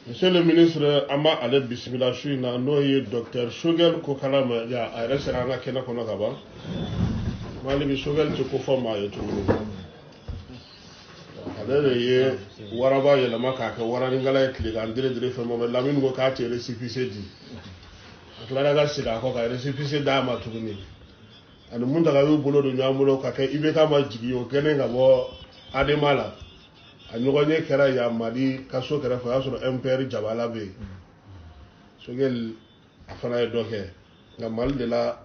Monsieur le ministre, Ama Ale Bismillah Chouina, Noye, Docteur Shogel Kokalama, ya Aresaranga Kena Konagaba. Malibi Shogel Chokofama, you Ale, Waraba, Yalamaka, Warangala, and Dile from Lamin Wokati, Recipe Clara Sida, Recipe Dama to me. And the Mundagaru Bolo, Yamulo Kake, Ibeka Majigi, or Kenning about Ademala. Anyogonye kera ya mali kaso kera fa yaso empire jabala be so gel afana e doke nga mal de la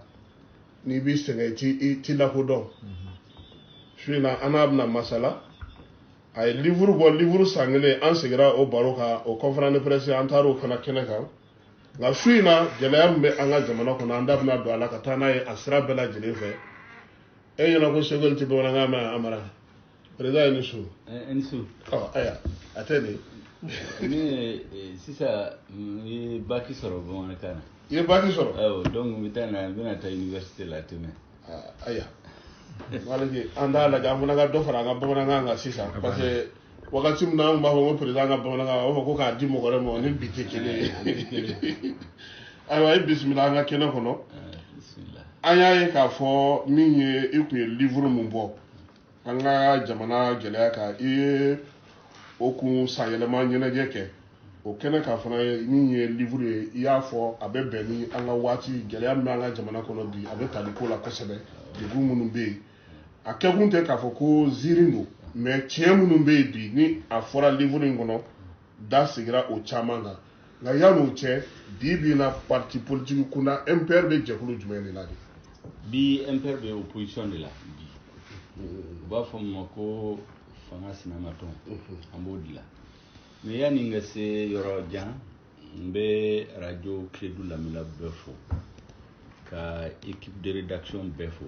ni bi senga ti la ko do shina anabna masala ay livre sangle an segra o baroka o conférence de presse antaro kana keneka nga shina jelayam be anga jamana ko andabna do ala katana e asra bela jelefe e yana ko segol ti bona ngama amara Président Enisu. Oh, aya. Attendez. Mais si ça, il baki soro bon kana. Il baki soro. Ah, donc mitana bina ta université la teme. Ah, aya. Malaki anda la jamuna ga do fara ga bona nga sisa parce que wakati mna mba ho président ga bona nga o ko ka di mo gore mo ni bitekele. Ayo bismillah nga kena kono. Bismillah. Aya ye ka fo minye ikwe livre mu bo. Anga jamana gɛlɛya ka i okun sayɛlɛma ɲɛnajɛ kɛ o kɛnɛ ka fana min ye livre ye i y'a fɔ a bɛ bɛn ni an ka waati gɛlɛya min bɛ an ka jamana kɔnɔ bi a bɛ tali ko la kosɛbɛ degun minnu bɛ yen a kɛkun tɛ k'a fɔ ko ziiri don mais tiɲɛ minnu bɛ yen bi ni a fɔra livre in kɔnɔ da sigira o caman kan nka yan'o cɛ bi bi in na parti politique kunda MPR bɛ jɛkulu jumɛn de la de. Bi MPR bɛ opposition de la bi. Ba fama ko fanga sinamaton an b'o de la mais yani n ka se yɔrɔ jan n bɛ radio Clédou lamɛnla bɛɛ fo ka équipe de rédaction bɛɛ fo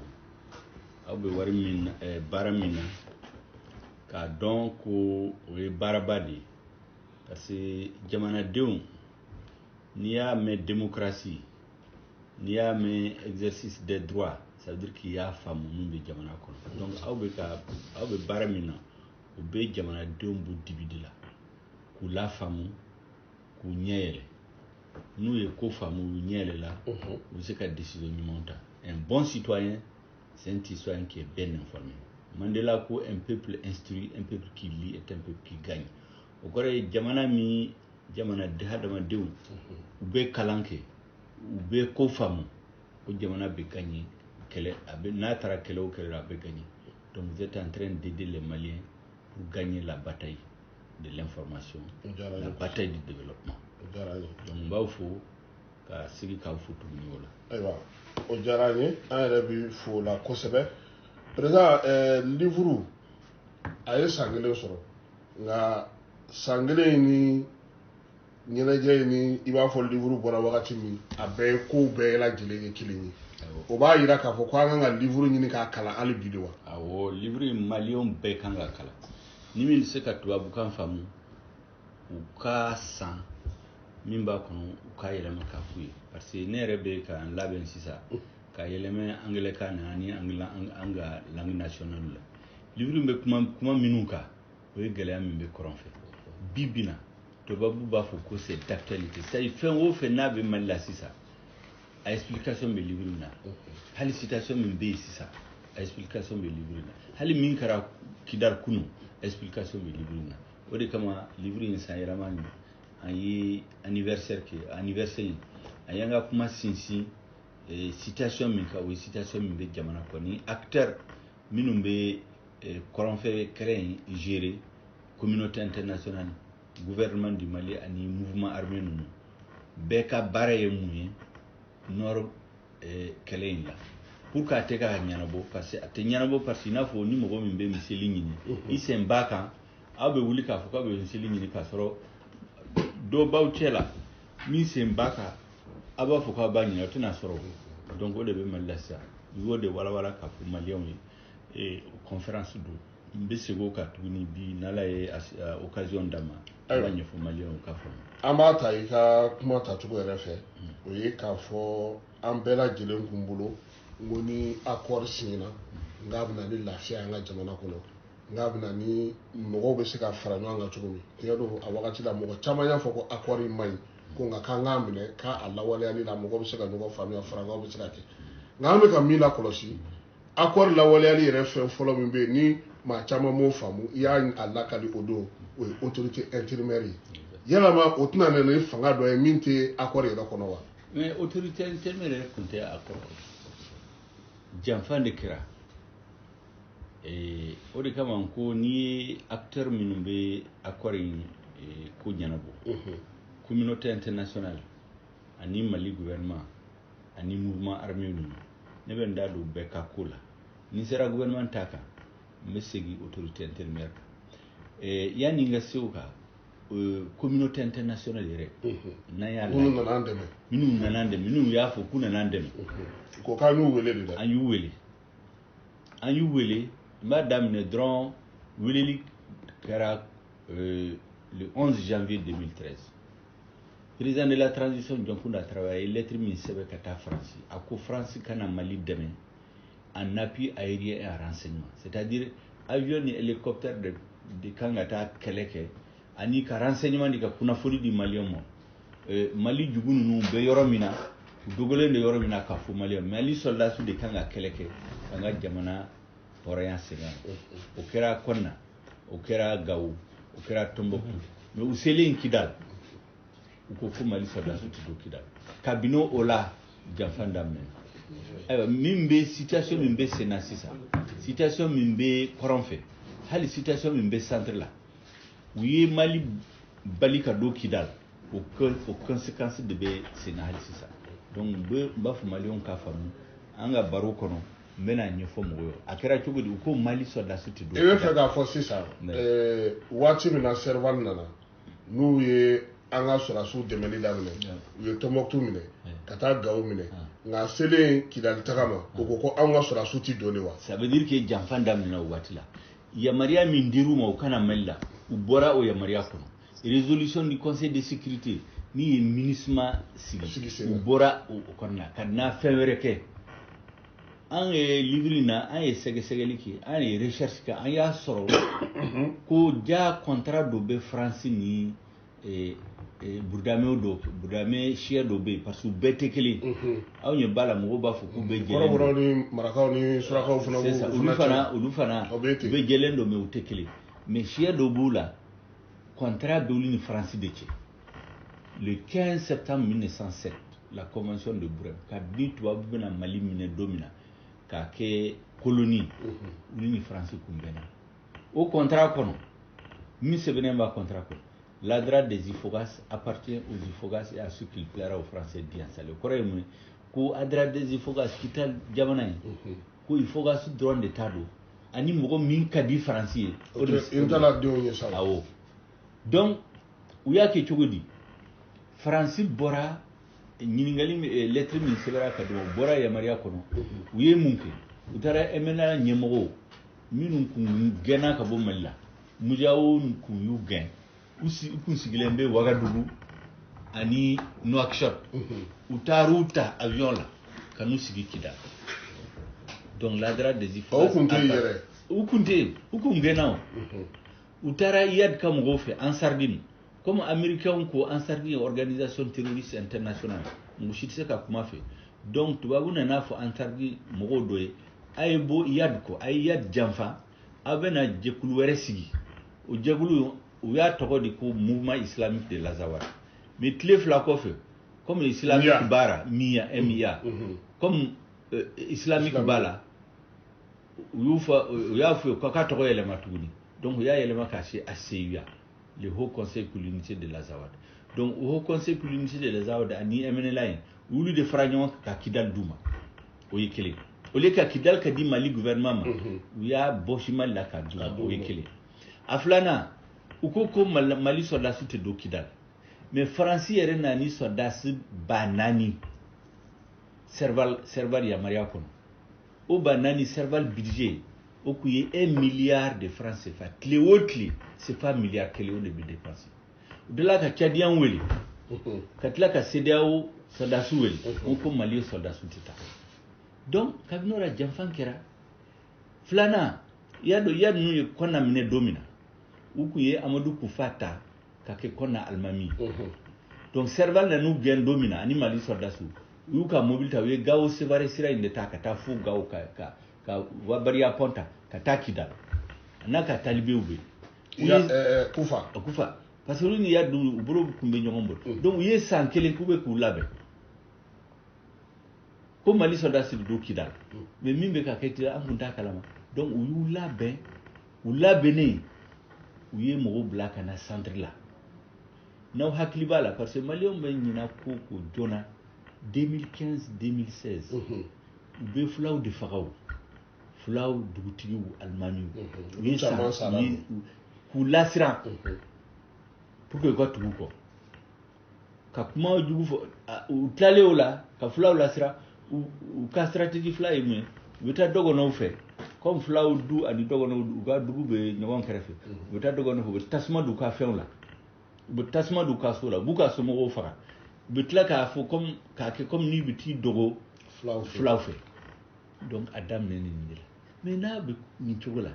aw bɛ wari min baara min na k'a dɔn ko o ye baaraba de ye parce que jamanadenw n'i y'a mɛn démocratie n'i y'a mɛn exercice des droits ça veut dire qu'il y a faamu min bɛ jamana kɔnɔ donc aw bɛ baara min na o bɛ jamanadenw b'u dibi de la k'u lafaamu k'u ɲɛ yɛlɛ n'u ye ko faamu u ɲɛ yɛlɛ la u bɛ se ka décision ɲumanw ta un bon citoyen c'est un citoyen qui est bien informé Mandela ko un peuple instruit un peuple qui lit est un peuple qui gagne o kɔrɔ ye jamana min hadamadenw u bɛ kalan kɛ u bɛ ko faamu o jamana bɛ gagner n'a taara kɛlɛ o kɛlɛ la a bɛ gagner donc vous êtes en train d'aider les Maliens pour gagner la bataille de l'information la bataille du développement donc n b'aw fo ka sigi k'aw fo tuguni o la. Ayiwa o diyara an ye an yɛrɛ bɛ fo la kosɛbɛ président livre a ye san kelen sɔrɔ nka san kelen ni ɲɛnajɛ ni i b'a fɔ livre bɔra wagati min a bɛɛ ye kow bɛɛ lajɛlen ye kelen ye o b'a yira k'a fɔ ko an kan ka livre ɲini k'a kalan hali bi de wa. Awɔ livre maliyɛnw bɛɛ kan ka kalan ni min tɛ se ka tubabukan faamu u ka san min b'a kɔnɔ u ka yɛlɛma k'a f'u ye parce que ne yɛrɛ bɛ ka n labɛn sisan ka yɛlɛmɛ angilɛkan na ani an ka langue nationale la livre in bɛ kuma minnu kan o ye gɛlɛya min bɛ kɔrɔn fɛ bi bi na tubabu b'a fɔ ko c'est d'actualité c'est-à-dire fɛn o fɛn n'a bɛ Mali la sisan a explication bɛ livre in na hali citation min bɛ yen sisan a explication bɛ livre in na hali min kɛra Kidal kunun explication bɛ livre in na o de kama livre in san yɛlɛma nin an ye anniversaire kɛ anniversaire in an y'an ka kuma sinsin citation min kan o ye citation min bɛ jamana kɔ ni acteur minnu bɛ kɔrɔnfɛ kɛlɛ in gérer communauté internationale gouvernement du Mali ani mouvement armé ninnu bɛɛ ka baara ye mun ye nord kɛlɛ in la pour que a tɛ ka ɲɛnabɔ parce que a tɛ ɲɛnabɔ parce que i n'a fɔ ni mɔgɔ min bɛ miseli ɲini i sen b'a kan aw bɛ wuli k'a fɔ k'aw bɛ miseli ɲini k'a sɔrɔ dɔ b'aw cɛ la min sen b'a kan aw b'a fɔ k'aw b'a ɲini aw tɛna sɔrɔ donc o de bɛ Mali la sisan u y'o de walawala k'a fɔ maliyɛnw ye conférence don n bɛ segin o kan tuguni bi n'Ala ye occasion d'a ma an b'a ɲɛfɔ maliyɛnw k'a faamu. An b'a ta i ka kuma tacogo yɛrɛ fɛ o ye k'a fɔ an bɛɛ lajɛlen kun bolo n ko ni accord signera n k'a bɛna ni lafiya an ka jamana kɔnɔ n'a bɛna ni mɔgɔw bɛ se ka fara ɲɔgɔn kan cogo min tiɲɛ don a wagati la mɔgɔ caman y'a fɔ ko accord in man ɲi ko nka k'an k'a minɛ k'a lawaleyali la mɔgɔw bɛ se ka ɲɔgɔn faamuya farankaw bɛ se ka kɛ nka an bɛ ka min lakɔlɔsi accord lawaleyali yɛrɛ fɛn fɔlɔ min bɛ yen ni maa caman m'o faamu i y'a lakali o don o ye autorité intérimaire ye yalama o tɛna na ni fanga dɔ ye min tɛ accord yɛrɛ kɔnɔ wa. mais autorité intérimaire yɛrɛ tun tɛ accord janfa de kɛra o de kama ko n'i ye acteur minnu bɛ accord in ko ɲɛnabɔ communauté internationale ani Mali gouvernement ani mouvement armé ninnu ne bɛ n da don bɛɛ ka ko la ni sera gouvernement ta kan n bɛ segin autorité intérimaire kan yanni n ka se o kan communauté internationale yɛrɛ n'an y'a lajɛ minnu nana an dɛmɛ minnu y'a fɔ k'u nana an dɛmɛ ko k'an y'u wele de dɛ an y'u wele n b'a daminɛ dɔrɔn weleli kɛra le 11 janvier 2013 président de la transition Dioncounda Traoré a ye lettre min sɛbɛn ka taa France a ko France kana Mali dɛmɛ en appui aérien et en renseignement c'est-à-dire avion ni hélicoptère de kan ka taa kɛlɛ kɛ ani ka renseignement di ka kunnafoni di maliyɛnw ma Mali jugu ninnu bɛ yɔrɔ min na u dogolen de yɔrɔ min na ka fɔ maliyɛnw Mali soldats de kan ka kɛlɛ kɛ ka n ka jamana hɔrɔnya sɛgɛn o kɛra Kɔnna o kɛra Gawo o kɛra Tombouctou mais u selen Kidal u ko fo Mali soldats tɛ don Kidal kabini o la janfa daminɛ ayiwa min bɛ situation min bɛ sen na sisan situation min bɛ kɔrɔn fɛ hali situation min bɛ centre la u ye Mali bali ka don Kidal o conséquence de bɛ sen na hali sisan donc n b'a fɔ maliyɛnw k'a faamu an ka baro kɔnɔ n bɛna ɲɛfɔ mɔgɔw ye a kɛra cogo di u ko Mali soldats tɛ don. i bɛ fɛ k'a fɔ sisan waati min na Serval nana n'u ye an ka sɔrɔdasiw dɛmɛli daminɛ u ye Tombouctou minɛ ka taa Gawo minɛ nka selen Kidali taga ma o ko ko an ka sɔrɔdasiw tɛ don de wa. ça veut dire que janfa daminɛna o waati la yamaruya min dir'u ma u kana Mali la u bɔra o yamaruya kɔnɔ résolution du conseil de sécurité min ye MINUSMA sigi u bɔra o kɔnɔ la ka na fɛn wɛrɛ kɛ an ye livre in na an ye sɛgɛsɛgɛli kɛ an ye recherche kɛ an y'a sɔrɔ ko ja contrat dɔ bɛ France ni Burudamɛw dɔ Burudamɛ siya dɔ bɛ yen parce que u bɛɛ tɛ kelen anw ye ba la mɔgɔw b'a fɔ k'u bɛ jɛlen kɔrɔbɔrɔ ni marakaw ni surakaw fana olu fana u bɛ jɛlen don mais u tɛ kelen mais siya dɔ b'u la contrat bɛ olu ni France de cɛ le 15 septembre 1907 la convention de Brême kabini tubabu bɛna Mali minɛ don min na k'a kɛ colonie olu ni France kun bɛnna o contrat kɔnɔ min sɛbɛnnen b'a contrat kɔnɔ l'adra des Ifogas appartient aux Ifogas et à ce qu'il plaira aux Français d'y installer. O kɔrɔ ye mun ye ko adra des Ifogas kita jamana ye ko Ifogas dɔrɔn de t'a don ani mɔgɔ min ka di Faransi ye. o de n taara denw ye sa. awɔ donc u y'a kɛ cogo di Faransi bɔra ɲininkali lettre min sɛbɛnna ka di u bɔra yamaruya kɔnɔ u ye mun kɛ u taara MNLA ɲɛmɔgɔw minnu kun gɛnna ka bɔ Mali la Mujawo kun y'u gɛn. U kun sigilen bɛ Wagadugu ani Nouakchott u taar'u ta avion la ka n'u sigi Kidal donc l'adra des Ifogas u kun gɛnna u taara IAD ka mɔgɔw fɛ Ansardine comme américains ko Ansardine organisation terroriste internationale mɔgɔ si tɛ se ka kuma fɛ donc tubabu nana fɔ Ansardine mɔgɔw dɔ ye a ye bɔ IAD kɔ a ye IAD janfa a bɛna jɛkulu wɛrɛ sigi o jɛkulu u y'a tɔgɔ di ko mouvement islamique de l'Azawad mais tile fila kɔfɛ comme islamique baara MIA comme islamique b'a la u y'a fɔ k'a tɔgɔ yɛlɛma tuguni donc u y'a yɛlɛma k'a se ACUA le haut conseil pour l'unité de l'Azawad donc o haut conseil pour l'unité de l'Azawad ani MNLA ye u y'olu de fara ɲɔgɔn kan ka Kidal d'u ma o ye kelen au lieu ka Kidal ka di Mali gouvernement ma u y'a bɔsi Mali la ka d'u ma o ye kelen a filanan u ko ko Mali soldats tɛ don Kidal mais Faransi yɛrɛ nana ni soldats 4,000 Serval yamaruya kɔnɔ o 4,000 Serval budget o kun ye 1 milliard de francs CFA tile o tile CFA milliard kelen o de bɛ dépenser o de la ka Tchadien wele ka tila ka CEDEAO soldats wele o ko Mali soldats tɛ taa donc kabini o la janfa kɛra filanan ya nu ye konna mine domina u ku ye Amadou Koufata ka ke konna almami donc serval na nu gen domina ani Mali soldasu u ka mobile ta ye gawo sevare sira inde ta ka ta fu gawo ka wabaria ponta ka ta Kidal anaka talibé ube Kufa parce que ni ya du bro kumbe nyongombo donc ye san kelen kube ku labe ko Mali soldat do Kidal mais mimbe ka ketira an kunta kalama donc u labe ne u ye mo blaka na centre la naw hakli bala parce que Mali on ben nyina ko jona 2015 2016 u be flaw de fagaw flaw dugutigi almani u sama ku lasira pour que ko tugu ko ka kuma jugu fo u tlale ola ka flaw lasira u ka stratégie fly mu wita dogo no fe comme flaw du ani dogo no ga dugu be nyagon krefe wita dogo no fo tasma du ka fe la bu tasma du ka sola bu ka somo go fara bitla ka fo comme ni biti dogo flaw fe donc adam ne ni ndila mais na be ni chogola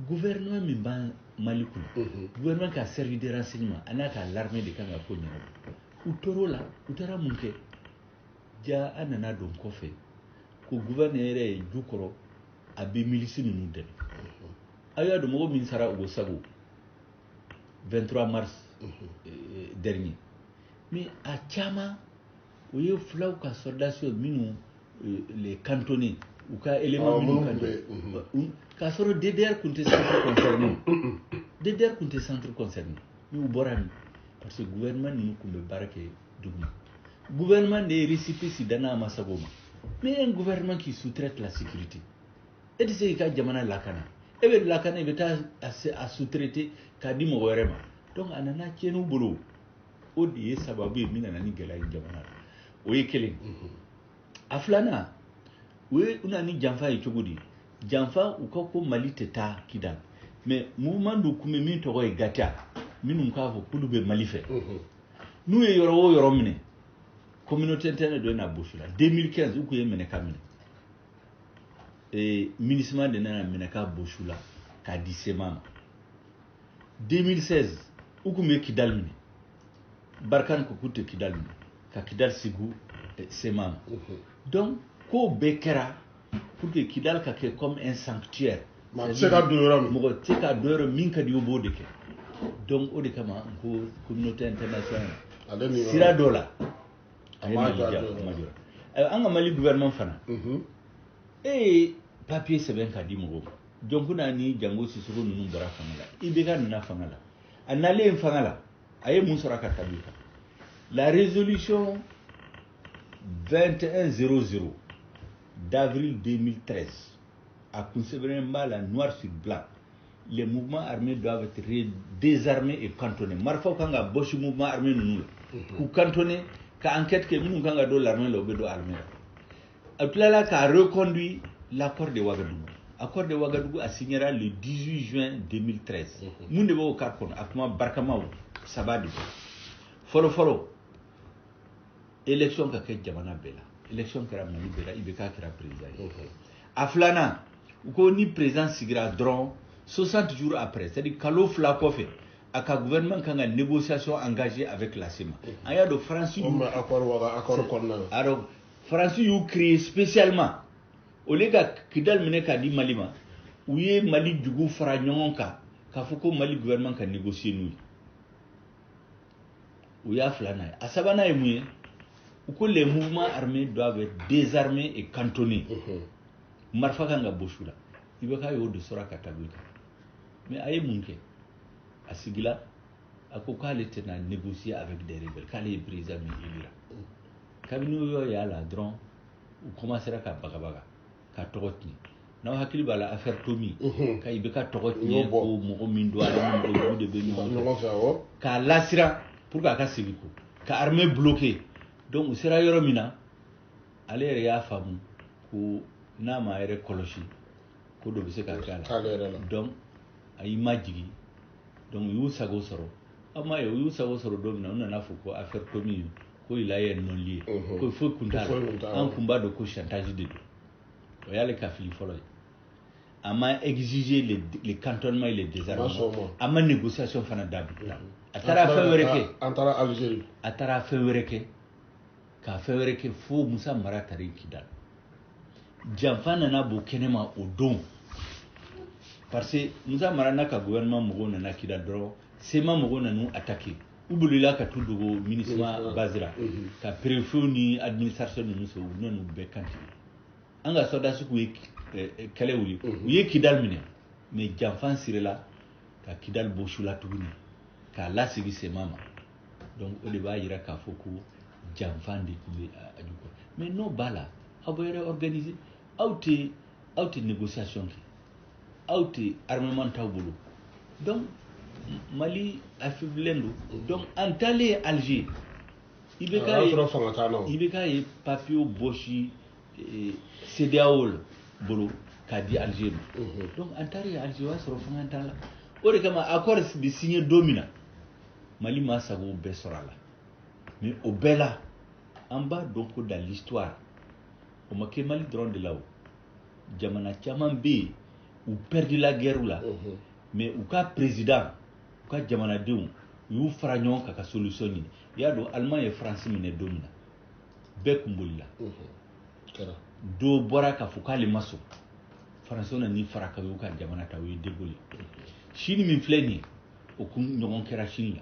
gouvernement mi ba Mali kun gouvernement ka servi de renseignement anaka l'armée de kanga ko nyama utorola utara munke ja anana don kofe ko gouverneur e jukoro abi milice ni nudel aya do mo min sara ugo sago 23 mars dernier mais a chama oyo flaw ka soldats minu les cantonnés ou ka élément minu ka soro DDR kunte centre concerné DDR kunte centre concerné ni borani parce que gouvernement ni kumbe barake dugma gouvernement des récépissés dana masagoma mais un gouvernement qui sous-traite la sécurité et de ce ka jamana lakana et be lakana e be ta à sous-traiter ka di mo werema donc anana kenu bolo o di sababu mina nani gela jamana o yekele aflana we unani jamfa yi chogodi jamfa ukako Mali teta Kidal mais mouvement du kume min to ko gata minum ka fo kulube Mali fe nous e yoro mine communauté interne de na boshula 2015 uku ye mene kamine et ministère de na mene ka boshula ka disema 2016 uku me Kidal mine barkan ko kutte Kidal mine ka Kidal sigu semam donc ko bekera pour que Kidal ka ke comme un sanctuaire ma tseka doyorum mo tseka doyorum min ka di obode ke donc o de kama ko communauté internationale sira dola anga Mali gouvernement fana papier seben ka di mo jonkuna ni jango sisuru nunu bara fangala ibeka na fangala anale fangala aye musara ka tabika la résolution 2100 d'avril 2013 a conservé mal noir sur blanc. Les mouvements armés doivent être désarmés et cantonnés. Marfa kanga boshi mouvement armé nous ou cantonné ka enquête que nous kanga do l'armée l'obedo armée. Atlala ka reconduit l'accord de Ouagadougou. L'accord de Ouagadougou a signé le 18 juin 2013. Nous devons au Carcon akuma barkama sabadi. Follow élection ka ke jamana bela. Élection kera Mali bela ibeka kera président. Aflana ko ni président sigira dron 60 jours après, c'est-à-dire kalo flakofe aka gouvernement kanga négociation engagée avec la CEMA. Aya do France accord konna. Alors France you créé spécialement au lega Kidal mene ka di Malima où ye Mali dugu fara nyonka ka foko Mali gouvernement ka négocier nous. Où ya flana asabana e muye où les mouvements armés doivent être désarmés et cantonnés. Marfa kanga boshula ibeka yo de sora katabika mais aye munke asigila akokale tena négocier avec des rebelles kale président ilira kabinu yo ya la dron ou commencera ka bagabaga ka togotni na hakili bala affaire Tomi ka ibeka togotni ko mo min do ala mo de be no ka lasira pour ka sigiko ka armée bloquée donc sera yoromina aller ya famu ko na ma ere koloshi ko do bise ka kala donc ay majigi donc yu sago soro ama yu sago soro do na fuko affaire Tomi ko ila ye non lié ko fo kunta an kumba do ko chantage de o yale ka fili folo a ma exigé les cantonnements et les désarmements a ma négociation fana dabila a taara fɛn wɛrɛ kɛ an taara Algérie a taara fɛn wɛrɛ kɛ k'a fɛn wɛrɛ kɛ fo Musa Mara taara Kidal janfa nana bɔ kɛnɛma o don parce que Musa Mara n'a ka gouvernement mɔgɔw nana Kidal dɔrɔn sema mɔgɔw nanu attaquer u bolila ka t'u dogo ministère Bazira ka préfet ni administration ninnu sɔrɔ u nanu bɛɛ kantigɛ an ka soldats ku ye kɛlɛ wuli u ye Kidal minɛ mais janfan sirila ka Kidal bɔ su la tuguni k'a lasigi sema ma donc o de b'a jira k'a fɔ ko janfan de tun bɛ a jugu mais n'o b'a la aw bɛ yɛrɛ organiser aw tɛ négociation kɛ aw tɛ armement t'aw bolo donc Mali affaiblilen don donc an taalen Alger i bɛ k'a ye papier bɔsi CEDEAO bolo k'a di Alger ma donc an taalen Alger o y'a sɔrɔ fanga t'a la o de kama accord bɛ signé don min na Mali ma sago bɛɛ sɔrɔ a la mais au bɛɛ la an b'a dɔn ko dans l'histoire o ma kɛ Mali dɔrɔn de la o jamana caman bɛ yen u perdu la guerre la mais u ka président u ka jamanadenw u y'u fara ɲɔgɔn kan ka solution ɲini i y'a dɔn Allemagne ye France minɛ don min na bɛɛ kun bolila dɔw bɔra k'a fɔ k'ale ma sɔn Français nan'i fara ka y'u ka jamana ta u ye débrouiller Chine min filɛ nin ye o kun ɲɔgɔn kɛra Chine la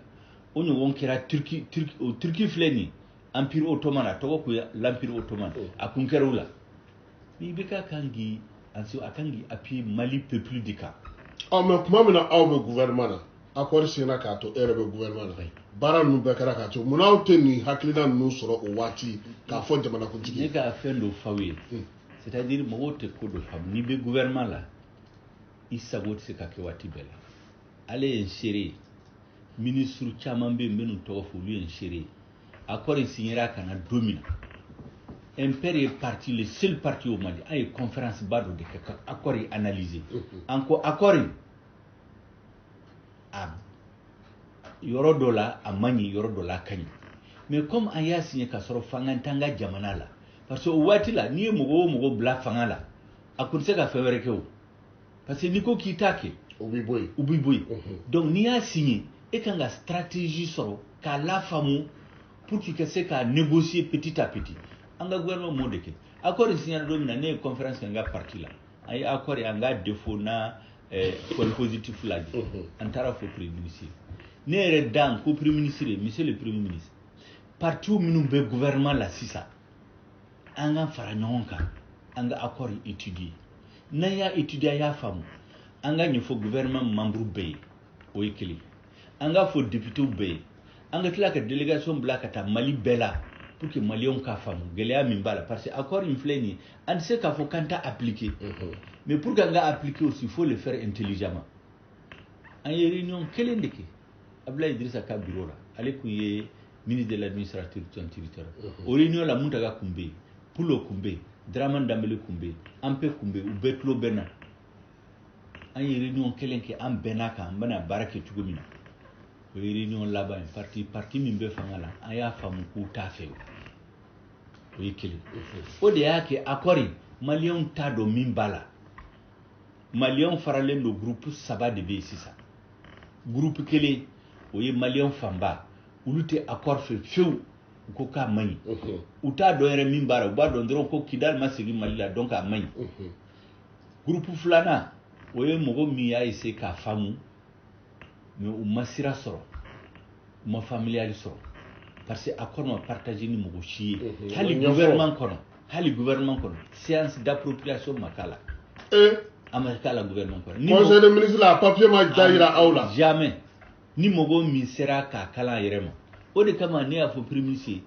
o ɲɔgɔn kɛra Turquie filɛ nin ye Empire Ottoman a tɔgɔ kun ye l'Empire Ottoman a kun kɛra u la mais i bɛ ka kan k'i appuyer Mali peuple de kan mais kuma min na aw bɛ gouvernement na accord signa k'a to e yɛrɛ bɛ gouvernement na baara ninnu bɛɛ kɛra k'a to mun n'aw tɛ nin hakilina ninnu sɔrɔ o waati k'a fɔ jamanakuntigi ne ka fɛn dɔ f'aw ye c'est-à-dire mɔgɔw tɛ ko dɔ faamu n'i bɛ gouvernement la i sago tɛ se ka kɛ waati bɛɛ la ale ye n seere ye ministre caman bɛ yen n bɛ n'u tɔgɔ fɔ olu ye n seere ye accord signera ka na don min na MPR est parti, le seul parti au Mali, a une conférence bado de accord analysé. Encore accord a yoro dola a mani yoro dola kani. Mais comme aya signé ka soro fangantanga jamana la. Parce que wati la ni mogo bla fanga la. A kunse ka fewere ke o. Parce que niko kitake ubi boy. Donc ni a signé et kanga stratégie soro ka la famu pour qu'il se ka négocier petit à petit. Anga gouvernement mo deke accord signé do mina ne conférence nga parti la ay accord anga défaut na point positif la di antara fo premier ministre ne re dan ko premier ministre monsieur le premier ministre parti minnu be gouvernement la sisa anga fara ɲɔgɔn anga accord étudier na ya étudier ya famu anga nyefo gouvernement membre be o yekeli anga fo député be anga tila ka délégation bla ka ta Mali bela pour que Maliens ka famu gɛlɛya min b'a la parce que accord in filɛ nin ye an tɛ se k'a fɔ k'an t'a appliquer mais pour qu'an ka appliquer aussi il faut le faire intelligemment an ye réunion kelen de kɛ Abdoulaye Idrissa ka bureau la ale kun ye ministre de l'administration territoriale o réunion la Muntaga kun bɛ yen Pulo kun bɛ yen Dramane Dembele kun bɛ yen Anpe kun bɛ yen u bɛɛ tulo bɛ n na an ye réunion kelen kɛ an bɛnna kan an bɛna baara kɛ cogo min na o ye réunion laban ye parti min bɛ fanga la an y'a faamu k'u t'a fɛ o ye kelen o de y'a kɛ accord Maliens t'a dɔn min b'a la Maliens faralen don groupe 3 de bɛ yen sisan groupe kelen o ye Maliens fanba olu tɛ accord fɛ fiyewu u ko k'a man ɲi u t'a dɔn yɛrɛ min b'a la u b'a dɔn dɔrɔn ko Kidal ma segin Mali la donc a man ɲi groupe filanan o ye mɔgɔ min y'a essayer k'a faamu mais u ma sira sɔrɔ u ma familial sɔrɔ parce que accord ma partagé ni mɔgɔ si ye hali gouvernement kɔnɔ séance d'appropriation ma k'a la a ma k'a la gouvernement kɔnɔ conseil des ministres la papier ma da yira aw la jamais ni mɔgɔ min sera k'a kalan a yɛrɛ ma o de kama ne y'a fɔ premier ministre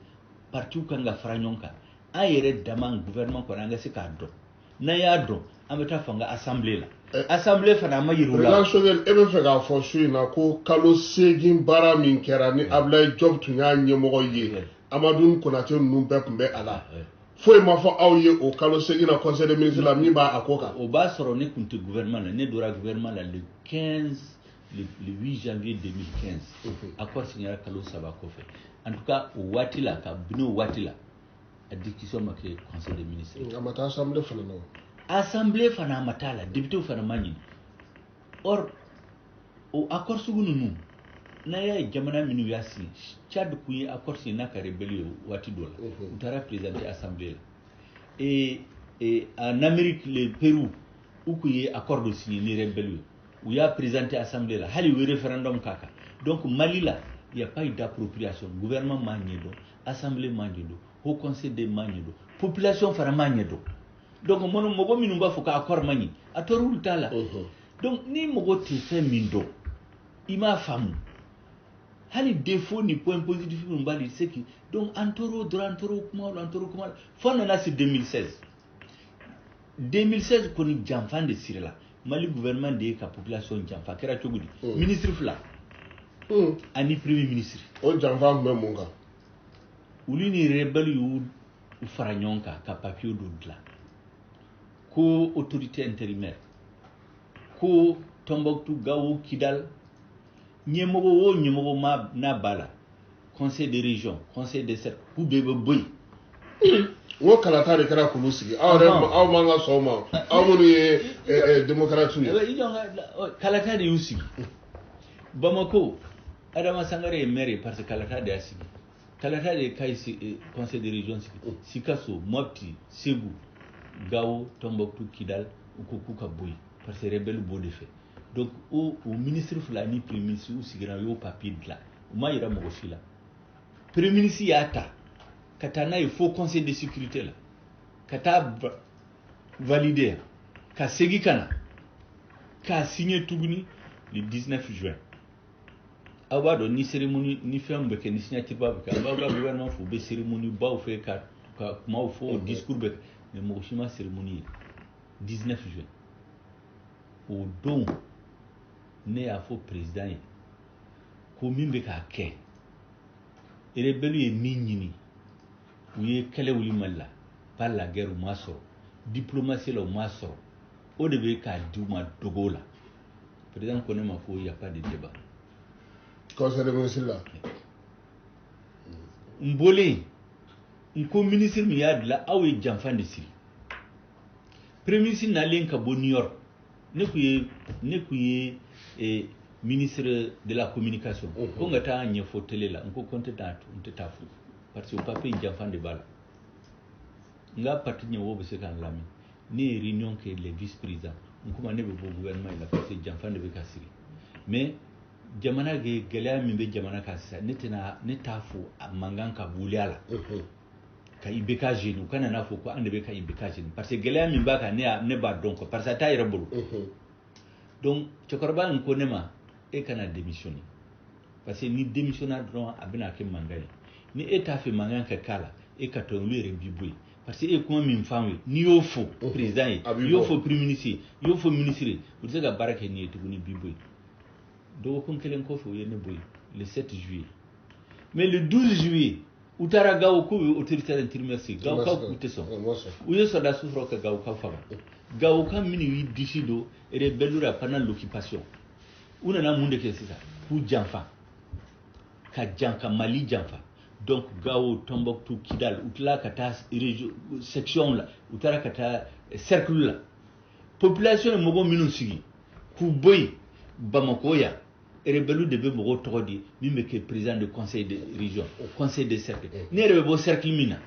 partiw kan ka fara ɲɔgɔn kan an yɛrɛ dama gouvernement kɔnɔ an ka se k'a dɔn n'an y'a dɔn an bɛ taa fanga assemblée la assemblée fana a ma yir'u la e bɛ fɛ k'a fɔ su in na ko kalo 8 baara min kɛra ni Abdoulaye Diop tun y'a ɲɛmɔgɔ ye Amadou Konate ninnu bɛɛ tun bɛ a la foyi ma fɔ aw ye o kalo 8 na conseil des ministres la min b'a ko kan o b'a sɔrɔ ne tun tɛ gouvernement la ne donna gouvernement la le 8 janvier 2015 accord signera kalo 3 kɔfɛ en tout cas o waati la ka bino waati la a discussion ma kɛ conseil des ministres a ma taa assemblée fana na assemblée fana matala député fana mani or o accord sugunu nu na ya jamana minu yasi Tchad kuyi accord si na ka rebellion wati dola utara présenter assemblée et en Amérique le Pérou où kuyi accord de signer ni rebellion où y a présenté assemblée là hali wi référendum kaka donc Mali là il y a pas eu d'appropriation gouvernement magnedo assemblée magnedo haut conseil des magnedo population fara magnedo donc mono mogo minu ba fuka accord mani atorul tala donc ni mogo te fait mindo ima famu hali défaut ni point positif ni mbali c'est que donc antoro kuma fond na c'est 2016 koni jamfan de sirla Mali gouvernement de ka population jamfa kera chogudi ministre fla ani premier ministre o jamfa même monga uli ni rebel yu faranyonka ka papier do dla ko autorité intérimaire ko Tombouctou Gao Kidal nyemoko ma na bala conseil de région conseil de cercle ku bebe boy wo kalata de kara kulu sigi aw manga soma aw munu ye démocrate ni kalata de usigi Bamako Adama Sangare maire parce que kalata de asigi kalata de kai conseil de région sigi Sikasso Mopti Ségou Gao Tombouctou Kidal ukuku ka boy parce que rebelle beau de fait donc au ministre fulani premier ministre ou sigira yo papier de là o ma yira mo fila premier ministre yata katana il faut conseil de sécurité là kata valider ka segi kana ka signer tuguni le 19 juin awado ni cérémonie ni femme ke ni signature ba ka ba gouvernement faut be cérémonie ba ou fait ka ma faut discours be mais mo shima cérémonie 19 juin au don ne a fo président ye ko min be ka kɛ rebelle ye min ɲini u ye kɛlɛ wuli Mali la par la guerre u ma sɔrɔ diplomatie la u ma sɔrɔ o de be ka di u ma dogo la président ko ne ma ko y a pas de débat conseil de ministre la n bolen n ko ministre min y'a dilan aw ye janfan de siri premier ministre nalen ka bɔ New York ne ku ye ministre de la communication ko nga ta ɲɛfɔ télé la nko konte ta ta fu parce que papier janfan de bala nga parti ɲɛwo bɛ se kan lami ne ye réunion kɛ les vice présidents nkuma ne bɛ bɔ gouvernement la parce que janfan de bɛ ka siri mais jamana ge gɛlɛya min bɛ jamana kan sisan ne t'a fɔ a mankan ka wuli a la ka IBK jeune u kana n'a fɔ ko an de bɛ ka IBK jeune parce que gɛlɛya min b'a kan ne b'a dɔn quoi parce que a t'a yɛrɛ bolo donc cɛkɔrɔba in ko ne ma e kana démissionner parce que ni démissionna dɔrɔn a bɛna kɛ mankan ye ni e t'a fɛ mankan ka k'a la e ka to olu yɛrɛ b'i bɔ yen parce que e kuma min f'anw ye n'i y'o fɔ président ye i y'o fɔ premier ministre ye i y'o fɔ ministre ye u tɛ se ka baara kɛ n'i ye tuguni b'i bɔ yen dɔgɔkun kelen kɔfɛ u ye ne bɔ yen le 7 juillet mais le 12 juillet u taara Gao k'u ye autorité intérimaire sigi Gawokaw k'u tɛ sɔn u ye sɔrɔdasiw sɔrɔ ka Gawokaw faga Gawoka minnu y'i disi don rebelle la pendant l'occupation u nana mun de kɛ sisan k'u janfa ka Mali janfa donc Gao Tombouctou Kidal u tila ka taa section la u taara ka taa cercle la population ye mɔgɔ minnu sigi k'u bɔ yen Bamako yan rebelle de bɛ mɔgɔw tɔgɔ di min bɛ kɛ président de conseil de région conseil de cercle ne yɛrɛ bɛ bɔ cercle min na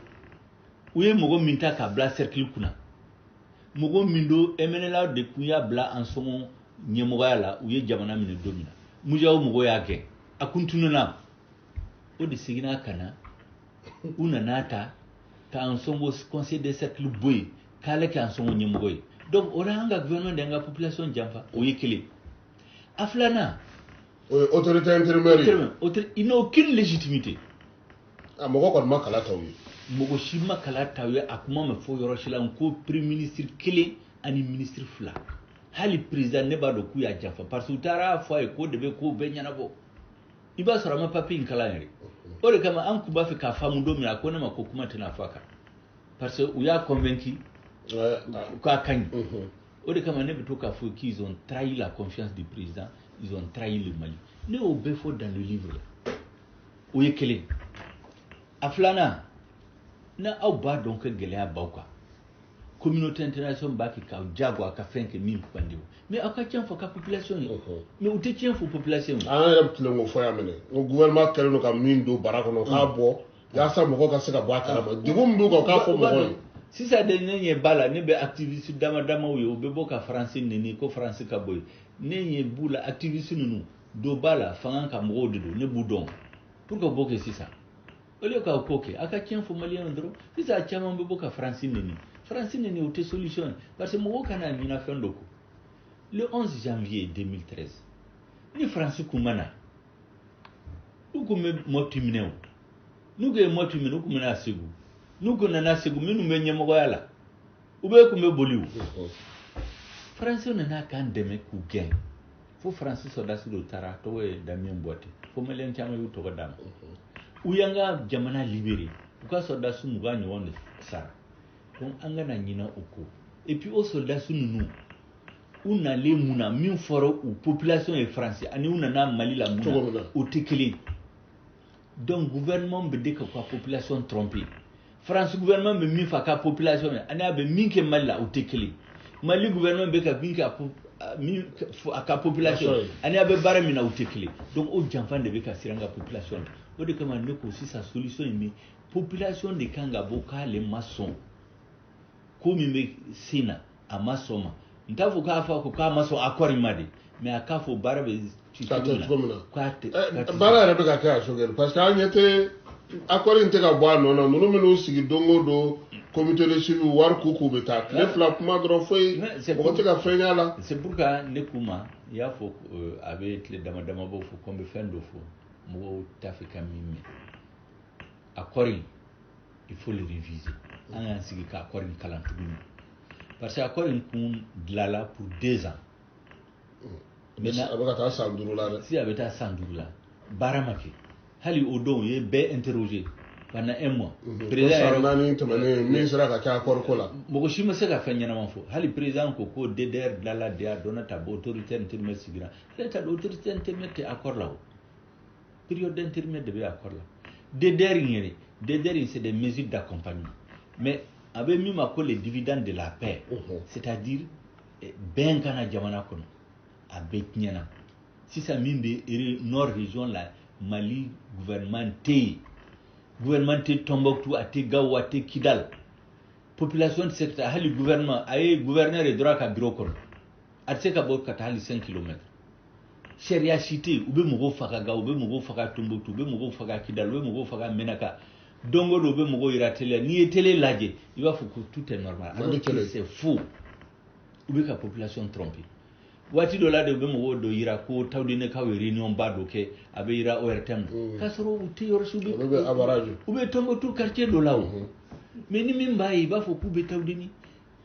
u ye mɔgɔ min ta k'a bila cercle kunna mɔgɔ min don MNLA de tun y'a bila an sɔngɔ ɲɛmɔgɔya la u ye jamana minɛ don min na Mujaw mɔgɔw y'a gɛn a kun tununna o de seginna ka na u nana ta k'an sɔngɔ conseil de cercle bɔ yen k'ale kɛ an sɔngɔ ɲɛmɔgɔ ye donc o la an ka gouvernement de an ka population janfa o ye kelen a filanan autorité intérimaire il n'a aucune légitimité a mɔgɔ kɔni ma kala t'aw ye mɔgɔ si ma kala t'aw ye a kuma ma fɔ yɔrɔ si la ko premier ministre kelen ani ministre fila hali président ne b'a dɔn k'u y'a janfa parce que u taara fɔ a ye ko de bɛ ko bɛɛ ɲɛnabɔ i b'a sɔrɔ a ma papier in kalan yɛrɛ o de kama an kun b'a fɛ k'a faamu don min na a ko ne ma ko kuma tɛna fɔ a kan parce que u y'a convaincu k'a ka ɲi o de kama ne bɛ to k'a fɔ qu'ils ont trahi la confiance du président ils ont trahi le Mali ne y'o bɛɛ fɔ dans le livre la o ye kelen a filanan na aw b'a dɔn ka gɛlɛya b'aw kan communauté internationale b'a ka jago a ka fɛn kɛ min bandi mais aw ka tiɲɛ fɔ ka population ye mais u tɛ tiɲɛ fɔ population ye. an yɛrɛ tilen ko fɔ y'a minɛ n ko gouvernement kɛlen don ka min don bara kɔnɔ k'a bɔ yaasa mɔgɔ ka se ka bɔ a kalama degun min b'u kan k'a fɔ mɔgɔw ye. sisan de ne ɲɛ b'a la ne bɛ activiste dama damaw ye u bɛ bɔ ka faransi neni ko faransi ka bɔ yen ne ɲɛ b'u la activiste ninnu dɔ b'a la fanga ka mɔgɔw de don ne b'u dɔn pour que bɔ kɛ sisan au lieu k'aw ko kɛ a ka tiɲɛ fɔ maliyɛnw dɔrɔn sisan a caman bɛ bɔ ka faransi neni o tɛ solution parce que mɔgɔw kana ɲina fɛn dɔ ko le 11 janvier 2013 ni faransi kun ma na n'u kun bɛ mɔti minɛ o n'u kun ye mɔti minɛ u kun bɛ na segu n'u kun nana segu minnu bɛ ɲɛmɔgɔya la u bɛ kun bɛ boli o faransi nana k'an dɛmɛ k'u gɛn fo faransi sɔrdasi dɔ taara tɔgɔ ye Damien Boite fo maliyɛn caman y'u tɔgɔ d'a ma u y'an ka jamana libéré u ka sɔrdasi 20 ɲɔgɔn de sara donc an kana ɲina o ko et puis o sɔrdasi ninnu u nalen mun na min fɔra u population ye faransi ani u nana mali la mun na o tɛ kelen donc gouvernement bɛ de ka population tromper France gouvernement bɛ min fɔ a ka population ye ani a bɛ min kɛ mali la o tɛ kelen mali gouvernement bɛ ka min kɛ a ka population ani a bɛ baara min na o tɛ kelen donc o janfan de bɛ ka siran ka population o de kama ne ko sisan solution ye min population de kan ka bɔ k'ale ma sɔn ko min bɛ sen na a ma sɔn ma n t'a fɔ k'a fɔ ko k'a ma sɔn accord in ma de mais a k'a fɔ baara bɛ ci cogo min na k'a tɛ baara yɛrɛ bɛ ka kɛ a sogɛri parce que an ɲɛ tɛ accord in tɛ ka bɔ a nɔ na ninnu minnu sigi don o don comité de suivi wari k'u bɛ taa tile fila kuma dɔrɔn foyi mɔgɔ tɛ ka fɛn y'a la. c'est pourquoi ne k'u ma i y'a fɔ a bɛ tile dama dama bɔ fɔ ko n bɛ fɛn dɔ fɔ mɔgɔw t'a fɛ ka min mɛn accord in il faut le réviser an y'an sigi ka accord in kalan tuguni parce que accord in kun dilanna pour 2 ans. maintenant a bɛ ka taa san 5 la dɛ. si a bɛ taa san 5 la baara ma kɛ hali o don u ye bɛɛ interroger pendant 1 mois. président yɛrɛ naani tɛmɛnen min sera ka kɛ accord ko la. mɔgɔ si ma se ka fɛn ɲɛnama fɔ hali président ko ko DDR dilanna de a dɔnna ta bɔ autorité intérimaire sigira ale ta don autorité intérimaire tɛ accord la o période intérimaire de bɛ accord la DDR in yɛrɛ DDR in c'est des mesures d'accompagnement mais a bɛ min ma ko les dividendes de la paix c'est-à-dire bɛn kana jamana kɔnɔ a bɛɛ tiɲɛna sisan min bɛ nord région la Mali gouvernement tɛ yen gouvernement tɛ Tombouctou a tɛ Gao a tɛ Kidal population tɛ se ka taa hali gouvernement a ye gouverneur ye dɔrɔn a ka bureau kɔnɔ a tɛ se ka bɔ ka taa hali 5 kilomètres sariya si tɛ yen u bɛ mɔgɔw faga Gao u bɛ mɔgɔw faga Tombouctou u bɛ mɔgɔw faga Kidal u bɛ mɔgɔw faga Menaka don o don u bɛ mɔgɔw yira télé n'i ye télé lajɛ i b'a fɔ ko tout est normal alors que c'est faux u bɛ ka population tromper waati dɔ la de u bɛ mɔgɔw dɔ yira ko Tawdenekaw ye réunion ba dɔ kɛ a bɛ yira ORTM k'a sɔrɔ u tɛ yɔrɔ si u bɛ Tombouctou quartier dɔ la o mais ni min b'a ye i b'a fɔ k'u bɛ Tawdeni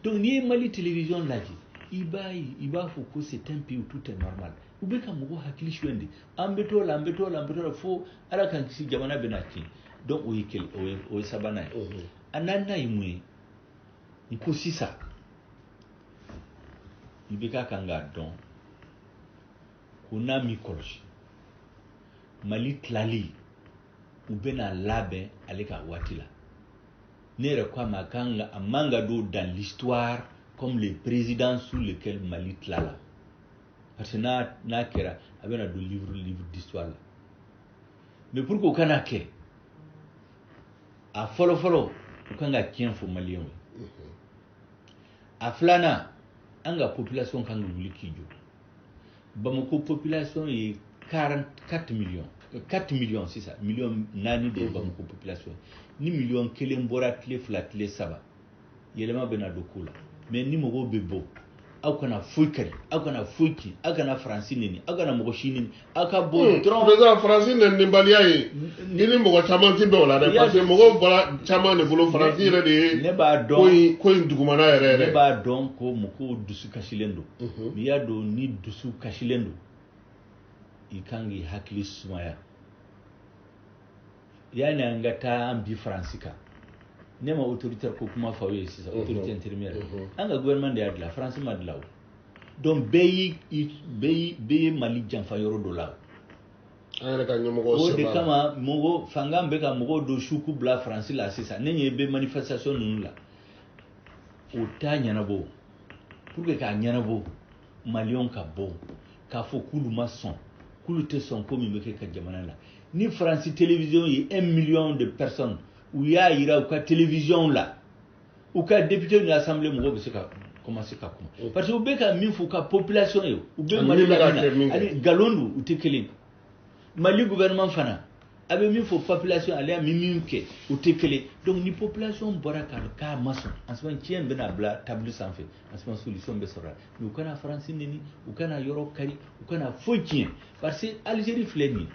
donc n'i ye Mali télévision lajɛ i b'a ye i b'a fɔ ko c'est un pays où tout est normal u bɛ ka mɔgɔw hakili suɲɛ de an bɛ t'o la an bɛ t'o la an bɛ t'o la fo Ala k'an kisi jamana bɛna tiɲɛ donc o ye kelen o ye sabanan ye a naaninan ye mun ye n ko sisan i bɛ ka kan k'a dɔn ko n'a m'i kɔlɔsi Mali tilali u bɛna labɛn ale ka waati la ne yɛrɛ ko a ma a man ka don dans l'histoire comme les présidents sous lesquels Mali tilala parce que n'a kɛra a bɛna don livre d'histoire la mais pour que o kana kɛ a fɔlɔ-fɔlɔ u kan ka tiɲɛ fɔ maliyɛnw ye a filanan an ka population kan ka wuli k'i jɔ Bamako population ye 4 millions sisan million 4 de ye Bamako population ni million 1 bɔra tile 2 tile 3 yɛlɛma bɛna don ko la mais ni mɔgɔw bɛ bɔ aw kana foyi kari aw kana foyi ci aw kana faransi neni aw kana mɔgɔ si neni aw ka bɔ dɔrɔn président faransi nenibaliya ye ni mɔgɔ caman tɛ bɛn o la dɛ parce que mɔgɔw bɔra caman de bolo faransi yɛrɛ de ye ne b'a dɔn ko in dugumana yɛrɛ ne b'a dɔn ko mɔgɔw dusu kasilen don n'i y'a dɔn ni dusu kasilen don i kan k'i hakili sumaya yanni an ka taa an bi faransi kan ne ma autoritaire ko kuma fɔ aw ye sisan autorité intérimaire an ka gouvernement de y'a dilan faransi ma dilan o donc bɛɛ ye Mali janfa yɔrɔ dɔ la an yɛrɛ ka ɲɛmɔgɔw o de kama fangan bɛ ka mɔgɔw don suku bila faransi la sisan ne ɲɛ bɛ manifestation ninnu la o t'a ɲɛnabɔ pour que k'a ɲɛnabɔ maliyɛnw ka bɔ k'a fɔ k'olu ma sɔn k'olu tɛ sɔn ko min bɛ kɛ ka jamana la ni faransi télévision ye 1 million de personnes u y'a yira u ka télévision la u ka député ni assemblée mɔgɔw bɛ se ka commencer ka kuma parce que u bɛ ka min fɔ u ka population ye u bɛ Mali la min na ani nkalon don u tɛ kelen Mali gouvernement fana a bɛ min fɔ population ale y'a min kɛ u tɛ kelen donc ni population bɔra k'a ma sɔn en ce moment tiɲɛ bɛna bila table sanfɛ en ce moment solution bɛ sɔrɔ mais u kana faransi neni u kana yɔrɔ kari u kana foyi tiɲɛ parce que Algérie filɛ nin ye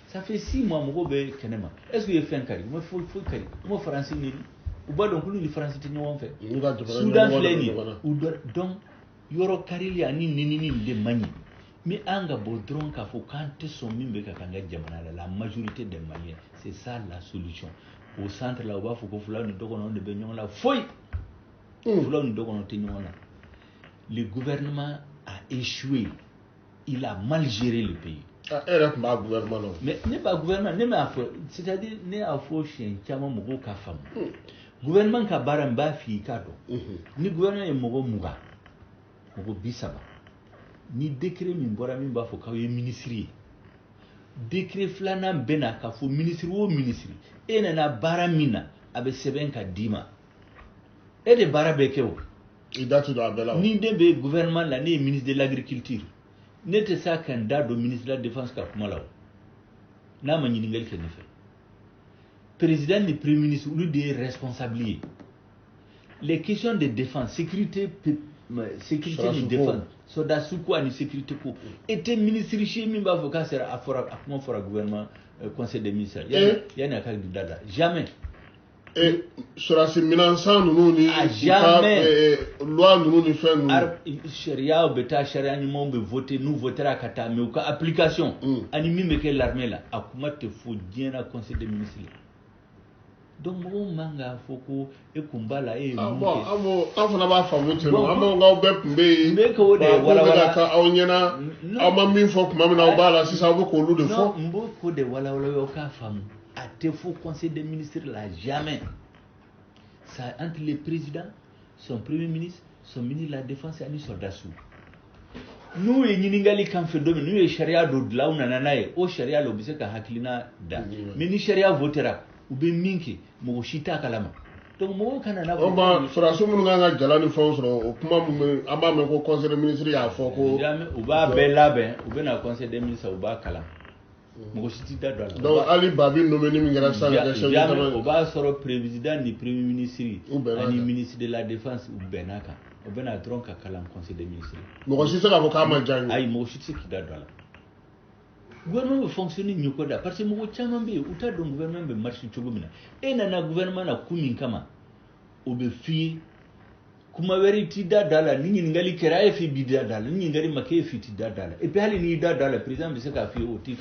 ça fait 6 mois mɔgɔw bɛ kɛnɛ ma est ce que u ye fɛn kari u ma foyi kari u ma faransi neni u b'a dɔn k'olu ni faransi tɛ ɲɔgɔn fɛ Soudan filɛ nin ye donc yɔrɔ karili ani nenini de man ɲi mais an ka bɔ dɔrɔn k'a fɔ k'an tɛ sɔn min bɛ ka k'an ka jamana la la majorité des Maliens c'est ça la solution au centre là u b'a fɔ ko fulaw ni dɔgɔnɔw de bɛ ɲɔgɔn la foyi fulaw ni dɔgɔnɔw tɛ ɲɔgɔn na le gouvernement a échoué il a mal géré le pays mais ne b'a gouvernement ne m'a fɔ c'est-à-dire ne y'a fɔ siɲɛ caman mɔgɔw ka faamu gouvernement ka baara n b'a f'i k'a dɔn ni gouvernement ye mɔgɔ 20 mɔgɔ 30 ni décret min bɔra min b'a fɔ k'aw ye ministre ye décret filanan bɛ na k'a fɔ ministre o ministre e nana baara min na a bɛ sɛbɛn ka d'i ma e de baara bɛ kɛ o i da tɛ don a bɛɛ la ni ne bɛ gouvernement la ne ye ministre de l'agriculture ne tɛ se ka n da don ministre de la défense ka kuma la o n'a ma ɲininkali kɛ ne fɛ président ni premier ministre olu de ye responsable ye les questions de défense sécurité ni défense soldats ko ani sécurité ko était ministre si min b'a fɔ k'a sera a kuma fɔra gouvernement conseil des ministres yanni a ka da la jamais surasi minansan ninnu ni loi ninnu ni fɛn ninnu sariya bɛ taa sariya ɲumanw bɛ voter n'u votera ka taa mais u ka application ani min bɛ kɛ l'armée la a kuma tɛ fɔ diɲɛ na conseil des ministres donc mɔgɔw man k'a fɔ ko e kun b'a la e ye mun kɛ an fana b'a faamu ten nɔ an b'aw k'aw bɛɛ tun bɛ yen n bɛ k'o de walawala aw ɲɛna aw ma min fɔ tuma min na aw b'a la sisan aw bɛ k'olu de fɔ n b'o k'o de walawala aw k'a faamu a tɛ fɔ conseil des ministres la jamais ça entre le président son premier ministre son ministre de la défense ani soldats n'u ye ɲininkali kan fɛ don min n'u ye sariya dɔ dilan u nana n'a ye o sariya la u bɛ se ka hakilina da mais ni sariya votera u bɛ min kɛ mɔgɔ si t'a kalama donc mɔgɔw kana na o ma sɔrɔdasi minnu kan ka jala ni fɛnw sɔrɔ o kuma min bɛ an b'a mɛn ko conseil des ministres y'a fɔ ko u b'a bɛɛ labɛn u bɛ na conseil des ministres u b'a kalan mɔgɔ si t'i da don a la donc hali babi nommé min kɛra sisan ka chef d'état o b'a sɔrɔ président ni premier ministre ani ministre de la défense u bɛnna kan o bɛ na dɔrɔn ka kalan conseil des ministres mɔgɔ si tɛ se k'a fɔ k'a ma diya n ye ayi mɔgɔ si tɛ se k'i da don a la gouvernement bɛ fonctionner ɲɛko da parce que mɔgɔ caman bɛ yen u t'a dɔn gouvernement bɛ marcher cogo min na e nana gouvernement na kun min kama o bɛ f'i ye kuma wɛrɛ t'i da don a la ni ɲininkali kɛra e f'i b'i da don a la ni ɲininkali ma kɛ e f'i t'i da don a la et puis hali n'i da don a la président bɛ se k'a f'i ye o t'i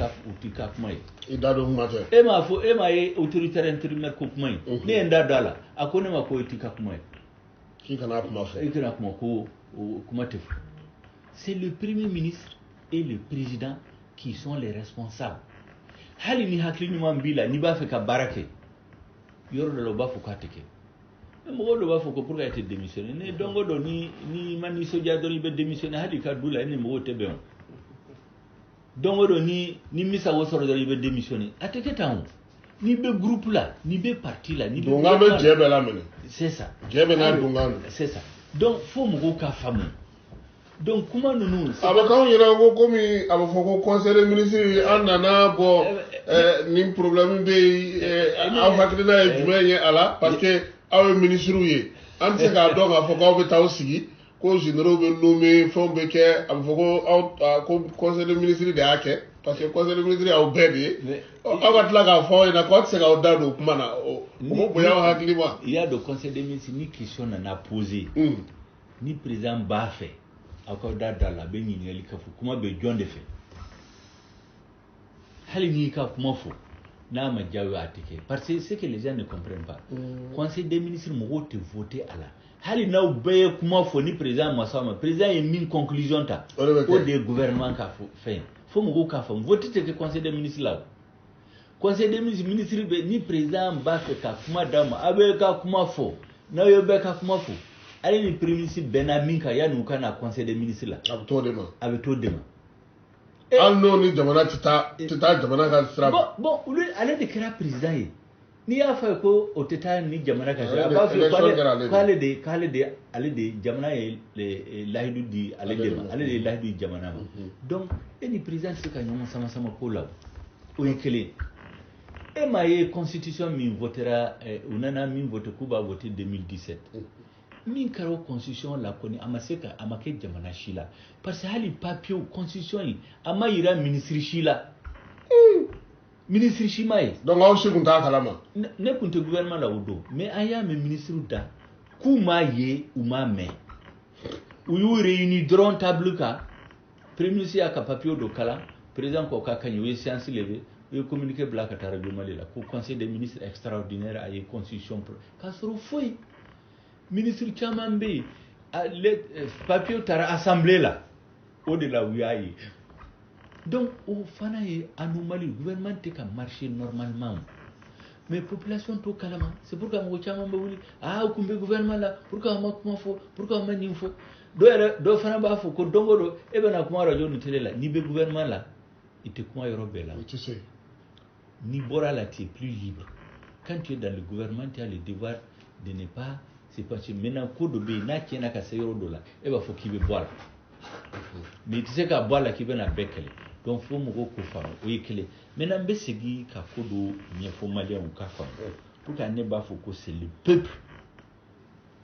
ka kuma ye i da don kuma tɛ e m'a fɔ e m'a ye autoritaire intérimaire ko kuma ye ne ye n da don a la a ko ne ma ko e t'i ka kuma ye k'i kana kuma fɔ i kana kuma ko kuma tɛ fɔ c'est le premier ministre et le président qui sont les responsables hali ni hakili ɲuman b'i la n'i b'a fɛ ka baara kɛ yɔrɔ dɔ la u b'a fɔ k'a tɛ kɛ mɔgɔw dɔ b'a fɔ ko pour que e tɛ démissionner ne don o don ni ma nisɔndiya dɔrɔn i bɛ démissionner hali ka du la e ni mɔgɔw tɛ bɛn o don o don ni misago sɔrɔ dɔrɔn i bɛ démissionner a tɛ kɛ tan o n'i bɛ groupe la n'i bɛ parti la n'i bɛ donkan bɛ jɛ bɛɛ laminɛ c'est ça jɛ bɛ n'a donkan don c'est ça donc fo mɔgɔw ka faamu donc kuma ninnu a bɛ k'anw ɲɛna ko komi a bɛ fɔ ko conseil des ministres an nana bɔ nin problème bɛ yen aw hakilina ye jumɛn ye a la parce que aw ye ministres ye an tɛ se k'a dɔn k'a fɔ k'aw bɛ taa aw sigi ko généraux bɛ nommé fɛnw bɛ kɛ a bɛ fɔ ko conseil des ministres de y'a kɛ parce que conseil des ministres y'aw bɛɛ de ye aw ka tila k'a fɔ aw ɲɛna k'aw tɛ se k'aw da don o kuma na o bonya aw hakili ma. i y'a dɔn conseil des ministres ni question nana poser ni président b'a fɛ aw ka da don a la a bɛ ɲininkali kɛ fɔ kuma bɛ jɔn de fɛ hali n'i ka kuma fɔ n'a ma diya o ye a tɛ kɛ parce que ce que les gens ne comprennent pas conseil des ministres mɔgɔw tɛ voter a la hali n'aw bɛɛ ye kuma fɔ ni président ma sɔn a ma président ye min conclusion ta o de ye gouvernement ka fɛn fo mɔgɔw k'a faamu vote tɛ kɛ conseil des ministres la o conseil des ministres bɛ ni président b'a fɛ ka kuma d'aw ma a bɛ ka kuma fɔ n'aw ye bɛɛ ka kuma fɔ ale ni premier ministre bɛnna min kan yanni u ka na conseil des ministres la a bɛ t'o de ma hali n'o ni jamana tɛ taa jamana ka sira bon olu ale de kɛra président ye n'i y'a fɔ ye ko o tɛ taa ni jamana ka sira a b'a fɔ k'ale de jamana ye lahidu di ale de ma ale de ye lahidu di jamana ma donc e ni président tɛ se ka ɲɔgɔn sama ko la o ye kelen e m'a ye constitution min votera u nana min voter k'u b'a voter 2017 min kɛra o constitution la kɔni a ma kɛ jamana si la parce que hali papier constitution in a ma yira ministre si la ministre si ma ye donc aw si tun t'a kalama ne tun tɛ gouvernement la o don mais an y'a mɛn ministre da k'u m'a ye u m'a mɛn u y'u réunir dɔrɔn table kan premier ministre y'a ka papier dɔ kalan président ko k'a ka ɲi u ye séance levé u ye communiqué bila ka taa radio Mali la ko conseil des ministres extraordinaire a ye constitution k'a sɔrɔ foyi ministre caman bɛ yen papier taara assemblée la o de la u y'a ye donc o fana ye anomalie gouvernement tɛ ka marcher normalement mais population t'o kalama c'est pourquoi mɔgɔ caman bɛ wuli u kun bɛ gouvernement la pourquoi a ma kuma fɔ pourquoi a ma nin fɔ dɔw fana b'a fɔ ko don o don e bɛna kuma radio ni télé la n'i bɛ gouvernement la i tɛ kuma yɔrɔ bɛɛ la n'i bɔra la tu es plus libre quand tu es dans le gouvernement tu as le devoir de ne pas c'est parce que maintenant ko dɔ bɛ yen n'a tiɲɛna ka se yɔrɔ dɔ la e b'a fɔ k'i bɛ bɔ a la mais i tɛ se ka bɔ a la k'i bɛna bɛɛ kɛlɛ donc fo mɔgɔw k'o faamu o ye kelen maintenant n bɛ segin ka ko dɔ ɲɛfɔ maliyɛnw k'a faamu pour que ne b'a fɔ ko c'est le peuple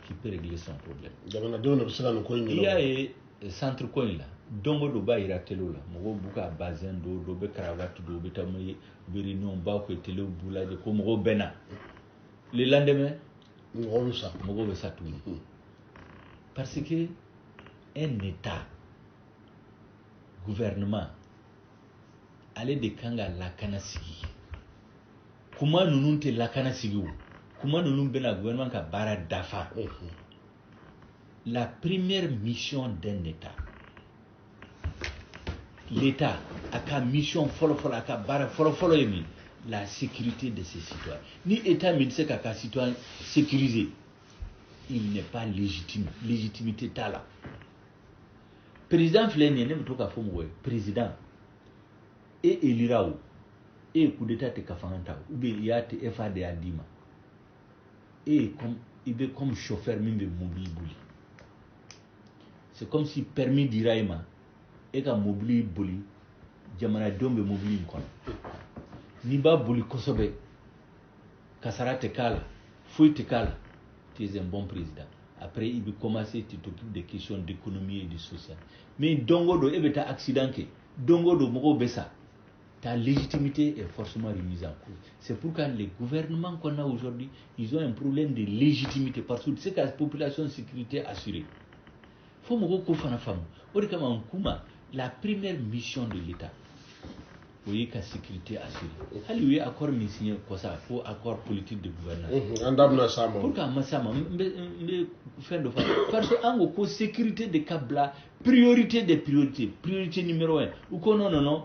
qui peut régler son problème jamanadenw de bɛ se ka nin ko in ɲɛnabɔ i y'a ye centre ko in la don o don b'a yira télé la mɔgɔw b'u ka bazin don dɔ bɛ karavati don u bɛ taa u bɛ réunion baw kɛ télé b'u lajɛ ko mɔgɔw bɛ na le lendemain mɔgɔw bɛ sa tuguni parce que un état gouvernement ale de kan ka lakana sigi kuma ninnu tɛ lakana sigi o kuma ninnu bɛna gouvernement ka baara dafa la première mission d'un état l'état a ka mission fɔlɔ-fɔlɔ a ka baara fɔlɔ-fɔlɔ ye min la sécurité de ses citoyens ni état min tɛ se k'a ka citoyen sécuriser il n'est pas légitime légitimité t'a la président filɛ nin ye ne bɛ to k'a fɔ mɔgɔ ye président e élira o e ye coup d'état tɛ ka fanga ta ou bien i y'a tɛ FA de y'a d'i ma i bɛ comme chauffeur min bɛ mobili boli c'est comme si permis dira i ma e ka mobili boli jamanadenw bɛ mobili in kɔnɔ n'i b'a boli kosɛbɛ kasara tɛ k'a la foyi tɛ k'a la tu es un bon président après il va commencer tu t'occupes des questions d'économie et de social mais don o don e bɛ taa accident kɛ don o don mɔgɔw bɛ sa ta légitimité est forcément remise en cause c'est pourquoi les gouvernements qu'on a aujourd'hui ils ont un problème de légitimité parce que c'est que la population sécurité assurée fo mɔgɔw k'o fana faamu o de kama n kuma la première mission de l'État o ye ka sécurité assurée hali u ye accord min signé kɔsa fo accord politique de gouvernance an da bɛna s'a ma pour que a ma s'a ma n bɛ fɛn dɔ fɔ parce que an ko ko sécurité de ka bila priorité des priorités priorité numéro 1 u ko non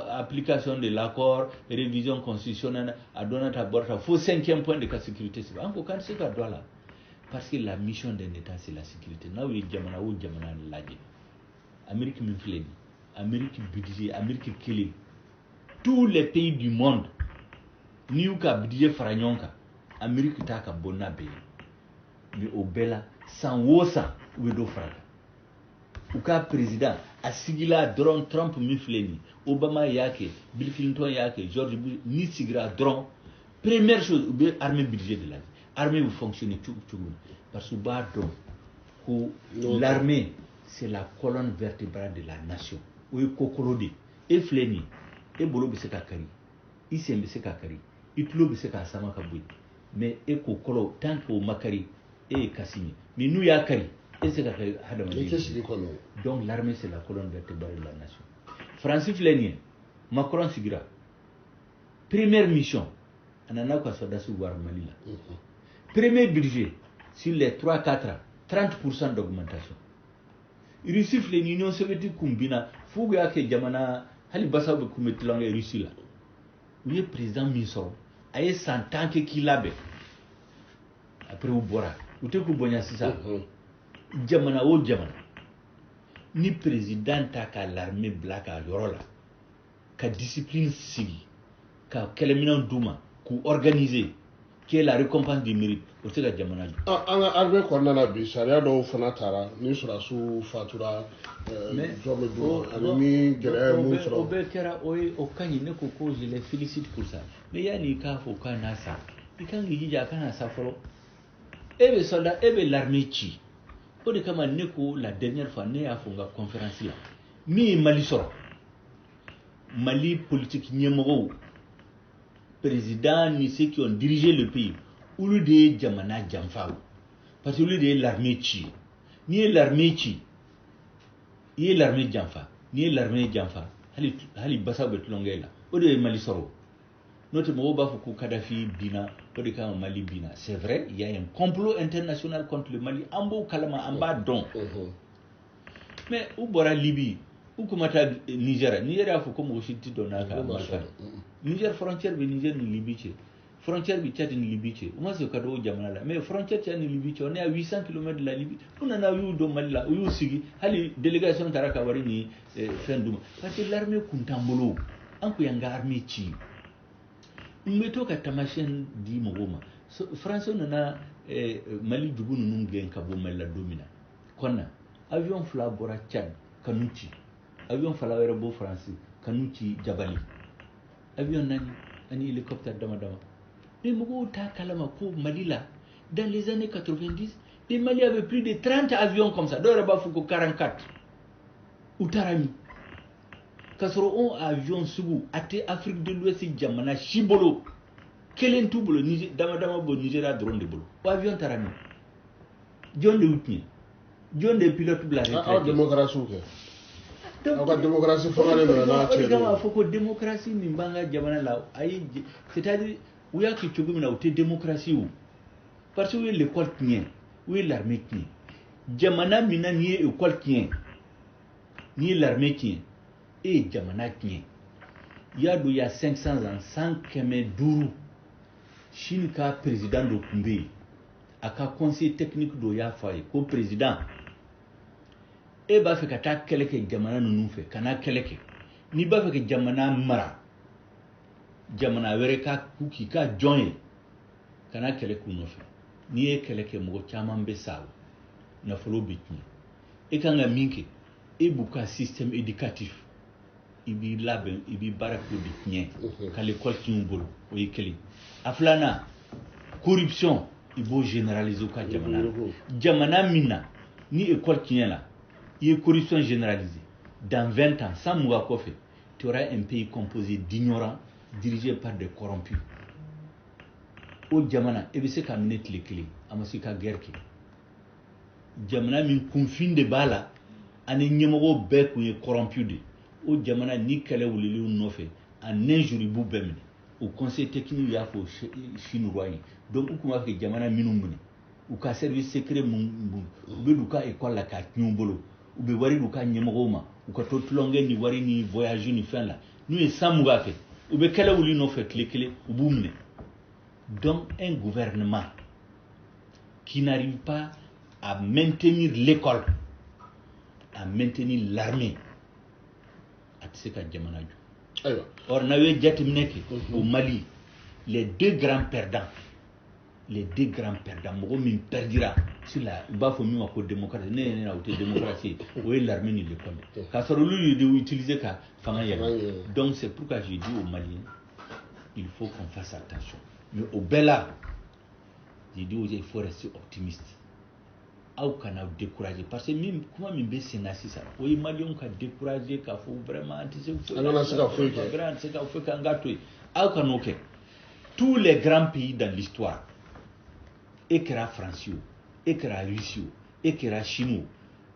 application de l'accord révision constitutionnelle a donna ta borta fo 5e point de ka sécurité c'est an ko kan se ka dɔ la parce que la mission d'un état c'est la sécurité n'aw ye jamana o jamana lajɛ Amérique min filɛ nin Amérique budget Amérique kelen tous les pays du monde n'i y'u ka budget fara ɲɔgɔn kan Amérique t'a ka bɔ n'a bɛɛ ye mais o bɛɛ la san o san u bɛ dɔ fara kan u ka président a sigila dɔrɔn Trump min filɛ nin Obama y'a kɛ Bill Clinton y'a kɛ George Bush n'i sigira dɔrɔn première chose u bɛ armée budget de lajɛ armée bɛ fonctionner cogo min parce que u b'a dɔn ko l'armée c'est la colonne vertébrale de la nation o ye kokoro de e filɛ nin e bolo bɛ se ka kari i sen bɛ se ka kari i tulo bɛ se k'a sama ka bɔ yen mais e k'o kɔrɔ tant que o ma kari e ye kasi ye mais n'u y'a kari e tɛ se ka kɛ hadamaden donc l'armée c'est la colonne vertébrale de la nation France filɛ nin ye Macron sigira première mission a nana ka soldats wari Mali la premier budget sur les 3-4 ans 30% d'augmentation Russie filɛ nin Union soviétique kun binna f'u y'a kɛ jamana hali basaw bɛ kun bɛ tulonkɛ Russie la u ye président min sɔrɔ a ye san 10 kɛ k'i labɛn après u bɔra ute ku bonya sisa jamana o jamana ni président ta ka l'armée black a yɔrɔ la ka discipline sigi ka kɛlɛminɛw d'u ma k'u organiser qui est la récompense du mérite o tɛ ka jamana jɔ. An ka armée kɔnɔna na bi sariya dɔw fana taara ni sɔrɔdasiw fatura jɔn bɛ d'u ma ani ni gɛlɛya ye mun sɔrɔ. o bɛɛ kɛra o ka ɲi ne ko je les félicite pour ça mais yanni i k'a fɔ k'a n'a sa i kan k'i jija a kana sa fɔlɔ e bɛ soldat e bɛ l'armée ci o de kama ne ko la dernière fois ne y'a fɔ n ka conférence la min ye Mali sɔrɔ Mali politique ɲɛmɔgɔw président ni ceux qui ont dirigé le pays olu de ye jamana janfa parce que olu de ye l'armée ci n'i ye l'armée ci i ye l'armée janfa n'i ye l'armée janfa hali basaw bɛ tulonkɛ la o de ye Mali sɔrɔ n'o tɛ mɔgɔw b'a fɔ ko Kadhafi binna o de kama Mali binna c'est vrai il y a un complot international contre le Mali an b'o kalama an b'a dɔn mais u bɔra Libye u kuma taa Niger y'a fɔ ko mɔgɔ si tɛ dɔn n'a ka marifa Niger frontière bɛ Niger ni Libye cɛ frontière bɛ Tchad ni Libye cɛ u ma se ka don o jamana la mais frontière Tchad ni Libye cɛ on est à 800 km de la Libye u nana u y'u don Mali la u y'u sigi hali délégation taara ka wari ni fɛn d'u ma parce que l'armée kun t'an bolo an kun y'an ka armée ci n bɛ to ka taamasiyɛn di mɔgɔw ma français nana Mali dugu ninnu gɛn ka bɔ Mali la don min na kɔnna avion 2 bɔra Tchad ka n'u ci avion 2 wɛrɛ bɔ France ka n'u ci Jabali avion naani ani hélicoptère dama dama mais mɔgɔw t'a kalama ko Mali la dans les années 90 les Maliens avaient plus de 30 avions comme ça dɔw yɛrɛ b'a fɔ ko 44 u taara min k'a sɔrɔ o avion sugu a tɛ Afrique de l'Ouest jamana si bolo kelen t'u bolo dama dama bɔ Nigeria dɔrɔn de bolo o avion taara min jɔn de y'u tiɲɛ jɔn de ye pilote bila retraite aw démocratie kɛ aw ka démocratie fangalen nana n'a cɛ o de kama a fɔ ko démocratie min b'an ka jamana la ayi c'est-à-dire u y'a kɛ cogo min na u tɛ démocratie o parce que u ye l'école tiɲɛ u ye l'armée tiɲɛ jamana min na n'i ye école tiɲɛ n'i ye l'armée tiɲɛ e ye jamana tiɲɛ i y'a dɔn il y a 500 ans 150 Chine ka président dɔ tun bɛ yen a ka conseil technique dɔ y'a fɔ a ye ko président e b'a fɛ ka taa kɛlɛ kɛ jamana ninnu fɛ ka n'a kɛlɛ kɛ n'i b'a fɛ ka jamana mara jamana wɛrɛ ka k'i ka jɔn ye ka n'a kɛlɛ k'u nɔfɛ n'i ye kɛlɛ kɛ mɔgɔ caman bɛ sa nafolo bɛ tiɲɛ e kan ka min kɛ e b'u ka système éducatif i b'i labɛn i b'i baara k'o de tiɲɛ ka l'école tiɲɛ u bolo o ye kelen a filanan corruption i b'o généraliser u ka jamana la jamana min na ni école tiɲɛ la i ye corruption généralisée dans 20 ans sans mugan kɔfɛ tu auras un pays composé d'ignorants dirigé par des corrompus o jamana e bɛ se ka minɛ tile kelen a ma se ka guerre kɛ jamana min kunfin de b'a la ani ɲɛmɔgɔw bɛɛ kun ye corrompu de o jamana ni kɛlɛ wulili u nɔfɛ en un jour i b'u bɛɛ minɛ o conseil technique y'a fɔ Chine roi ye donc u tun b'a fɛ jamana minnu minɛ u ka service secret mun u bɛ d'u ka école la k'a tiɲɛ u bolo u bɛ wari d'u ka ɲɛmɔgɔw ma u ka to tulonkɛ ni wari ni voyage ni fɛn la n'u ye san mugan kɛ u bɛ kɛlɛ wuli nɔfɛ tile kelen u b'u minɛ donc un gouvernement qui n'arrive pas à maintenir l'école à maintenir l'armée a tɛ se ka jamana jɔ or n'aw ye jateminɛ kɛ au Mali les deux grands perdants mɔgɔ min perdira sur la u b'a fɔ min ma ko démocratie ne ɲinɛna o tɛ démocratie o ye l'armée ni l'école k'a sɔrɔ olu ye de utiliser ka fanga yɛlɛma donc c'est pourquoi j'ai dit aux Maliens il faut qu'on fasse attention mais au bɛɛ la j'ai dit aux gens il faut rester optimiste aw kana décourager parce que min kuma min bɛ sen na sisan o ye Maliens ka décourager k'a fɔ vraiment an tɛ se foyi an kana se ka foyi kɛ an tɛ se ka foyi kɛ an k'a to yen aw kan'o kɛ tous les grands pays dans l'histoire e kɛra France o e kɛra Russie o e kɛra Chine o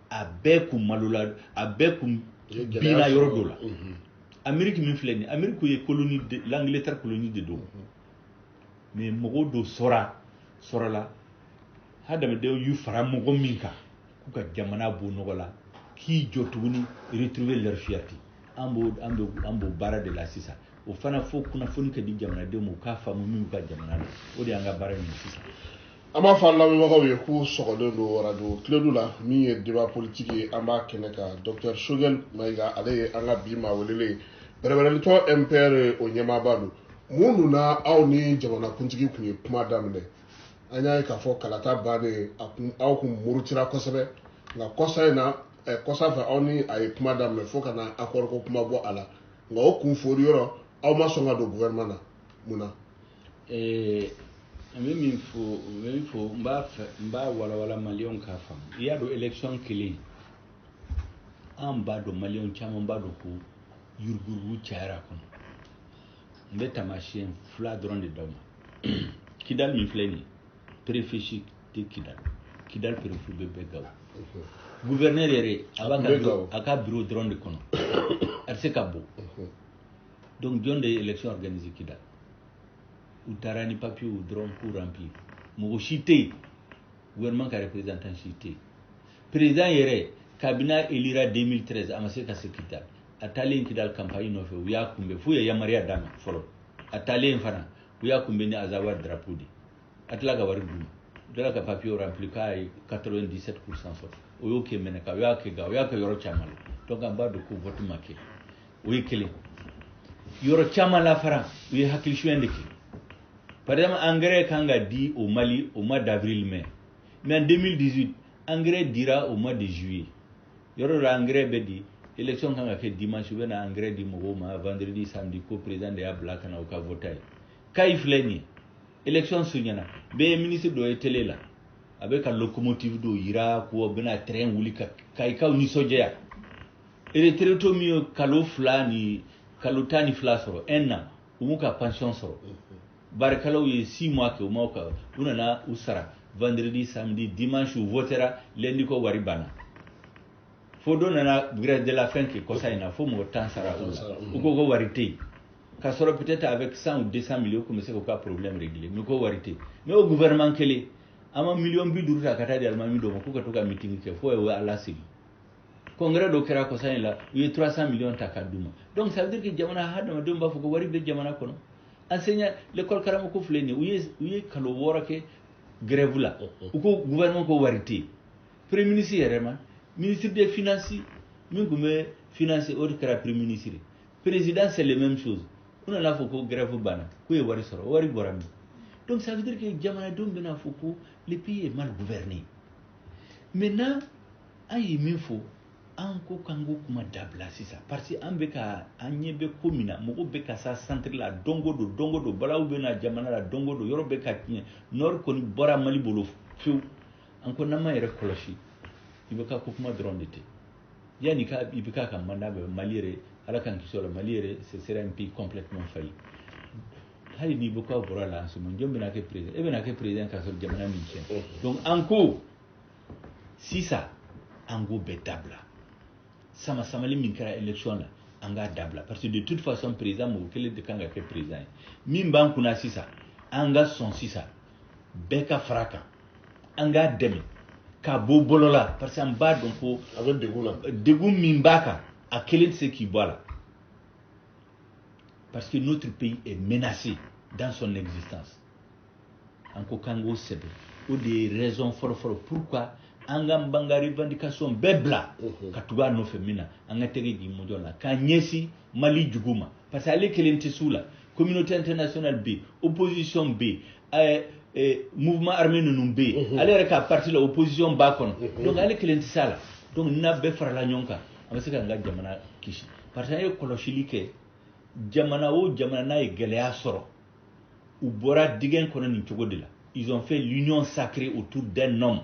a bɛɛ kun malola a bɛɛ kun binna yɔrɔ dɔ la Amérique min filɛ nin Amérique ye colonie de l'Angleterre colonie de don mais mɔgɔw dɔ sɔrɔla hadamadenw y'u fara mɔgɔ min kan k'u ka jamana bɔ nɔgɔ la k'i jɔ tuguni retrouver leur fierté an b'o baara de la sisan o fana fo kunnafoni ka di jamanadenw ma u k'a faamu min ka jamana la o de y'an ka baara in sisan ama fa lamɛnbagaw ye k'u sɔgɔlen don radio Tiledu la min ye débat politique ye an b'a kɛnɛ ka Dr Choguel Mayiga ale ye an ka bi maa welelen bɛrɛbɛrɛlitɔ MPR o ɲɛmaaba don mun donna aw ni jamanakuntigi kun ye kuma daminɛ an y'a ye k'a fɔ kalata bannen aw kun murutira kosɛbɛ nka kɔsa in na kɔsa fɛ aw ni a ye kuma daminɛ fo ka na accord ko kuma bɔ a la nka o kun fori yɔrɔ aw ma sɔn ka don gouvernement na mun na n bɛ min fɔ n b'a walawala maliyɛnw k'a faamu i y'a dɔn élection kelen an b'a dɔn maliyɛnw caman b'a dɔn ko yuruguyurugu cayara a kɔnɔ n bɛ taamasiyɛn 2 dɔrɔn de d'aw ma Kidal min filɛ nin ye préfet tɛ Kidal préfet bɛ bɛɛ Gawo gouverneur yɛrɛ a ka bureau dɔrɔn de kɔnɔ a tɛ se ka bɔ donc jɔn de ye élection organisé Kidal u taara ni papier u dɔrɔn k'u remplir mɔgɔ si tɛ yen gouvernement ka représentant si tɛ yen président yɛrɛ kabin'a élira 2013 a ma se ka se Kidal a taalen Kidal campagne nɔfɛ u y'a kunbɛn f'u ye yamaruya d'a ma fɔlɔ a taalen fana u y'a kunbɛn ni Azawad drapeau de a tila ka wari d'u ma u tila ka papier remplir k'a ye 97% sɔrɔ o y'o kɛ Mɛnɛka o y'a kɛ Gawo o y'a kɛ yɔrɔ caman la donc an b'a dɔn ko vote ma kɛ o ye kelen yɔrɔ caman la fara u ye hakilisuyɛn de kɛ par exemple engrais kan ka di au Mali au mois d'avril mai mais en 2018 engrais dira au mois de juillet yɔrɔ dɔ engrais bɛ di élection kan ka kɛ dimanche u bɛ na engrais di mɔgɔw ma vendredi samedi ko président de y'a bila ka na u ka vote ye Kayi filɛ nin ye élection surunyana bɛɛ ye ministre dɔ ye télé la a bɛ ka locomotive dɔ yira ko u bɛna train wuli ka Kayikaw nisɔndiya retraité min ye kalo 10 ni sɔrɔ 1 an u m'u ka pension sɔrɔ barikalaw ye 6 mois kɛ u m'u ka u nana u sara vendredi samedi dimanche u votera lundi ko wari banna fo dɔ nana grève de la faim kɛ kɔsa in na fo mɔgɔ 10 sara u la u ko ko wari tɛ yen k'a sɔrɔ peut-être avec 100 ou 200 millions u tun bɛ se k'u ka problème régler mais ko wari tɛ yen mais o gouvernement kelen an ma miliyɔn 50 ta ka taa di alimami dɔ ma k'u ka to ka meeting kɛ fo ye ala segin congrès dɔ kɛra kɔsa in la u ye 300 millions ta ka d'u ma donc ça veut dire que jamana hadamadenw b'a fɔ ko wari bɛ jamana kɔnɔ enseignant l'école karamɔgɔ filɛ nin ye u ye kalo 6 kɛ grève la u ko gouvernement ko wari tɛ yen premier ministre yɛrɛ ma ministre des finances min tun bɛ financer o de kɛra premier ministre président c'est les mêmes choses u nana fɔ ko grève banna k'u ye wari sɔrɔ wari bɔra min donc ça veut dire que jamanadenw bɛna fɔ ko le pays est mal gouverné maintenant an ye min fɔ an ko k'an ko kuma dabila sisan parce que an bɛ ka an ɲɛ bɛ ko min na mɔgɔw bɛ ka sa centre la don o don balawu bɛ na jamana la don o don yɔrɔ bɛ ka tiɲɛ nord kɔni bɔra Mali bolo fewu an ko n'an ma yɛrɛ kɔlɔsi i bɛ ka ko kuma dɔrɔn de tɛ yanni i bɛ k'a ka mandat bɛ Mali yɛrɛ ala k'an kisi o la Mali yɛrɛ ce serait un pays complètement failli hali n'i bɛ k'aw bɔra la en ce moment jɔn bɛna kɛ président e bɛna kɛ président k'a sɔrɔ jamana min tiɲɛ donc an ko sisan an k'o bɛɛ dabila sama-samali min kɛra élection la an k'a dabila parce que de toute façon président mɔgɔ kelen de kan ka kɛ président ye min b'an kunna sisan an ka sɔn sisan bɛɛ ka fara kan an k'a dɛmɛ k'a bɔ bɔlɔ la parce que an b'a dɔn ko a bɛ degun na degun min b'a kan a kelen tɛ se k'i bɔ a la parce que notre pays est menacé dans son existence an ko k'an k'o sɛbɛn o de ye raison fɔlɔ-fɔlɔ pourquoi an ka ban ka revendication bɛɛ bila ka tugu a nɔfɛ min na an ka tɛgɛ di mɔjɔn la k'an ɲɛsin Mali jugu ma parce que ale kelen tɛ s'u la communauté internationale bɛ yen opposition bɛ yen mouvement armé ninnu bɛ yen ale yɛrɛ ka parti la opposition b'a kɔnɔ donc ale kelen tɛ s'a la donc n'a bɛɛ farala ɲɔgɔn kan an bɛ se k'an ka jamana kisi parce que an ye kɔlɔsili kɛ jamana o jamana n'a ye gɛlɛya sɔrɔ u bɔra dingɛ kɔnɔ nin cogo de la ils ont fait l'union sacrée autour d'un homme.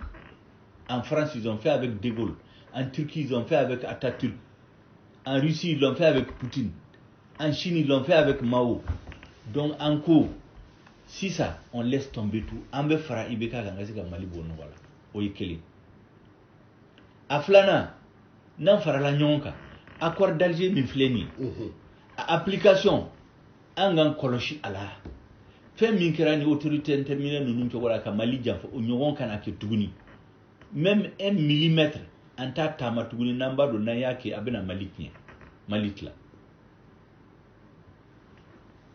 En France, ils ont fait avec De Gaulle. En Turquie, ils ont fait avec Atatürk. En Russie, ils l'ont fait avec Poutine. En Chine, ils l'ont fait avec Mao. Donc, en cours, si ça, on laisse tomber tout, on va faire Ibeka Gangasika Mali Bonouala. Oikele. Aflana, nan farala nyonka. Accord d'Alger Mifleni. Application, Angan Koloshi Allah. Fɛn min kɛra ni autorité intermédiaire ninnu cogo la ka Mali janfa o ɲɔgɔn kana kɛ tuguni même 1 millimètre an t'a taama tuguni n'an b'a dɔn n'an y'a kɛ a bɛna Mali tiɲɛ Mali tila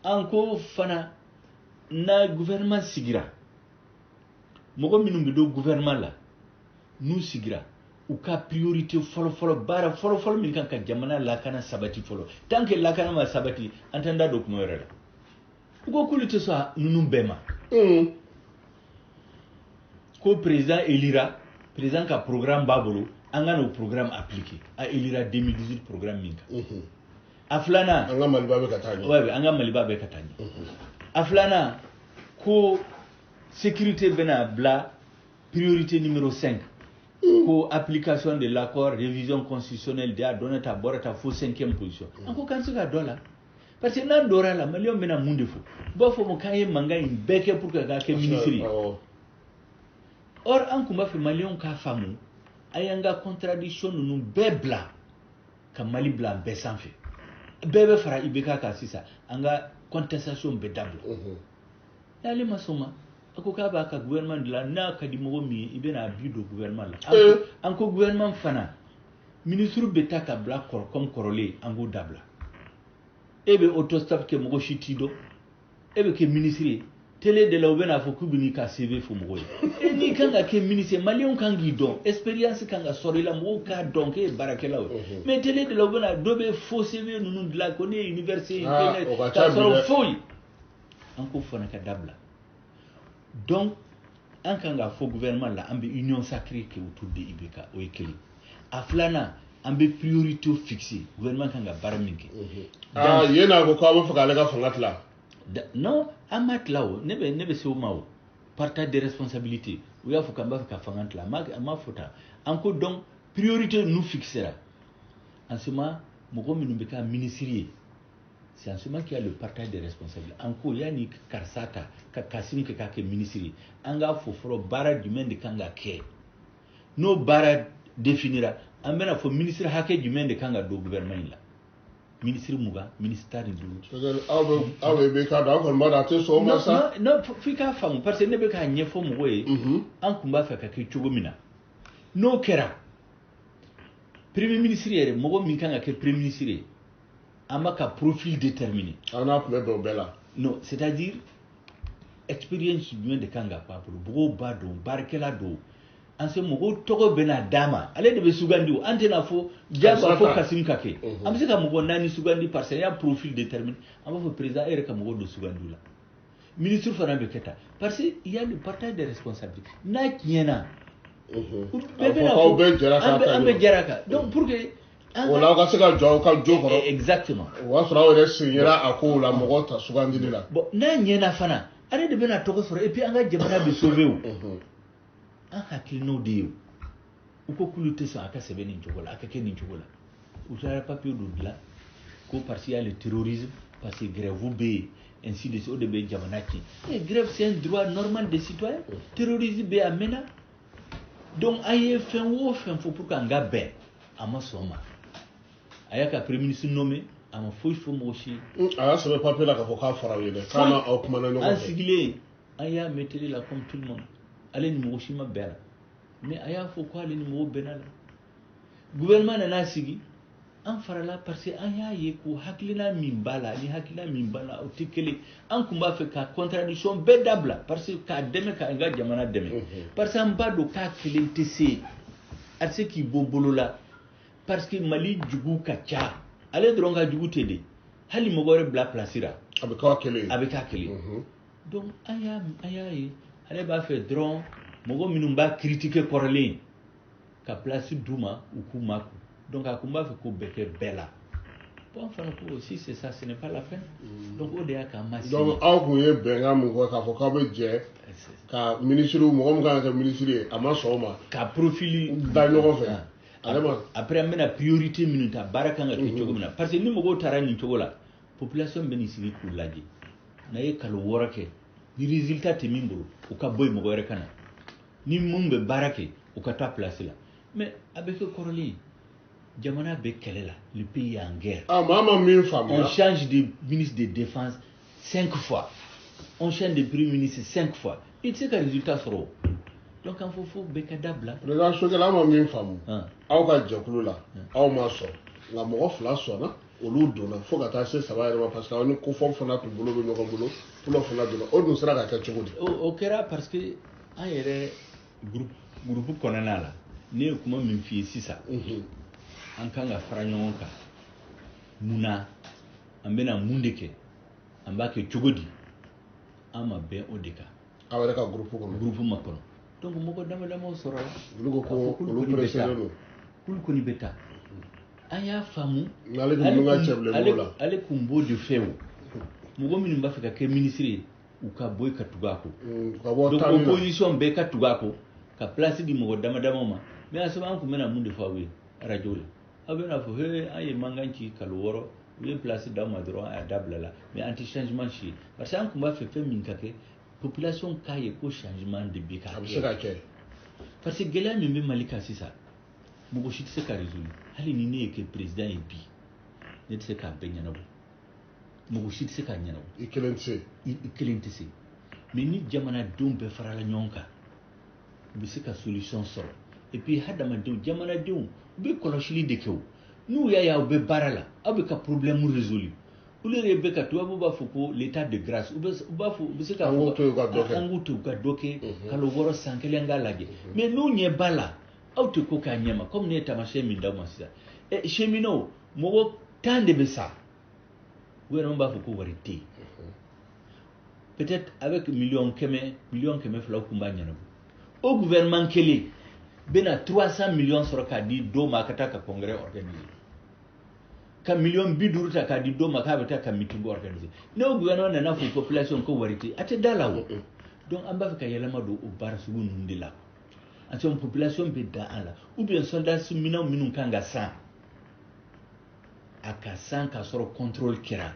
an ko fana na gouvernement sigira mɔgɔ minnu bɛ don gouvernement la n'u sigira u ka priorité fɔlɔ baara fɔlɔ min kan ka jamana lakana sabati fɔlɔ tant que lakana ma sabati an t'an da don kuma wɛrɛ la u ko k'olu tɛ sɔn ninnu bɛɛ ma ko président élira président ka programme b'a bolo an ka n'o programme appliquer a élira 2018 programme min kan a filanan an ka Maliba bɛ ka taa ɲɛ an ka Maliba bɛ ka taa ɲɛ a filanan ko sécurité bɛna bila priorité numéro 5 ko application de l'accord révision constitutionnelle de a donné ta bɔra ta fo 5e position an ko k'an se ka dɔ la parce que n'an dɔra la maliyɛnw bɛna mun de fɔ u b'a fɔ k'an ye mankan in bɛɛ kɛ pour que k'a kɛ ministre ye or an tun b'a fɛ maliyɛnw k'a faamu a y'an ka contradiction ninnu bɛɛ bila ka Mali bila an bɛɛ sanfɛ bɛɛ bɛ fara IBK kan sisan an ka contestation bɛ dabila n'ale ma sɔn ma a ko k'a b'a ka gouvernement dilan n'a ka di mɔgɔ min ye i bɛna bi don gouvernement la an ko gouvernement fana ministre bɛ taa ka bila comme kɔrɔlen an k'o dabila e bɛ autostop kɛ mɔgɔ si t'i dɔn e bɛ kɛ ministre ye télé de la u bɛna fɔ k'u bɛ n'i ka CV fɔ mɔgɔ ye n'i kan ka kɛ ministre maliyɛnw kan k'i dɔn expérience kan ka sɔrɔ i la mɔgɔw k'a dɔn k'e ye baarakɛla ye mais télé de la u bɛna dɔ bɛ faux CV ninnu dilan ko ne ye université ye k'a sɔrɔ foyi an k'o fana ka dabila donc an kan ka fɔ gouvernement la an bɛ union sacrée kɛ autour de IBK o ye kelen a filanan an bɛ priorité fixer gouvernement kan ka baara min kɛ yen n'a ko k'aw bɛ fɛ k'ale ka fanga tila non an ma tila o ne bɛ se o ma o partage de responsabilité u y'a fɔ k'an b'a fɛ ka fanga tila an ma fɔ tan an ko donc priorité ninnu fixera en ce moment mɔgɔ minnu bɛ k'a ministre ye c'est en ce moment qu'il y a le partage des responsabilités en ko yani karisa ta ka Kasim kɛ k'a kɛ ministre ye an k'a fɔ fɔlɔ baara jumɛn de kan ka kɛ n'o baara définira an bɛna fɔ ministre hakɛ jumɛn de kan ka don gouvernement in la ministre 20 ministre 15 aw bɛ IBK dɔn aw kɔni b'a dɔn a tɛ sɔn o ma sa non f'i k'a faamu parce que ne bɛ k'a ɲɛfɔ mɔgɔ ye an tun b'a fɛ ka kɛ cogo min na n'o kɛra premier ministre yɛrɛ mɔgɔ min kan ka kɛ premier ministre ye an b'a ka profil déterminé an n'a tun bɛ bɛn o bɛɛ la non c'est-à-dire expérience jumɛn de kan ka k'a bolo mɔgɔw b'a dɔn baarakɛla don an se mɔgɔw tɔgɔ bɛna d'a ma ale de bɛ sugandi o an tɛna fɔ diyagoya fo Kasim ka kɛ an bɛ se ka mɔgɔ 4 sugandi parce que y'a profil déterminé an b'a fɔ président e yɛrɛ ka mɔgɔ dɔ sugandi la ministre fana bɛ kɛ tan parce que il y a le partage des responsabilités n'a tiɲɛna bɛɛ bɛna fɔ an bɛ jɛra a kan donc pour que o la aw ka se ka jɔ aw ka jo kɔrɔ exactement o b'a sɔrɔ aw yɛrɛ sigira a kow la mɔgɔ ta sugandili la bon n'a ɲɛna fana ale de bɛna tɔgɔ sɔrɔ et puis an ka jamana bɛ sauver o an hakilinaw de ye u ko k'olu tɛ sɔn a ka sɛbɛn nin cogo la a ka kɛ nin cogo la u taara papier dɔ dilan ko parce qu'il y a le terrorisme parce que grève bɛ yen ainsi de suite o de bɛ jamana tiɲɛ grève c'est un droit normal des citoyens terrorisme bɛ yen a mɛnna donc an ye fɛn o fɛn fɔ pour que an ka bɛn a ma sɔn ma a y'a ka premier ministre nommé a ma foyi fɔ mɔgɔ si a y'a sɛbɛn papier la k'a fɔ k'a fara aw ye dɛ k'a n'aw kumana ɲɔgɔn fɛ an sigilen an y'a mɛtɛrɛ la comme tout le monde ale ni mɔgɔ si ma bɛn a la mais a y'a fɔ ko ale ni mɔgɔ bɛnna la gouvernement nana sigi an farala parce que an y'a ye ko hakilina min b'a la ni hakilina min b'a la o tɛ kelen an tun b'a fɛ ka contradiction bɛɛ dabila parce que k'a dɛmɛ k'an ka jamana dɛmɛ parce que an b'a dɔn k'a kelen tɛ se a tɛ se k'i bɔ bolo la parce que Mali jugu ka ca ale dɔrɔn ka jugu tɛ de hali mɔgɔ wɛrɛ bila place la a bɛ k'a kelen a bɛ k'a kelen donc an y'a ye ale b'a fɛ dɔrɔn mɔgɔ minnu b'a critiquer kɔrɔlen ka place d'u ma u k'u makun donc a kun b'a fɛ k'o bɛɛ kɛ bɛɛ la bon fana ko si c'est ça ce n'est pas la peine donc o de y'a k'an ma donc aw kun ye bɛnkan mun kɛ k'a fɔ k'aw bɛ jɛ ka ministre mɔgɔ min kan ka kɛ ministre ye a ma sɔn o ma ka profil da ɲɔgɔn fɛ ale ma après an bɛna priorité minnu ta baara kan ka kɛ cogo min na parce que ni mɔgɔw taara nin cogo la population bɛ nin sigi k'u lajɛ n'a ye kalo 6 kɛ ni résultat tɛ min bolo u ka bɔ yen mɔgɔ wɛrɛ ka na ni mun bɛ baara kɛ u ka taa place la mais a bɛ kɛ kɔrɔlen jamana bɛ kɛlɛ la le pays est en guerre maa ma min faamuya on change de ministre de défense 5 fois on change de premier ministre 5 fois i tɛ se ka résultat sɔrɔ o donc an fɔ fo bɛɛ ka dabila président Sokɛla an ma min faamu aw ka jɛkulu la aw ma sɔn nka mɔgɔ 2 sɔnna olu donna fo ka taa se 3 yɛrɛ ma parce que aw ni kofɔ fana tun bolo bɛ ɲɔgɔn bolo fɔlɔ fana donna o dun sera ka kɛ cogo di o kɛra parce que an yɛrɛ groupe kɔnɔna la ne ye kuma min f'i ye sisan an kan ka fara ɲɔgɔn kan munna an bɛna mun de kɛ an b'a kɛ cogo di an ma bɛn o de kan aw yɛrɛ ka groupe kɔnɔ ma kɔnɔ donc mɔgɔ dama damaw sɔrɔla olu ko olu pressé don k'olu kɔni bɛ taa an y'a faamu ale kun b'o de fɛ o mɔgɔ minnu b'a fɛ ka kɛ ministre ye u ka bɔ ka tugu a kɔ donc opposition bɛɛ ka tugu a kɔ ka place di mɔgɔ dama damaw ma mais a sɛbɛn an kun bɛna mun de fɔ aw ye radio la aw bɛna fɔ he an ye mankan ci kalo 6 u ye place d'aw ma dɔrɔn a dabila la mais an tɛ changement si ye parce que an kun b'a fɛ fɛn min ka kɛ population k'a ye ko changement de bɛ ka kɛ parce que gɛlɛya min bɛ Mali kan sisan mɔgɔ si tɛ se ka résoudre hali ni ne ye kɛ président ye bi ne tɛ se k'a bɛɛ ɲɛnabɔ mɔgɔ si tɛ se k'a ɲɛnabɔ i kelen tɛ se mais ni jamanadenw bɛɛ farala ɲɔgɔn kan u bɛ se ka solution sɔrɔ et puis hadamadenw jamanadenw u bɛ kɔlɔsili de kɛ o n'u y'a ye aw bɛ baara la aw bɛ ka problème résoudre olu yɛrɛ bɛ ka tubabu b'a fɔ ko l'état de grâce u bɛ se k'a fɔ an k'u to u ka dɔ kɛ kalo 6 san 1 k'a lajɛ mais n'u ɲɛ b'a la aw tɛ ko k'a ɲɛma comme ne ye taamasiyɛn min d'aw ma sisan cheminot mɔgɔ 10 de bɛ sa gouvernement b'a fɔ ko wari tɛ yen peut-être avec million kɛmɛ fila kun b'a ɲɛnabɔ o gouvernement kelen bɛna 300 millions sɔrɔ k'a di dɔw ma ka taa ka congrès organiser ka million 50 ta k'a di dɔw ma k'a bɛ taa ka meeting organiser n'o gouvernement nana fɔ population ko wari tɛ a tɛ da la o donc an b'a fɛ ka yɛlɛma don o baara sugu ninnu de la en fait population bɛ da an la ou bien soldats minnu kan ka san a ka san k'a sɔrɔ contrôle kɛra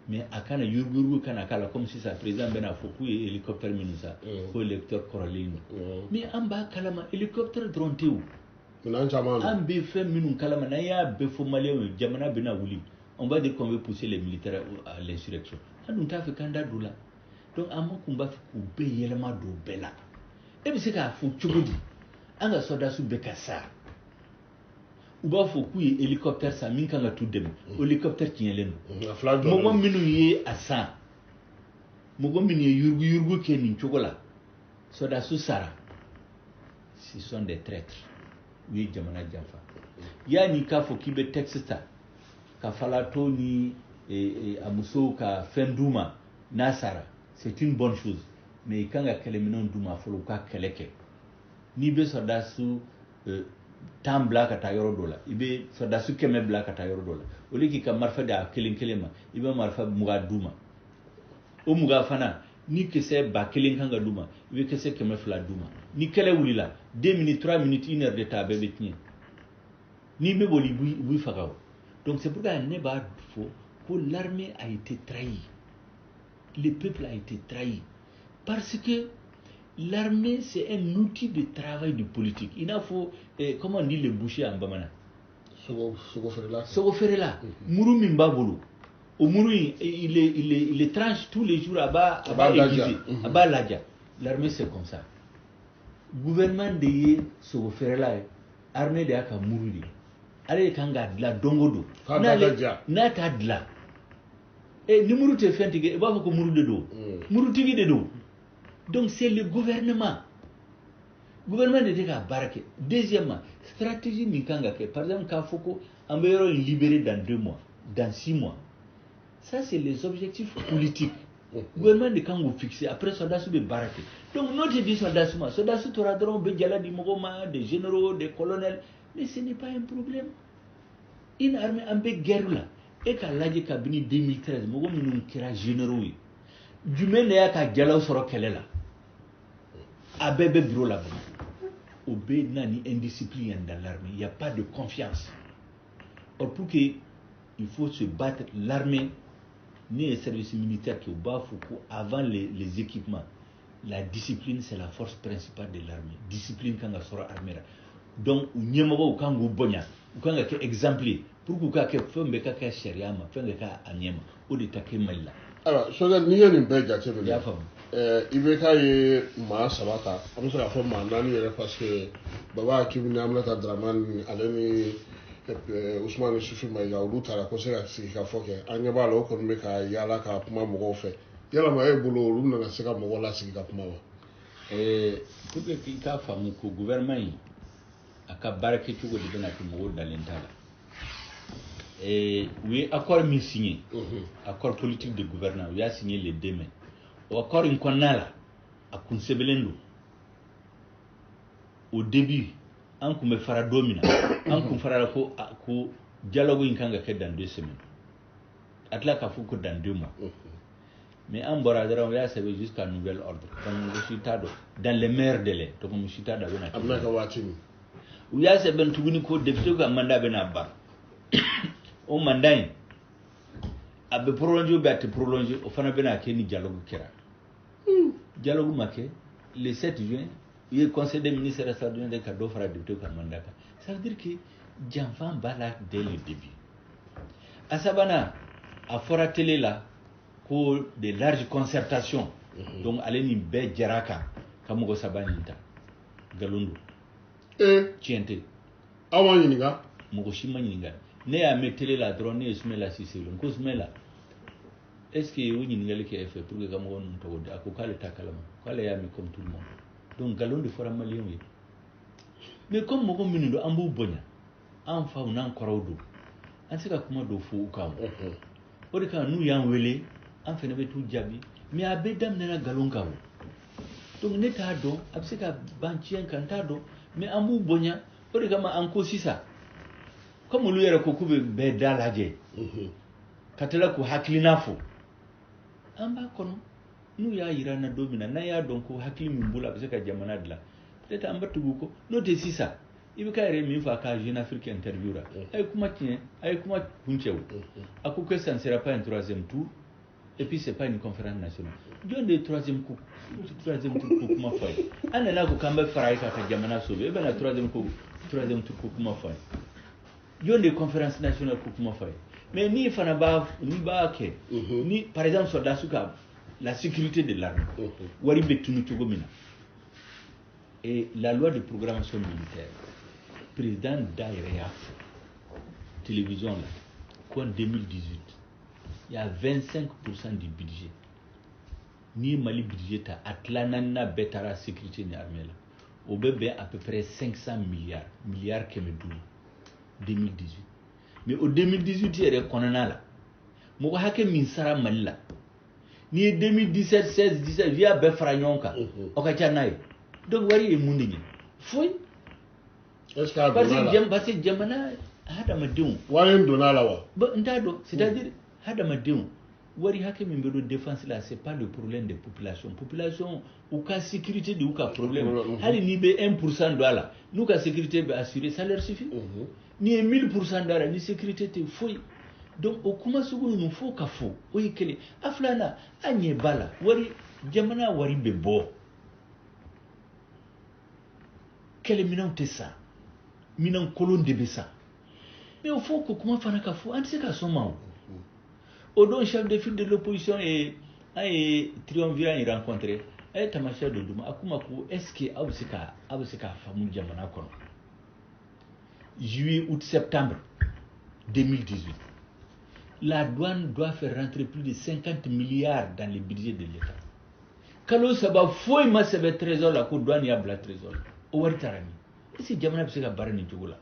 mais a kana yuruguyurugu kana k'a la comme sisan président bɛna fɔ k'u ye hélicoptère minnu san ko hélicoptère kɔrɔlen don mais an b'a kalama hélicoptère dɔrɔn tɛ o an bɛ fɛn minnu kalama n'an y'a bɛɛ fɔ maliyɛnw ye jamana bɛna wuli on va dire qu'on veut pousser les militaires à l'insurrection an dun t'a fɛ k'an da don la donc an ma kun b'a fɛ k'u bɛɛ yɛlɛma don bɛɛ la e bɛ se k'a fɔ cogo di an ka soldats bɛɛ ka sa u b'a fɔ k'u ye hélicoptère san min kan ka t'u dɛmɛ o hélicoptère tiɲɛlen don mɔgɔ minnu ye a san mɔgɔ minnu ye yuruguyurugu kɛ nin cogo la soldats sara ce sont des traîtres u ye jamana janfa yanni k'a fɔ k'i bɛ texte ta ka falato ni a musow ka fɛn d'u ma n'a sara c'est une bonne chose mais i kan ka kɛlɛminɛnw d'u ma fɔlɔ u ka kɛlɛ kɛ n'i bɛ soldats 10 bila ka taa yɔrɔ dɔ la i bɛ soldats 100 bila ka taa yɔrɔ dɔ la au lieu k'i ka marifa di a kelen kelen ma i bɛ marifa 20 d'u ma o 20 fana ni kisɛ 1000 kan ka d'u ma i bɛ kisɛ 200 d'u ma ni kɛlɛ wulila 2 minutes 3 minutes 1 heure de temps a bɛɛ bɛ tiɲɛ n'i bɛ boli i b'i faga o donc c'est pourquoi ne b'a fɔ ko l'armée a été trahie le peuple a été trahi parce que l'armée, c'est un outil de travail de politique. Il faut, comment on dit le boucher en bamana? Sogo ferela. Muru mimbabolo. Au muru, il tranche tous les jours à bas ladja. L'armée, c'est comme ça. Gouvernement de sogo ferela, armée de aka muru. Allez, kanga de la dongodo. Na ta de la. Et ni muru te fait, il va faut muru de dos. Muru tigi de dos. Donc c'est le gouvernement. Le gouvernement n'était qu'à barquer. Deuxièmement, stratégie Mikanga, par exemple, Kafoko, on va libérer dans 2 mois, dans 6 mois. Ça, c'est les objectifs politiques. Le gouvernement de Kango fixé, après soldats sous des barquer. Donc, nous te disons soldats sous Toradron, Bédiala, des Mogoma, des généraux, des colonels. Mais ce n'est pas un problème. Une armée en paix guerre là. Et qu'à l'âge cabine 2013, Mogoma nous kira généraux. Du même à Kajala sera qu'elle est là. A bébé bureau là-bas. Au bé nani indiscipline dans l'armée. Il n'y a pas de confiance. Or pour que il faut se battre, l'armée, ni les services militaires qui au bas avant les équipements. La discipline, c'est la force principale de l'armée. Discipline quand on sera armée. Donc, on n'y a pas ou quand on bonya, ou quand on est exemplaire. Pour que on fait un béca qui sharia ma, fait un béca anyema, ou de taquer malila. Alors, so that ni yen be jate be. Ibeka ye ma sabata. Am so afọ ma nani yere parce que baba Hakim ni Aminata Dramane aleni Ousmane Sufi Maïga olu tara ko se ka sigi ka fɔ kɛ an ɲɛ b'a la o kɔni bɛ ka yala ka kuma mɔgɔw fɛ yala ma e bolo olu nana se ka mɔgɔw lasigi ka kuma wa pour que k'a faamu ko gouvernement yi a ka baara kɛcogo de bɛna kɛ mɔgɔw dalen t'a la u ye accord min signé accord politique de gouvernance u y'a signé le 2 mai o accord in kɔnɔna la a kun sɛbɛnlen don au début an kun bɛ fara don min na an kun farala ko dialogue in kan ka kɛ dans 2 semaines a tila k'a fɔ ko dans 2 mois mais an bɔra dɔrɔn u y'a sɛbɛn jusqu'à nouvel ordre donc mɔgɔ si t'a dɔn dans les meilleurs délais donc mɔgɔ si t'a dɔn a bɛna kɛ waati min u y'a sɛbɛn tuguni ko député ka mandat bɛna ban o mandat in a bɛ prolonger ou bien a tɛ prolonger o fana bɛna kɛ ni dialogue kɛra dialogue ma kɛ le 7 juin u ye conseil des ministres extraordinaire ka dɔ fara député ka mandat kan ça veut dire que janfan b'a la dès le début a sabanan a fɔra télé la ko de large concertation donc ale ni bɛɛ jɛra kan ka mɔgɔ saba nin ta nkalon don tiɲɛ tɛ aw ma ɲininka mɔgɔ si ma ɲininka ne y'a mɛn télé la dɔrɔn ne ye Sumela Sise wele n ko Sumela est ce que o ɲininkali kɛ e fɛ pour que ka mɔgɔ ninnu tɔgɔ di a ko k'ale t'a kalama k'ale y'a mɛn comme tout le monde donc nkalon de fɔra maliyɛnw ye mais comme mɔgɔ minnu don an b'u bonya an faw n'an kɔrɔw don an tɛ se ka kuma dɔw fɔ u kan o de kan n'u y'an wele an fana bɛ t'u jaabi mais a bɛɛ daminɛna nkalon kan o donc ne t'a dɔn a bɛ se ka ban tiɲɛ kan n t'a dɔn mais an b'u bonya o de kama an ko sisan comme olu yɛrɛ ko k'u bɛ bɛɛ da lajɛ ka tila k'u hakilina fɔ an b'a kɔnɔ n'u y'a yira n na don min na n'an y'a dɔn ko hakili min b'u la a bɛ se ka jamana dilan peut-être an bɛ tugu kɔ n'o tɛ sisan i bɛ ka yɛrɛ min fɔ a ka Jeune Afrique interview la a ye kuma tiɲɛ a ye kuma kuncɛ o a ko que ça ne sera pas un 3e tour et puis c'est pas une conférence nationale jɔn de ye 3e tour ko kuma fɔ a ye an nana ko k'an bɛ fara ye k'a ka jamana sauver e bɛna 3e tour ko kuma fɔ a ye jɔn de ye conférence nationale ko kuma fɔ a ye mais n'i fana b'a kɛ ni par exemple soldats ka la sécurité de l'armée wari bɛ tunu cogo min na et la loi de programmation militaire président da yɛrɛ y'a fɔ télévision la ko en 2018 il y a 25% du budget ni Mali budget ta a tila naaninan bɛɛ taara sécurité ni armée la o bɛ bɛn à peu près 500 milliards kɛmɛ duuru 2018 mais au 2018 yɛrɛ kɔnɔna la mɔgɔ hakɛ min sara Mali la n'i ye 2017 16 17 via bɛɛ fara ɲɔgɔn kan o ka ca n'a ye donc wari ye mun de ɲɛ foyi parce que jamana hadamadenw wari in donna la wa n t'a dɔn c'est-à-dire hadamadenw wari hakɛ min bɛ don défense la c'est pas le problème des population u ka sécurité de y'u ka problème hali n'i bɛ 1% don a la n'u ka sécurité bɛ assurer ça leur suffit n'i ye 1000% don a la ni sécurité tɛ foyi donc o kuma sugu ninnu fo ka fɔ o ye kelen a filanan an ɲɛ b'a la jamana wari bɛ bɔ kɛlɛminɛnw tɛ san minɛn kolon de bɛ san mais o fo ko kuma fana ka fɔ an tɛ se ka sɔn ma o don chef de file de l'opposition an ye triumvirat in rencontré a ye tamasiyɛn dɔ d'u ma a k'u ma ko est ce que aw bɛ se k'a faamu jamana kɔnɔ juillet août septembre 2018 la douane doit faire rentrer plus de 50 milliards dans le budget de l'État kalo saba foyi ma sɛbɛn trésor la ko douane y'a bila trésor la o wari taara min est ce que jamana bɛ se ka baara nin cogo la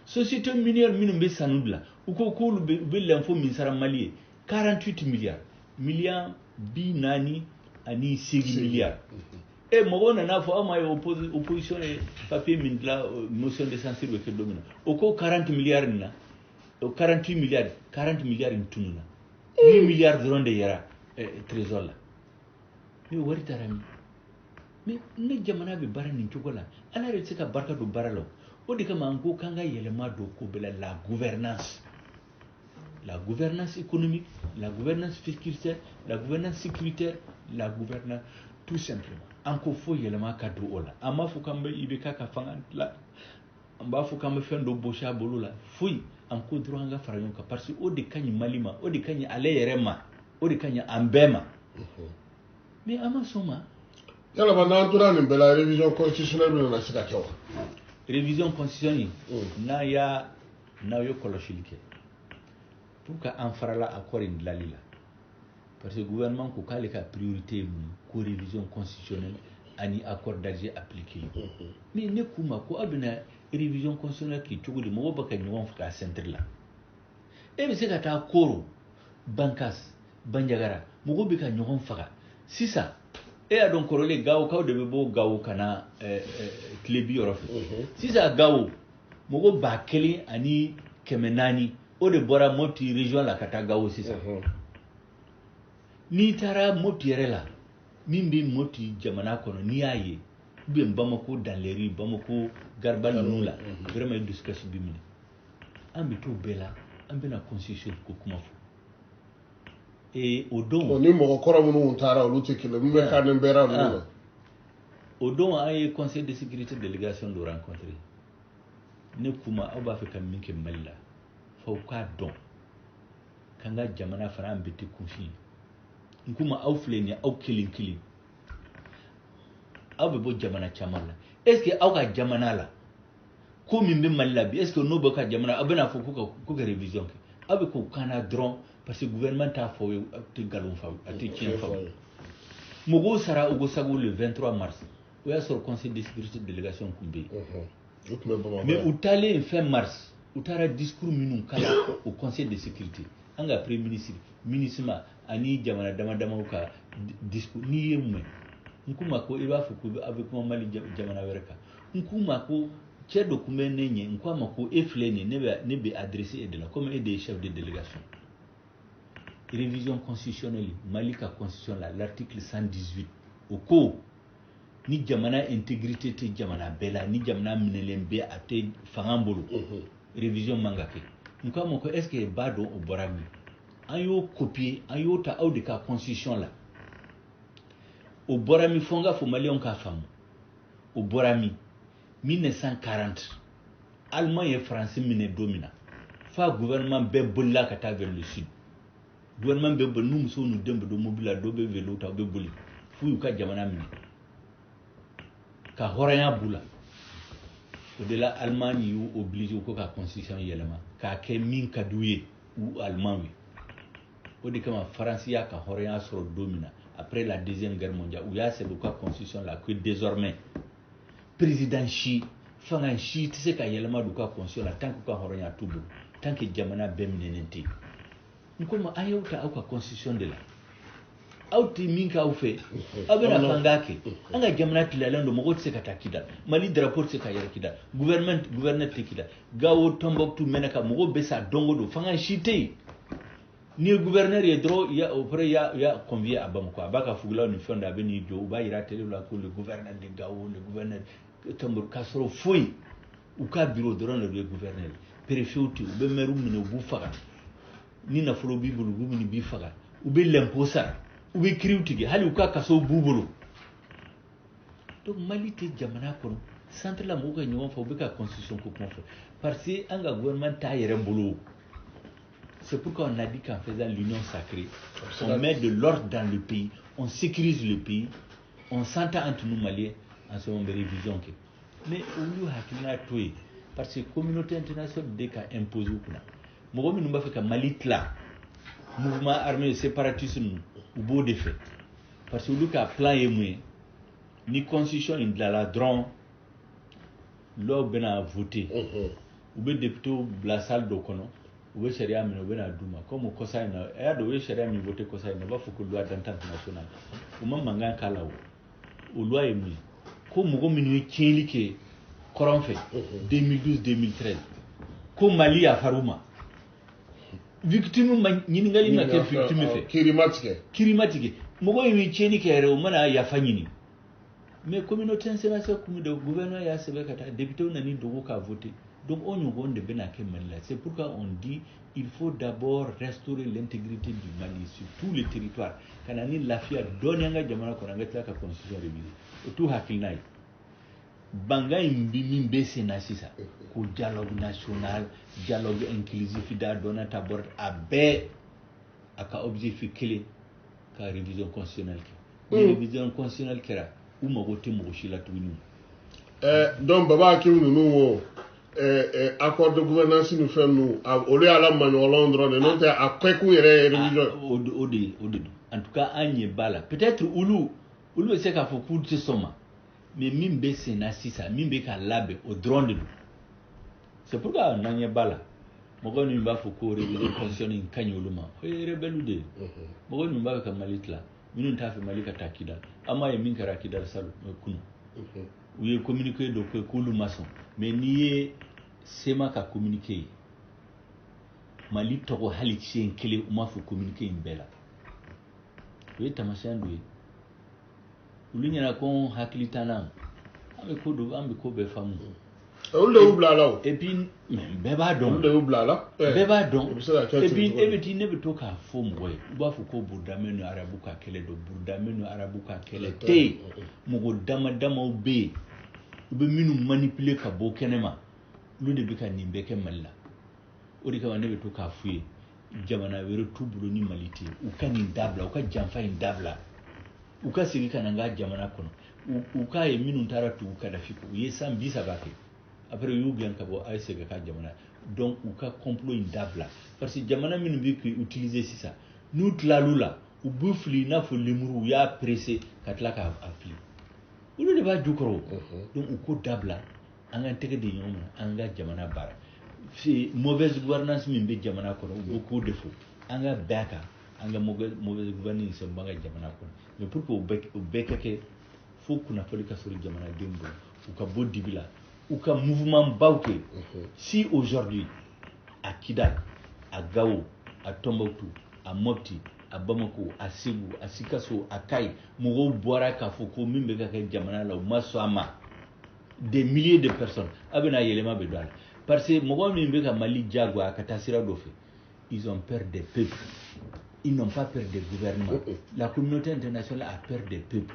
société minière minnu bɛ sanu dilan u ko k'olu bɛ l'info min sara Mali ye 48 milliards milliards 48 milliards mɔgɔw nana fɔ aw ma ye opposition ye papier min dilan motion de censure bɛ kɛ don min na o ko 40 milliards nin na 48 milliards in tununa 8 milliards dɔrɔn de yɛra trésor la mais wari taara min mais ne jamana bɛ baara nin cogo la ala yɛrɛ tɛ se ka barika don baara la o de kama an ko k'an ka yɛlɛma don ko bɛɛ la gouvernance économique la gouvernance sécuritaire la gouvernance sécuritaire la gouvernance tout simplement an ko fo yɛlɛma ka don o la an b'a fɔ k'an bɛ IBK ka fanga dilan an b'a fɔ k'an bɛ fɛn dɔ bɔsi a bolo la foyi an ko dɔrɔn an ka fara ɲɔgɔn kan parce que o de ka ɲi Mali ma o de ka ɲi ale yɛrɛ ma o de ka ɲi an bɛɛ ma mais an ma sɔn ma yalama n'an tora nin bɛɛ la révision constitutionnelle bɛ na se ka kɛ wa révision constitutionnelle n'aw ye kɔlɔsili kɛ pour que an farala accord in dilali la parce que le gouvernement ko kale ka priorité ko révision constitutionnelle ani accord d'Alger appliqué mais ne kuma ko abina révision constitutionnelle qui tugudi mo baka ñewon fa centre la e be se ka ta koro bankas banjagara mo be ka ñewon fa sisa e a don korole gawo kaw de be bo gawo kana klebi yorof sisa gawo mo ba kele ani kemenani o de bora moti région la kata gawo sisa ni tara moti yere la min bi moti jamana kono ni aye bi Bamako dans les rues Bamako Garbal nous là vraiment une discussion bi mine ambi to bela ambi na constitution ko kuma fu et au don ni mo ko ramu no tara lu tekile mi be kanen bera no au don ay conseil de sécurité délégation de rencontrer ne kuma aba fe kam minke malla fa ka don kanga jamana fara ambi te confi nkuma aw fleni aw kilin aw be bo jamana chamala est-ce que aw ka jamana la ko min be malla bi est-ce que no be ka jamana abena fo ko ka révision ke aw be ko kana dron parce que gouvernement ta fo te galon fa ate tien fa mogo sara ugo sago le 23 mars o ya sur conseil de sécurité de délégation kumbe mais outale fin mars outara discours minun kala au conseil de sécurité anga premier ministre ani jamana dama ka discours ni yemme nkuma ko iba fu ko avec mo mali jamana wereka nkuma ko cedo kume nenye nkuma ko eflene ne be adressé de la comme des chefs de délégation révision constitutionnelle malika constitution l'article 118 au ko ni jamana intégrité te jamana bela ni jamana minelembe ate fangambolo révision mangake nkuma ko est-ce que bado o borami ayo copier ayo ta audika constitution la o borami fonga fo malion ka famu o borami 1940 Allemagne et français mine domina fa gouvernement be bolla ka ta vers le sud gouvernement be num so nu dembe do mobila do be velo ta be boli fu ka jamana mine ka horaya bula o de la Allemagne yu obligé ko ka constitution yelema ka ke min ka duye ou allemand o de kama France ya ka horaya sur domina après la deuxième guerre mondiale où il y a c'est le cas constitution là que désormais président Xi fanga Xi tu sais ka yelema du cas constitution là tant que ka horaya tubu tant que jamana beminenenti nkoma ayota au ka constitution de la auti minka au fait abena fangake anga jamana tilalando mo gotse kata kida mali drapeau se ka yerkida gouverneur tekida gawo Tombouctou menaka mo go besa dongo do fanga Xi te ni gouverneur est droit il y a auprès il y a convié à Bamako abaka fugula ni fonda beni do ba ira tele la ko le gouverneur de Gao le gouverneur Tombouctou kasoro foi ou ka bureau de le gouverneur préfet ou be meru ni bu faga ni na folo bibulu bu ni bi faga ou be l'imposa ou be critique hali ou ka kaso bubulu donc Mali te jamana ko centre la mo ko ñoo fa be ka constitution ko konfo parce que anga gouvernement ta yere mbulu. C'est pourquoi on a dit qu'en faisant l'union sacrée, on met de l'ordre dans le pays, on sécurise le pays, on s'entend entre nous Maliens en ce moment de révision. Mais au lieu de parce que la communauté internationale a imposé. Moi, je suis fait Mali là, mouvement armé séparatiste ou beau défait. Parce que le plan est moins, ni constitution ni de la drone, là on a voté, ou bien député la salle d'Okono. Ou sharia mi no bena duma comme ko sai na e do we sharia mi voter ko sai na ba fuku loi d'entente nationale o mamma ngan kala o loi e mi ko mo go mi ni tieli ke koron fait 2012 2013 ko Mali a faruma victime ma nyini ngali na ke victime fait kirimatike mo go mi tieli ke re o mana ya fanyini mais communauté internationale comme de gouvernement ya sebe kata député na ni dogo ka voter. Donc on y de Benaké Mali. C'est pourquoi on dit qu'il faut d'abord restaurer l'intégrité du Mali sur tous les territoires. Quand on a la fière d'Onyanga Djamana qu'on a mis la constitution révisée. Et tout hakilnaï. Banga imbi mbese na sisa. Ko dialogue national, dialogue inclusif da dona tabord abe aka objectif clé ka révision constitutionnelle. Révision constitutionnelle kera ou magote mogoshila tuinu. Donc baba ki nous accord de gouvernance nous fait nous au lieu à la manuel Londres non te a kweku yere révision ode en tout cas an ye bala peut-être ulu c'est k'a fɔ k'u tɛ sɔn ma mais min bɛ sen na sisan min bɛ ka labɛn o dɔrɔn de don c'est pourquoi n'an ye bala mɔgɔ min b'a fɔ ko révision constitutionnelle ka ɲi olu ma o ye rebelle de ye mɔgɔ min b'a fɛ ka Mali tila minnu t'a fɛ Mali ka taa Kidal an m'a ye min kɛra Kidal salon kunu u ye communiqué dɔ kɛ k'olu ma sɔn mais n'i ye sema ka communiqué ye Mali tɔgɔ hali siɲɛ kelen u m'a fɔ communiqué in bɛɛ la o ye taamasiyɛn dɔ ye olu ɲɛna ko hakili t'an na an bɛ ko bɛɛ faamu olu de y'u bila la o et puis bɛɛ b'a dɔn olu de y'u bila la bɛɛ b'a dɔn et puis e bɛ ti ne bɛ to k'a fɔ mɔgɔ ye u b'a fɔ ko Burudame ni arabu ka kɛlɛ don Burudame ni arabu ka kɛlɛ tɛ yen mɔgɔ dama-damaw bɛ yen u bɛ minnu manipuler ka bɔ kɛnɛma olu de bɛ ka nin bɛɛ kɛ Mali la o de kama ne bɛ to k'a f'u ye jamana wɛrɛ t'u bolo ni Mali tɛ u ka nin dabila u ka janfa in dabila u ka segin ka na n ka jamana kɔnɔ u k'a ye minnu taara tugu Kadafi kɔ u ye san 30 kɛ après u y'u gɛn ka bɔ AES ka jamana donc u ka complot in dabila parce que jamana minnu bɛ k'u utiliser sisan n'u tilal'u la u b'u fili i n'a fɔ lemuru u y'a pressé ka tila k'a fili olu de b'a jukɔrɔ donc u ko dabila an k'an tɛgɛ di ɲɔgɔn ma an ka jamana baara mauvaise gouvernance min bɛ jamana kɔnɔ u b'o k'o de fɔ an ka bɛɛ a kan an ka mauvaise gouvernance in sɛbɛn ka jamana kɔnɔ mais pour que o bɛɛ ka kɛ fo kunnafoni ka sɔrɔ jamanadenw bolo u ka bɔ dibi la u ka mouvement baw kɛ si aujourd'hui à Kidal à Gao à Tombouctou à Mopti à Bamako à Ségou à Sikasso à Kayes mɔgɔw bɔra k'a fɔ ko min bɛ ka kɛ jamana la u ma sɔn a ma des milliers de personnes a bɛna yɛlɛma bɛ don a la parce que mɔgɔ min bɛ ka Mali diyagoya ka taa sira dɔ fɛ ils ont peur des peuples ils n'ont pas peur des gouvernements la communauté internationale a peur des peuples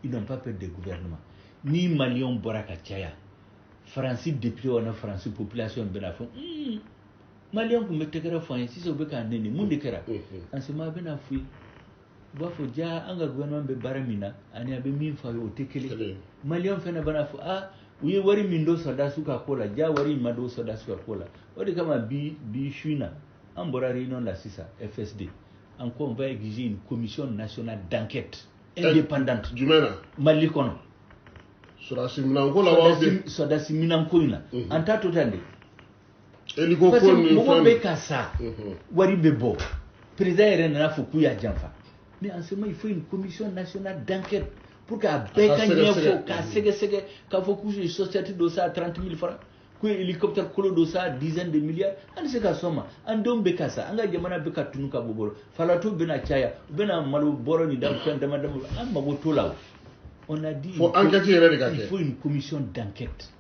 ils n'ont pas peur des gouvernements ni Maliens bɔra ka caya Faransi député wala Faransi population bɛna fɔ Maliens kun bɛ tɛgɛrɛ fɔ an ye sisan u bɛ k'an nɛni mun de kɛra en ce moment a bɛna f'u ye u b'a fɔ ja an ka gouvernement bɛ baara min na ani a bɛ min fɔ a ye o tɛ kelen Maliens fana bɛna fɔ u ye wari min don sɔrɔdasiw ka ko la ja wari in ma don sɔrɔdasiw ka ko la o de kama bi su in na an bɔra réunion la sisan FSD en quoi on va exiger une commission nationale d'enquête indépendante Mali kɔnɔ sɔrɔdasi minanko la wa sɔrɔdasi minanko in na an t'a to tan de eliko parce ko que ni mɔgɔ fɛn bɛ ka sa wari bɛ bɔ président yɛrɛ nana fɔ k'u y'a janfa mais en ce moment il faut une commission nationale d'enquête pour k'a bɛɛ ka ɲɛfɔ k'a sɛgɛsɛgɛ k'a fɔ k'u ye société dɔ sa 30 000 francs k'u ye hélicoptère kolo dɔ sa dizaine de milliards an tɛ se ka sɔn ma an denw bɛ ka sa an ka jamana bɛ ka tunu ka bɔ bolo falatu bɛna caya u bɛna malo bɔrɔ ni fɛn dama dama an mago t'o la o on a dit il faut une commission d'enquête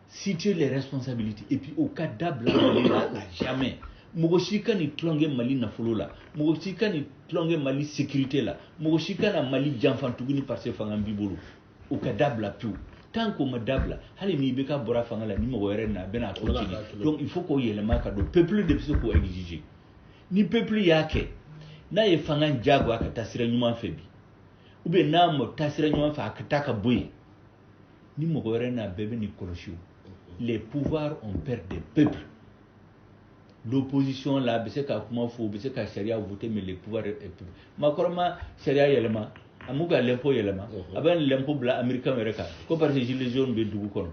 situer les responsabilités et puis au cas dabila Mali la à jamais mɔgɔ si ka nin tulonkɛ Mali nafolo la mɔgɔ si ka nin tulonkɛ Mali sécurité la mɔgɔ si ka na Mali janfa tuguni parce que fanga b'i bolo o ka dabila pewu tant qu'on ma dabila hali n'i bɛ ka bɔra fanga la ni mɔgɔ wɛrɛ na a bɛna continuer donc il faut k'o yɛlɛma ka don peuple de bɛ se k'o exiger ni peuple y'a kɛ n'a ye fanga jagoya ka taa sira ɲuman fɛ bi ou bien n'a ma taa sira ɲuman fɛ a ka taa ka bɔ yen ni mɔgɔ wɛrɛ na bɛɛ bɛ nin kɔlɔsi o les pouvoirs ont peur des peuples l'opposition là bɛ se ka kuma fɔ bɛ se ka sariya voter mais les pouvoirs des peuples Makɔrɔma sariya yɛlɛma a m'u ka l'impôt yɛlɛma a bɛ l'impôt bila américain yɛrɛ kan ko parce que gilets jaunes bɛ dugu kɔnɔ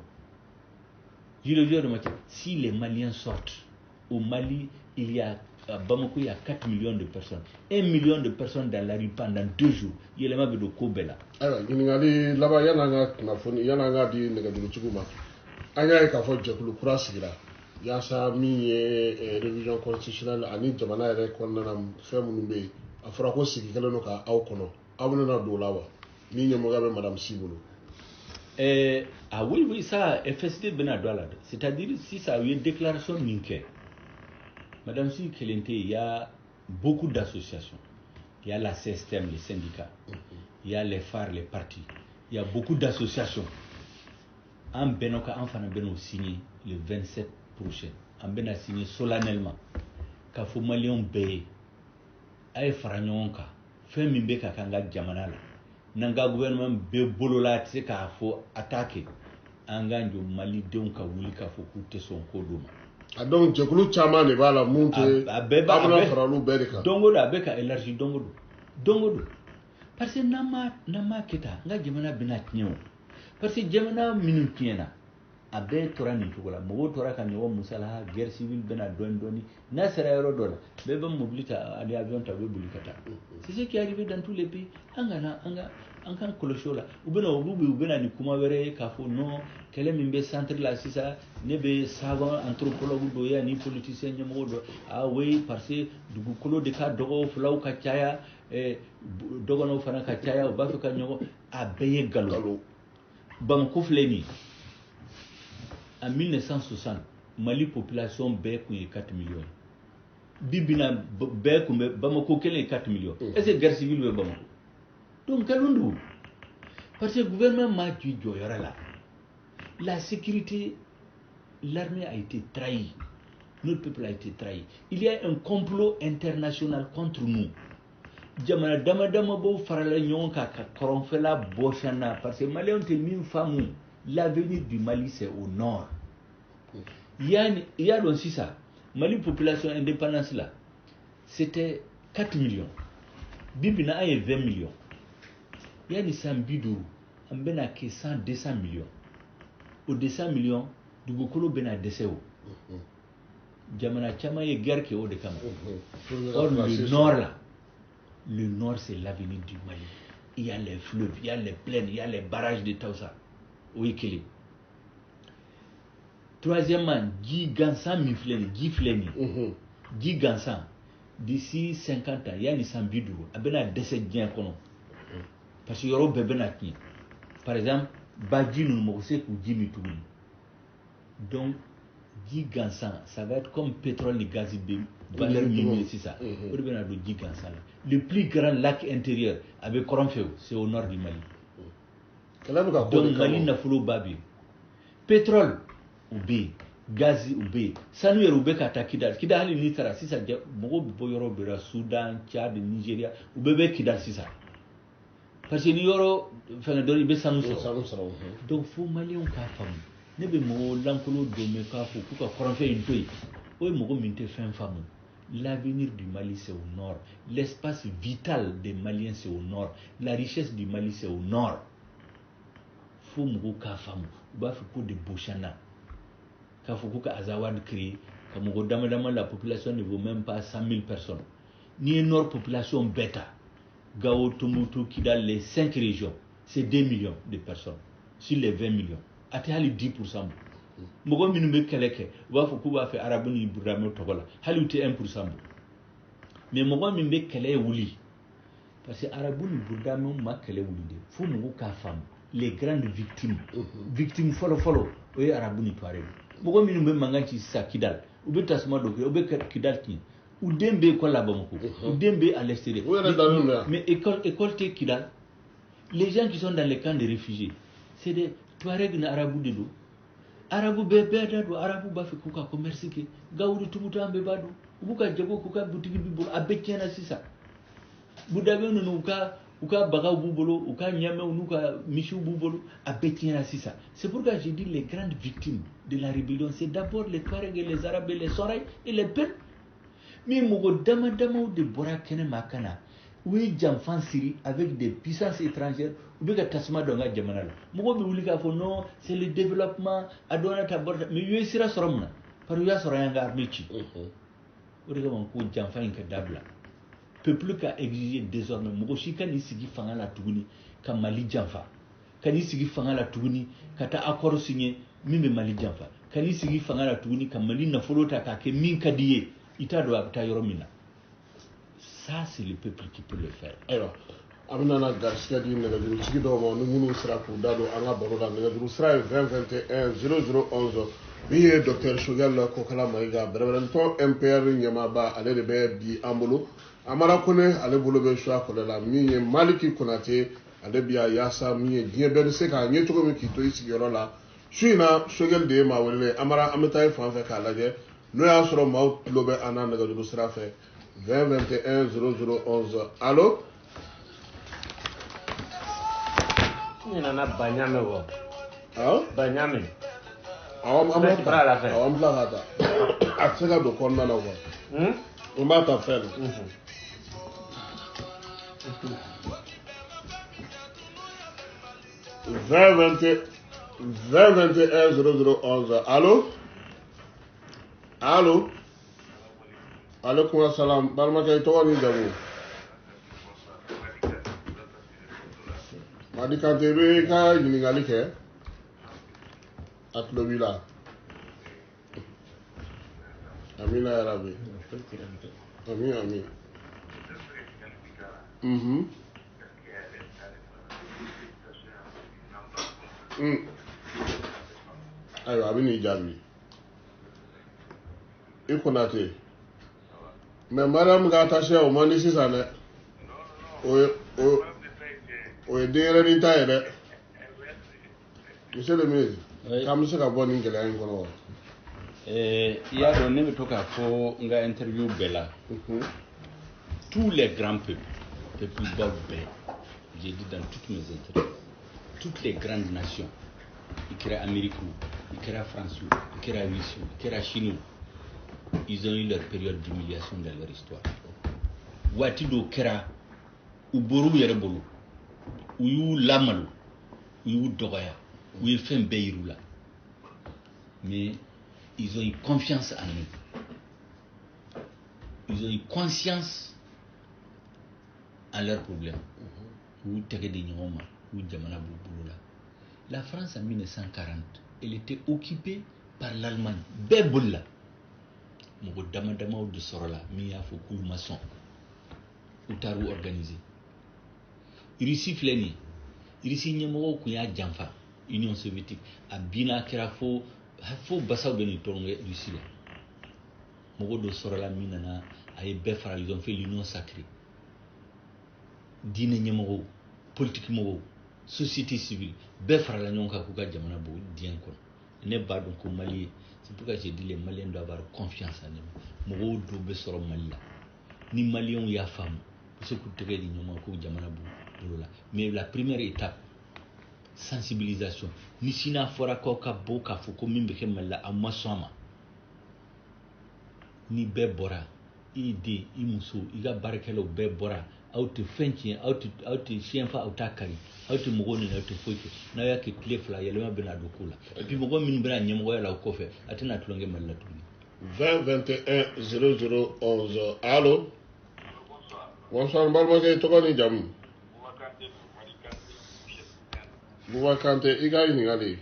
gilets jaunes ma cɛ si les Maliens sortent au Mali il y a à Bamako il y a 4 millions de personnes 1 million de personnes dans la rue pendant 2 jours yɛlɛma bɛ don ko bɛɛ la ayiwa ɲininkali laban yan'an ka kunnafoni yan'an ka di nɛgɛjurucigiw ma an y'a ye k'a fɔ jɛkulu kura sigira yaasa min ye révision constitutionnelle ani jamana yɛrɛ kɔnɔna na fɛn minnu bɛ yen a fɔra ko sigi kɛlen don k'aw kɔnɔ aw bɛna don o la wa ni ɲɛmɔgɔya bɛ madame Si bolo oui ça FSD bɛna don a la dɛ c'est-à-dire sisan u ye déclaration min kɛ madame Si kelen tɛ il y a beaucoup d'associations il y a la CSTM les syndicats il y a les phares les partis il y a beaucoup d'associations an bɛnna ka an fana bɛna o signer le 27 prochain an bɛna signer solennellement k'a fɔ Maliens bɛɛ ye a ye fara ɲɔgɔn kan fɛn min bɛ ka k'an ka jamana la n'an ka gouvernement bɛɛ bolo la a tɛ se k'a fɔ a t'a kɛ an k'an jɔ Malidenw ka wuli k'a fɔ k'u tɛ sɔn ko dɔ ma. a donc jɛkulu caman de b'a la mun tɛ a bɛna fara olu bɛɛ de kan. don o don a bɛ ka élargi don o don dongo parce que nama kita nga jamana bina tiɲɛ parce que jamana minnu tiɲɛna a bɛɛ tora nin cogo la mɔgɔw tora ka ɲɔgɔn musalaha guerre civile bɛna dɔɔni n'a sera yɔrɔ dɔ la bɛɛ bɛ mobili ta ani avion ta u bɛ boli ka taa c'est ce qui est arrivé dans tous les pays an kan kɔlɔsi o la u bɛna ni kuma wɛrɛ ye k'a fɔ non kɛlɛ min bɛ centre la sisan ne bɛ savant anthropologue dɔ ye ani politicien ɲɛmɔgɔ dɔ ah oui parce que dugukolo de ka dɔgɔ fulaw ka caya dɔgɔnɔw fana ka caya u b'a fɛ ka ɲɔgɔn a bɛɛ ye nkalon Bamako filɛ nin en 1960 Mali population bɛɛ kun ye 4 millions bi bina bɛɛ kun bɛ Bamako kelen ye 4 millions est-ce que guerre civile bɛ Bamako donc nkalon don parce que gouvernement ma ju jɔyɔrɔ la la sécurité l'armée a été trahie notre peuple a été trahi il y a un complot international contre nous jamana dama bo farala ɲɔgɔn kan ka kɔrɔnfɛla bɔsana parce que Maliens tɛ min faamu l'avenir du Mali c'est au nord il y a donc sisan Mali population indépendance là c'était 4 millions bibina an ye 20 millions yani san 50 an bɛna kɛ 100-200 millions o 200 millions dugukolo bɛna dɛsɛ o jamana caman ye guerre kɛ o de kama or le nord là le nord c'est l'avenir du Mali il y a les fleuves il y a les plaines il y a les barrages de Taoussa o ye kelen troisièmement ji gansan min filɛ nin ji filɛ nin ji gansan d'ici 50 ans yani san 50 a bɛna dɛsɛ diɲɛ kɔnɔ parce que yɔrɔ bɛɛ bɛna tiɲɛ par exemple baji ninnu mɔgɔ se k'u ji min tuguni donc ji gansan ça va être comme pétrole ni gaz bɛ valeur min ye sisan o de bɛna don ji gansan la le plus grand lac intérieur a bɛ kɔrɔnfɛ c'est au nord du Mali donc Mali nafolo ba bɛ yen pétrole u bɛ yen gaz u bɛ yen sanu yɛrɛ u bɛ ka taa Kidal hali n'i taara sisan mɔgɔw bɛ bɔ yɔrɔ bɛɛ la Soudan Tchad Nigeria u bɛɛ bɛ Kidal sisan parce que ni yɔrɔ fɛngɛ dɔ i bɛ sanu sɔrɔ donc fo Maliens k'a faamu ne bɛ mɔgɔw lankolon dɔ mɛn k'a fɔ k'u ka kɔrɔnfɛ in to yen o ye mɔgɔ min tɛ fɛn faamu l'avenir du Mali c'est au nord l'espace vital des Maliens c'est au nord la richesse du Mali c'est au nord fo mɔgɔw k'a faamu u b'a fɔ ko de Bochana k'a fɔ ko ka Azawad créer ka mɔgɔ dama la population ne vaut même pas 100 000 personnes n'i ye nord population bɛɛ ta Gao, Tombouctou, Kidal, les 5 régions, c'est 2 millions de personnes sur les 20 millions. A te hali 10%. Mɔgɔ minnu bɛ kɛlɛ kɛ u b'a fɔ k'u b'a fɛ arabu ni burama tɔgɔ la hali u tɛ 1%. Mais mɔgɔ min bɛ kɛlɛ wuli parce que arabu ni burama ma kɛlɛ wuli de fo mɔgɔw k'a faamu les grandes victimes victimes fɔlɔ o ye arabu ni tuareg mɔgɔ minnu bɛ mankan ci sisan Kidal u bɛ tasuma dɔ kɛ u bɛ Kidal tiɲɛ. Ou den bɛ école à Bamako, ou den bɛ à l'extérieur. Mais école tɛ Kidal. Les gens qui sont dans les camps de réfugiés, c'est des Touaregs na arabu de do. Arabu bɛɛ da do, arabu b'a fɛ k'u ka commerce kɛ. Gawuru Tubutu an bɛɛ b'a dɔn. U b'u ka jago k'u ka boutique b'i bolo, a bɛɛ tiɲɛna sisan. Budabe ninnu u ka bagaw b'u bolo, u ka ɲamɛw n'u ka misiw b'u bolo, a bɛɛ tiɲɛna sisan. C'est pourquoi j'ai dit les grandes victimes de la rébellion, c'est d'abord les Touaregs et les Arabes et les Soraï et les Peuls. Mais mɔgɔ dama de bɔra kɛnɛma ka na u ye janfan siri avec des puissances étrangères u bɛ ka tasuma dɔn ka jamana la mɔgɔ bɛ wuli k'a fɔ non c'est le développement a dɔnna ta bɔra mais u ye sira sɔrɔ mun na parce que u y'a sɔrɔ y'an ka armée ci o de kama ko janfan in ka dabila peuple ka exiger désormais mɔgɔ si ka n'i sigi fanga la tuguni ka Mali janfa ka n'i sigi fanga la tuguni ka taa accord signer min bɛ Mali janfa ka n'i sigi fanga la tuguni ka Mali nafolo ta k'a kɛ min ka di ye ita do abita yɔrɔ min na ça c'est le peuple qui peut le faire. Ayiwa an bɛna na garisɛgɛ di nɛgɛjurutigi dɔw ma ni minnu sera k'u da don an ka baro la nɛgɛjuru sira ye 20 21 0011 min ye docteur Choguel Kokala Mayiga bɛrɛbɛrɛtɔn MPR ɲɛmaaba ale de bɛ bi an bolo Amara Kone ale bolo bɛ choix kɔlɛ la min ye Maliki Konate ale bi a yaasa min ye diɲɛ bɛɛ bɛ se k'a ɲɛ cogo min k'i to i sigiyɔrɔ la su in na Choguel de ye maa wele Amara an bɛ taa i fan fɛ k'a lajɛ n'o y'a sɔrɔ maaw tulo bɛ an na nɛgɛjuru sira fɛ 20 21 0011 allo ni nana Banyame wo Banyame an b'a ta a tɛ se ka don kɔnɔna na quoi n b'a ta fɛn na 2021 Allô? Allô? Alaikum assalam. Barmakay tawani damu. Madi Kanté be ka ɲininkali kɛ a tulo b'i la. Amina ya Rabbi. Amin. Ayiwa a bɛ n'i jaabi. I Konate. Mais Mariam ka attaché o man di sisan dɛ. O ye denyɛrɛnin ta ye dɛ. Monsieur le ministre, k'an bɛ se ka bɔ nin gɛlɛya in kɔnɔ wa? I y'a dɔn ne bɛ to k'a fɔ n ka interview bɛɛ la. Tous les grands peuples baw bɛɛ, j'ai dit dans toutes mes interviews, toutes les grandes nations, i kɛra Amérique, i kɛra France, i kɛra Russie, i kɛra Chine, ils ont eu leur période d'humiliation dans leur histoire. Waati dɔw kɛra u bɔr'u yɛrɛ bolo, u y'u lamalo, u y'u dɔgɔya, u ye fɛn bɛɛ yir'u la. Mais ils ont eu confiance en eux. Ils ont eu conscience en leurs problèmes. Ou tɛgɛ di ɲɔgɔn ma, ou jamana b'u bolo la. La France en 1940, elle était occupée par l'Allemagne. Bɛɛ bolila. Mɔgɔ damadamaw de sɔrɔ la min y'a fɔ k'u ma sɔn. U taar'u organiser. Russie filɛ nin ye. Russie ɲɛmɔgɔw tun y'a janfa Union soviétique. A binna kɛra fo basaw bɛ nin tɔrɔ Russie la. Mɔgɔ dɔ sɔrɔ la min nana a ye bɛɛ fara, ils ont fait l'union sacrée. Diinɛ ɲɛmɔgɔw, politique mɔgɔw, société civile, bɛɛ farala ɲɔgɔn kan k'u ka jamana bɔ diɲɛ kɔnɔ. Ne b'a dɔn ko Mali ye, c'est pourquoi j'ai dit les Maliens doivent avoir confiance en eux. Mɔgɔw dɔw bɛ sɔrɔ Mali la. Ni Maliens y'a faamu, u bɛ se k'u tɛgɛ di ɲɔgɔn ma k'u jamana bɔ bolo la. Mais la première étape, sensibilisation. Ni Sina fɔra k'aw ka bɔ k'a fɔ ko min bɛ kɛ Mali la, aw ma sɔn a ma. Ni bɛɛ bɔra, i den, i muso, i ka baarakɛlaw bɛɛ bɔra, aw tɛ fɛn tiɲɛ, aw tɛ siɲɛ fa, aw t'a kari, aw tɛ mɔgɔw nɛni, aw tɛ foyi kɛ. N'aw y'a kɛ tile fila, yɛlɛma bɛna don ko la. Et puis mɔgɔ minnu bɛna ɲɛmɔgɔya la o kɔfɛ, a tɛna tulonkɛ Mali la tuguni. 2021 Allô? Bonsoir, Barmakay tɔgɔ ni jamu. Bouba Kanté, i ka ɲininkali.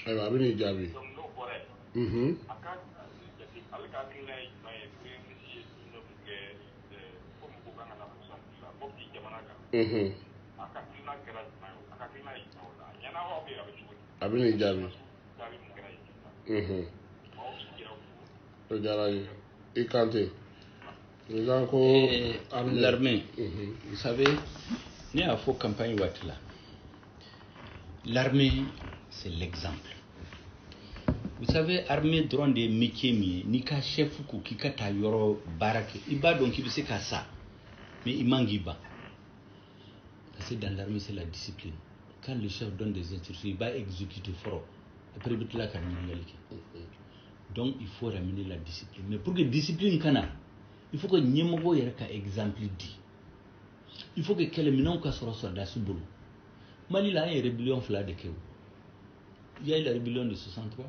Ayiwa a bɛ n'i jaabi. A bɛ n'i jaabi. O diyara n ye. I Kanté. L'armée, vous savez, ne y'a fɔ campagne waati la. L'armée, c'est l'exemple. Vous savez, armée dɔrɔn de ye métier min ye, n'i ka chef ko k'i ka taa yɔrɔ baara kɛ, i b'a dɔn k'i bɛ se ka sa, mais i man k'i ban. Parce que dans l'armée, c'est la discipline. Quand le chef donne des instructions, il va exécuter fort. Après, il va te la ɲininkali kɛ. Donc, il faut ramener la discipline. Mais pour que discipline kana, il faut que ɲɛmɔgɔ yɛrɛ ka exemple di. Il faut que kɛlɛminɛnw ka sɔrɔ sɔrdasi bolo. Mali la, an ye rébellion fila de kɛ o. Il y a eu la rébellion de 63.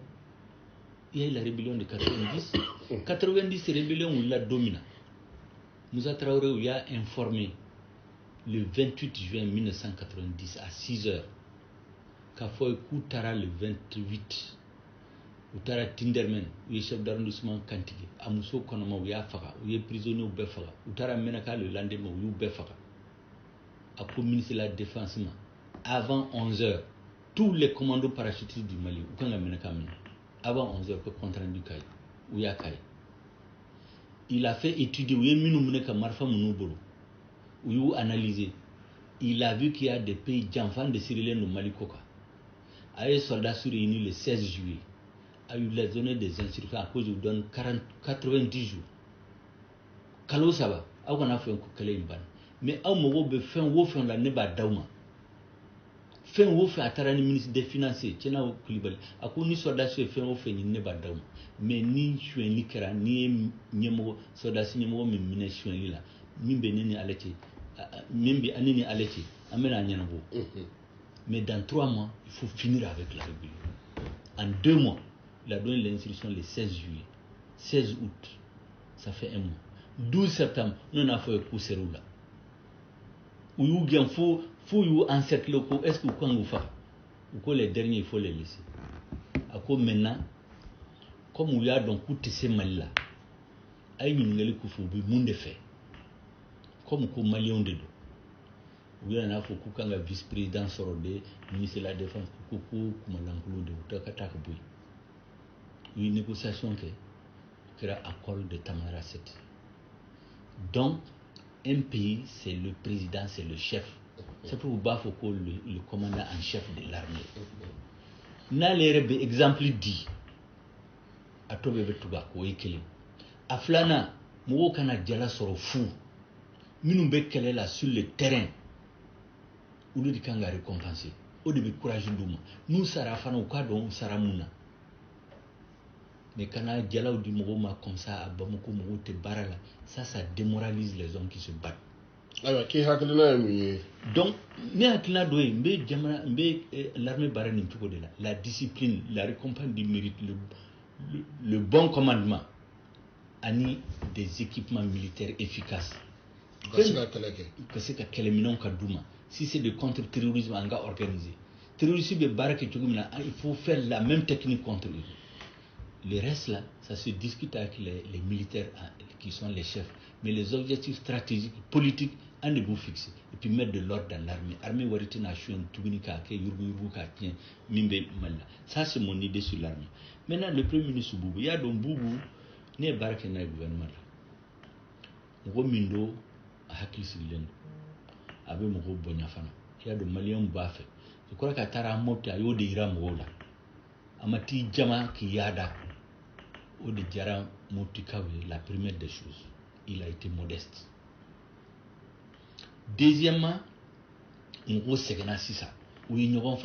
Il y a eu la rébellion de 90. 90 rébellion wulila don min na. Moussa Traoré y a informé le 28 juin 1990 à 6 heures k'a fɔ k'u taara le 28 u taara Tindermen u ye chef d'arrondissement Kantigi a muso kɔnɔma u y'a faga u ye prisonniers bɛɛ faga u taara Menaka le lendemain u y'u bɛɛ faga a ko ministre de la défense ma avant 11 heures tous les commandos parachutistes du Mali u kan ka Menaka minɛ avant 11 heures ko compte rendu ka ye u y'a k'a ye il a fait étudier u ye minnu minɛ ka marifa minnu bolo u y'u analyser il a vu qu'il y a des pays janfan de sirilen do Mali ko kan a les soldats sont réunis le 16 juillet, a eu les données des instructions à cause de vous donne 90 jours. Kalo ça va, on a fait un coup mais au moment où fin où fin la neba dauma. Fin où fin à tarani ministre des finances, tiens au Koulibaly. A cause ni soldats sur fin où fin ni neba dauma. Mais ni chouin ni kera ni nyemo soldats nyemo mais mine chouin là. Mimbe ni aleti, mimbe anini aleti, amena nyanabo. Mais dans 3 mois, il faut finir avec la rébellion. En 2 mois, il a donné l'instruction le 16 juillet, 16 août, ça fait 1 mois. 12 septembre, nous avons fait un coup de là. Où il faut encercler le coup, est-ce que vous faites? Ou les derniers, il faut les laisser. À quoi maintenant, comme il y a donc coup de ces mal-là, il y a un coup de monde fait. Comme au Malien de dos. Il y a un vice-président Sorode, ministre de la Défense, Koukou, Koumalankoulou de Outakatakoui. Il y a une négociation qui est accord de Tamara 7. Donc, un pays, c'est le président, c'est le chef. C'est pour vous Foucault, le commandant en chef de l'armée. N'a l'air exemple dit à Tobebe Toubako et Kélé. À Flana, Mou Kana Djala soro fou. Minumbe Kélé là sur le terrain. Ou le Dikanga récompensé. Au début, courage d'Ouma. Nous, Sarafana, ou Kadon, Saramuna. Mais quand on a Djala ou du Mouma comme ça, à Bamako, Mou te Barala, ça démoralise les hommes qui se battent. Alors, qui a donc, l'armée barani la discipline, la récompense du mérite, le bon commandement, ani des équipements militaires efficaces. Si c'est de contre-terrorisme, on va organiser. Terrorisme, il faut faire la même technique contre eux. Le reste là, ça se discute avec les militaires qui sont les chefs. Mais les objectifs stratégiques, politiques, on est fixés. Et puis mettre de l'ordre dans l'armée. L'armée warite na chouin tubinika ke yurgu ka tien mimbe malla. Ça c'est mon idée sur l'armée. Maintenant le premier ministre Boubou, il y a donc Boubou ne barke na gouvernement là. Ngo mindo hakli silen. Abe mo bonya fana. Il y a de Maliens bafé. Je crois qu'à Tara Mopti ayo de Iram Wola. Amati Jama qui yada. Au de Jara Moptikawe, la première des choses. Il a été modeste. Deuxièmement, on a segna sisa. Oui, nous avons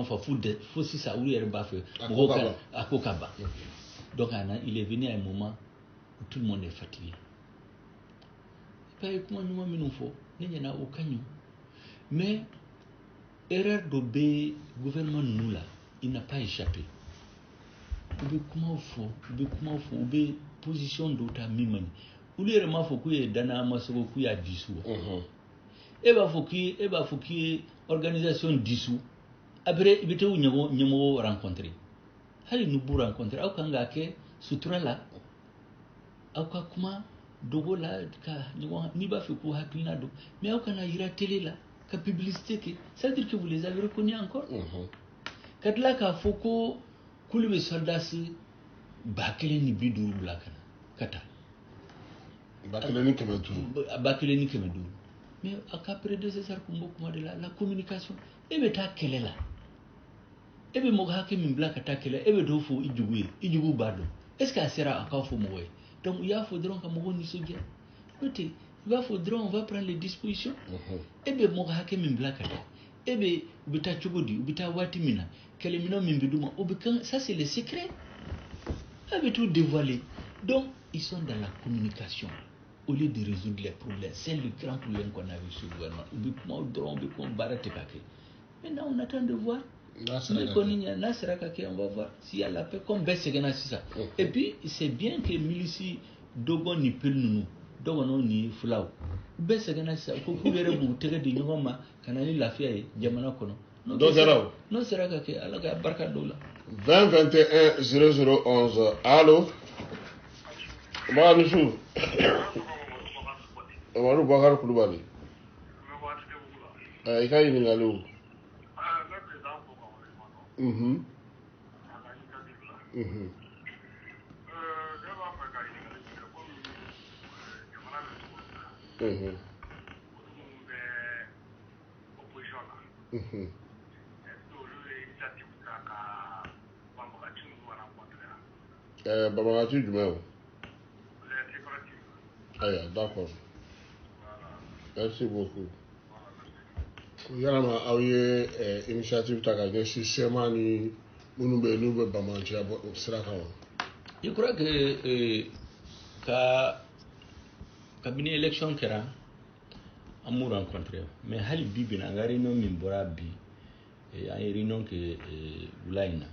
fait fou sisa oui bafé. À Kokaba. Donc il est venu à un moment où tout le monde est fatigué. Pas comment nous m'en faut, n'y en a aucun. Mais erreur de gouvernement nous là, il n'a pas échappé. Comment faut, position d'autres mimani. Ou les remans faut qu'il y ait dana masoko qu'il y a dissous. Et faut qu'il y ait organisation dissous. Après il était où nous rencontrer. Allez nous pour rencontrer. Au Kangake sutura là. Au Kakuma dogo là ni ba fait quoi haklinado. Mais au Kana ira télé là. Ka publicité que ça veut dire que vous les avez reconnus encore. Quand là ka foko Koulibe soldats bakele ni bidou blakana kata bakele ni kemedu mais aka prédécesseur kumbo kuma de la communication ebe ta kele la ebe mo hake min blakata kele ebe do fo ijugu bado est-ce que sera encore fo moye donc il y a faudron ka mo ni sogia côté il va faudron on va prendre les dispositions ebe mo hake min blakata ebe ubita chugodi ubita watimina kele mino min biduma obikan ça c'est le secret avait tout dévoilé. Donc, ils sont dans la communication. Au lieu de résoudre les problèmes, c'est le grand problème qu'on a vu sur le gouvernement. Maintenant, on attend de voir. On va voir s'il y a la paix. Comme Bessegana, c'est ça. Et puis, c'est bien que Milici Dogon ni Pelnou, Dogon ni Flau. Bessegana, c'est ça. Il faut que vous tirez de Noma, Kanani la fille, Yamana Kono. Non, c'est là que la barca dola. 20 21 0011. Allô? Bonjour. Omaru Bakar Koulibaly. Il y a une galou. Bamagati jumɛn aya d'accord merci beaucoup yalama aw ye initiative ta ka ɲɛsin sɛma ni minnu bɛ n'u bɛ bamanciya sira kan wa je crois que kabini élection kɛra an m'u rencontré mais hali bi bi an ka réunion min bɔra bi an ye réunion kɛ wula in na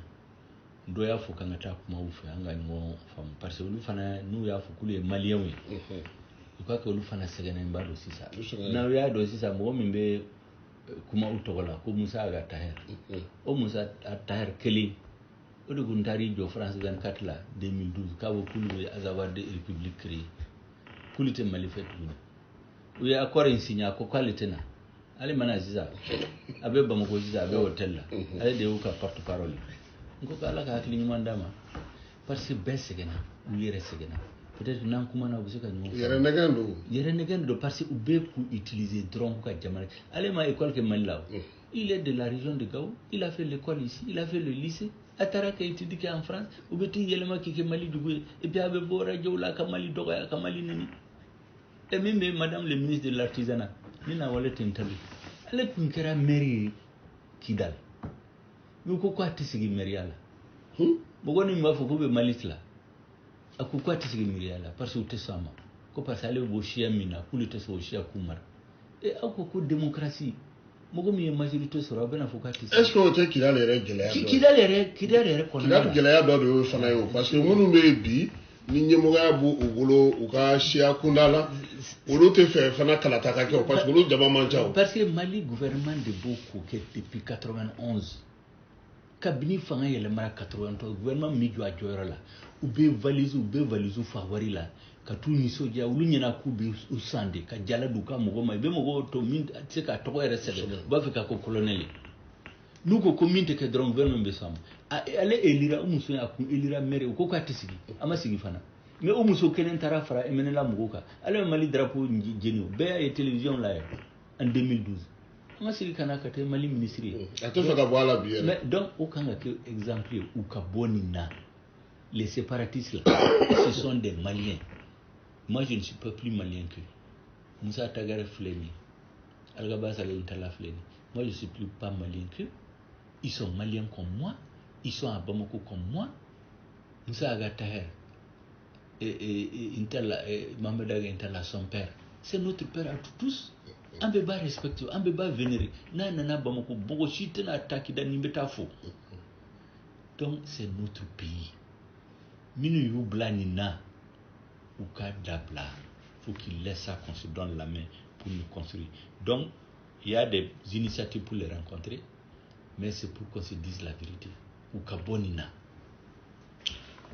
dɔ y'a fɔ k'an ka taa kuma u fɛ an ka ɲɔgɔn faamu parce que olu fana n'u y'a fɔ k'olu ye maliyɛnw ye je crois que olu fana sɛgɛnnenba don sisan n'aw y'a dɔn sisan mɔgɔ min bɛ kuma u tɔgɔ la ko Musa Aga Tahir o Musa Tahir kelen o de kun taar'i jɔ France 24 la 2012 k'a ko k'olu bɛ Azawad République créer k'olu tɛ Mali fɛ tuguni u ye accord in signé a ko k'ale tɛ na ale mana sisan a bɛ Bamako sisan a bɛ hôtel la ale de y'u ka porte parole n ko k'Ala ka hakili ɲuman d'a ma parce que bɛɛ sɛgɛnna u yɛrɛ sɛgɛnna peut-être n'an kumana u bɛ se ka ɲɔgɔn yɛrɛ nɛgɛn don parce que u bɛ k'u utiliser dɔrɔn k'u ka jamana ale ma école kɛ Mali la il est de la région de Gao il a fait l'école ici il a fait le lycée a taara ka étude kɛ en France u bɛ t'i yɛlɛma k'i kɛ Mali dugu ye et puis a bɛ bɔ radio la ka Mali dɔgɔya ka Mali nɛni et min bɛ madame le ministre de l'artisanat ni na wale tɛ n tabi ale tun kɛra maire ye Kidal n'u ko k'a tɛ sigi maire la mɔgɔ min b'a fɔ k'u bɛ Mali tila a ko k'a tɛ sigi maire la parce que u tɛ sɔn a ma ko parce que ale b'o siya min na k'olu tɛ sɔn o siya k'u mara et aw ko ko démocratie mɔgɔ min ye majorité sɔrɔ aw bɛna fɔ k'a tɛ sigi est-ce que o tɛ Kidal yɛrɛ gɛlɛya dɔ Kidal yɛrɛ kɔnɔna la Kidal gɛlɛya dɔ de y'o fana ye o parce que minnu bɛ yen bi ni ɲɛmɔgɔya b'u bolo u ka siya kunda la olu tɛ fɛ fana kalata ka kɛ o parce que olu jama man ca o parce que Mali gouvernement de b'o ko kɛ depuis 91 kabini fanga yɛlɛmara 93 gouvernement min jɔ a jɔyɔrɔ la u bɛ valise fa wari la ka t'u nisɔndiya olu ɲɛna k'u bɛ u san de ka jala d'u ka mɔgɔ ma i bɛ mɔgɔw to min tɛ se k'a tɔgɔ yɛrɛ sɛbɛn u b'a fɛ k'a ko colonel ye n'u ko min tɛ kɛ dɔrɔn gouvernement bɛ sɔn a ma ale élira o muso a kun élira maire u ko k'a tɛ sigi a ma sigi fana mais o muso kelen taara fara MNLA mɔgɔw kan ale bɛ Mali drapeau jeni o bɛɛ y'a ye télévision la yan en 2012 an ka sigi ka na ka kɛ Mali ministre ye a tɛ fɛ ka bɔ a la bi yɛrɛ mais donc o kan ka kɛ exemple ye u ka bɔ nin na les séparatistes là ce sont des Maliens moi je ne suis pas plus malien que Moussa Tagare filɛ nin ye Algaba Saleh Talla filɛ nin ye moi je suis plus pas malien que ils sont maliens comme moi ils sont à Bamako comme moi Moussa Aga Tahir Mohamed Aga Intalla son père c'est notre père à tous an bɛɛ b'a respecter an bɛɛ b'a vénérer n'a nana Bamako mɔgɔ si tɛna taa Kidal ni bɛ taa fo donc c'est notre pays minnu y'u bila nin na u ka dabila faut qu'ils laissent ça qu'on se donne la main pour nous construire donc il y a des initiatives pour les rencontrer mais c'est pour qu'on se dise la vérité u ka bɔ nin na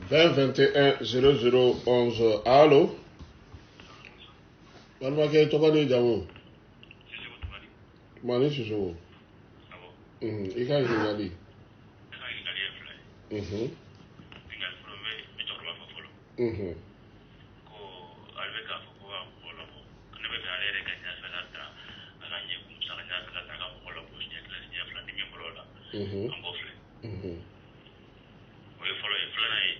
20 21 00 11 allo balimakɛ tɔgɔ ni jamu Mani Sissoko i ka ɲininkali ko ale bɛ k'a fɔ ko ka mɔgɔ labɔ ne bɛ fɛ ale yɛrɛ ka ɲɛfɛla ta a ka ɲɛ musaka ɲɛfɛla ta ka mɔgɔ labɔ ɲɛ kelen ɲɛ fila ni ɲɛ bolo la an b'o filɛ o ye fɔlɔ ye filanan ye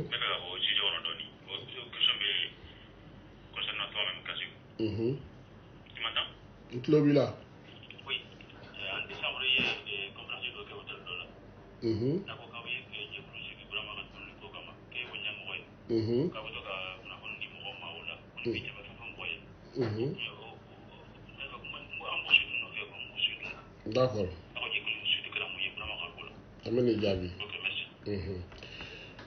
ne bɛ ka fɔ studio kɔnɔ dɔɔnin o question bɛ concernant toi-même Kasimu tu m'entends n tulo b'i la oui en décembre i ye conférence dɔ kɛ hôtel dɔ la n'a ko k'aw ye jɛkulu sigi Burama ka tɔnni ko kama k'e y'o ɲɛmɔgɔ ye k'a bɛ to ka kunnafoni di mɔgɔw ma o la ko ni bɛ jama fɛn fɛn bɔ ye an b'o suivi nɔfɛ quoi an b'o suivi d'accord a ko jɛkulu suivi kɛra mun ye Burama ka ko la an bɛ nin jaabi ok merci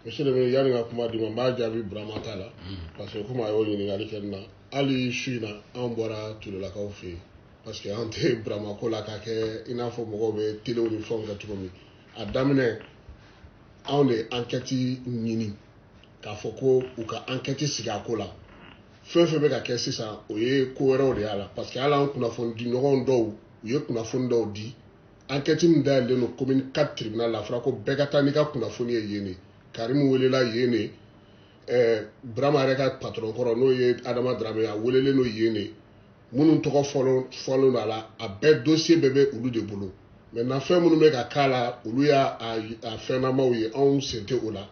monsieur le ministre yanni ka kuma di ma n b'a jaabi Burama ta la parce que komi a y'o ɲininkali kɛ n na hali su in na an bɔra Tulolakaw fɛ yen parce que an tɛ Burama ko la ka kɛ i n'a fɔ mɔgɔw bɛ telew ni fɛnw kɛ cogo min a daminɛ anw de enquête ɲini k'a fɔ ko u ka enquête sigi a ko la fɛn fɛn bɛ ka kɛ sisan o ye ko wɛrɛw de y'a la parce que hali an kunnafoni di ɲɔgɔn dɔw u ye kunnafoni dɔw di enquête min dayɛlɛlen don commune 4 tribunal la a fɔra ko bɛɛ ka taa n'i ka kunnafoni ye yen de Karimu welela yen de Burama yɛrɛ ka patron kɔrɔ n'o ye Adama Darame a welelen don yen de minnu tɔgɔ fɔlen don a la a bɛɛ dossier bɛɛ bɛ olu de bolo maintenant fɛn minnu bɛ ka k'a la olu y'a fɛnnamaw ye anw sen tɛ o la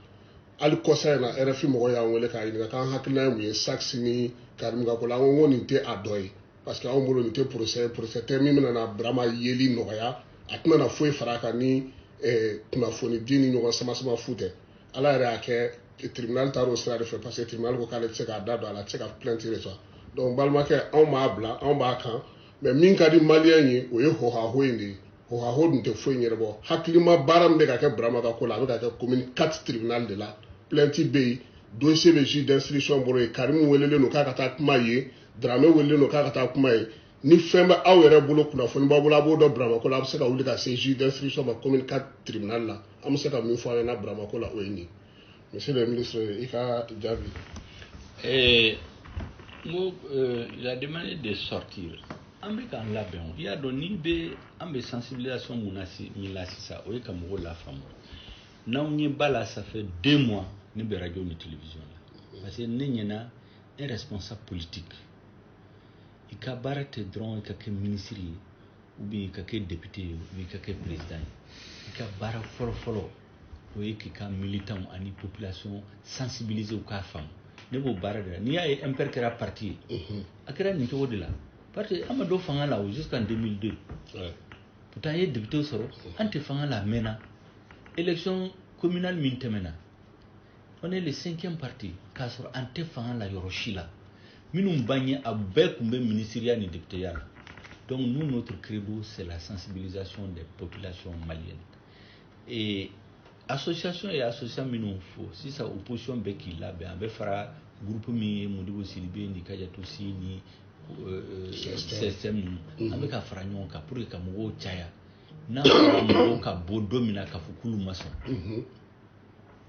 ali kɔsa na RFI mɔgɔ y'an wele k'a ɲininka k'an hakilina ye mun ye Sax ni Karim ka ko la an ko nin tɛ a dɔ ye parce que anw bolo nin tɛ procès tɛ min bɛna na Burama yeli nɔgɔya a tɛna na foyi fara a kan ni kunnafoni di ni ɲɔgɔn sama fu tɛ ala yɛrɛ y'a kɛ tribunal taara o sira de fɛ parce que tribunal ko k'ale tɛ se k'a da don a la a tɛ se ka plainte reçoit donc balimakɛ anw b'a bila anw b'a kan mais min ka di maliyɛn ye o ye hohaho in de ye hohaho dun tɛ foyi ɲɛnabɔ hakilima baara min bɛ ka kɛ Burama ka ko la a bɛ ka kɛ commune 4 tribunal de la plainte bɛ yen dossier bɛ juge d'instruction bolo ye Karim welelen don k'a ka taa kuma ye Dramé welelen don k'a ka taa kuma ye ni fɛn bɛ aw yɛrɛ bolo kunnafoni b'aw bolo a b'o dɔn Burama ko la a bɛ se ka wuli ka se juge d'instruction ma commune 4 tribunal la an bɛ se ka min fɔ aw ɲɛna Burama ko la o ye nin ye monsieur le ministre i ka jaabi. Il a demandé de sortir. An bɛ k'an labɛn i y'a dɔn n'i bɛ an bɛ sensibilisation min la sisan o ye ka mɔgɔw lafaamu n'anw ɲɛ b'a la ça fait 2 mois ne bɛ radio ni télévision la parce que ne ɲɛna un responsable politique i ka baara tɛ dɔrɔn i ka kɛ ministre ye ou bien i ka kɛ député ye ou bien i ka kɛ président ye i ka baara fɔlɔ-fɔlɔ o ye k'i ka militants ani population sensibiliser u k'a faamu ne b'o baara de la n'i y'a ye MPR kɛra parti ye a kɛra nin cogo de la parce que an ma don fanga la jusqu'en 2002 pourtant ye député sɔrɔ an tɛ fanga la mɛnna élection communale min tɛmɛna on est le 5e parti k'a sɔrɔ an tɛ fanga la yɔrɔ si la minnu b'an ye a bɛɛ tun bɛ ministériya ni députéya la donc nous notre credo c'est la sensibilisation des populations maliennes et association et association minnu fo sisan opposition bɛ k'i labɛn an bɛ fara groupe min ye Modibo Sidibe ni Kadiatou Sy ni CSM ninnu an bɛ ka fara ɲɔgɔn kan pour que ka mɔgɔw caya n'a fɔra mɔgɔw ka bɔ don min na k'a fɔ k'olu ma sɔn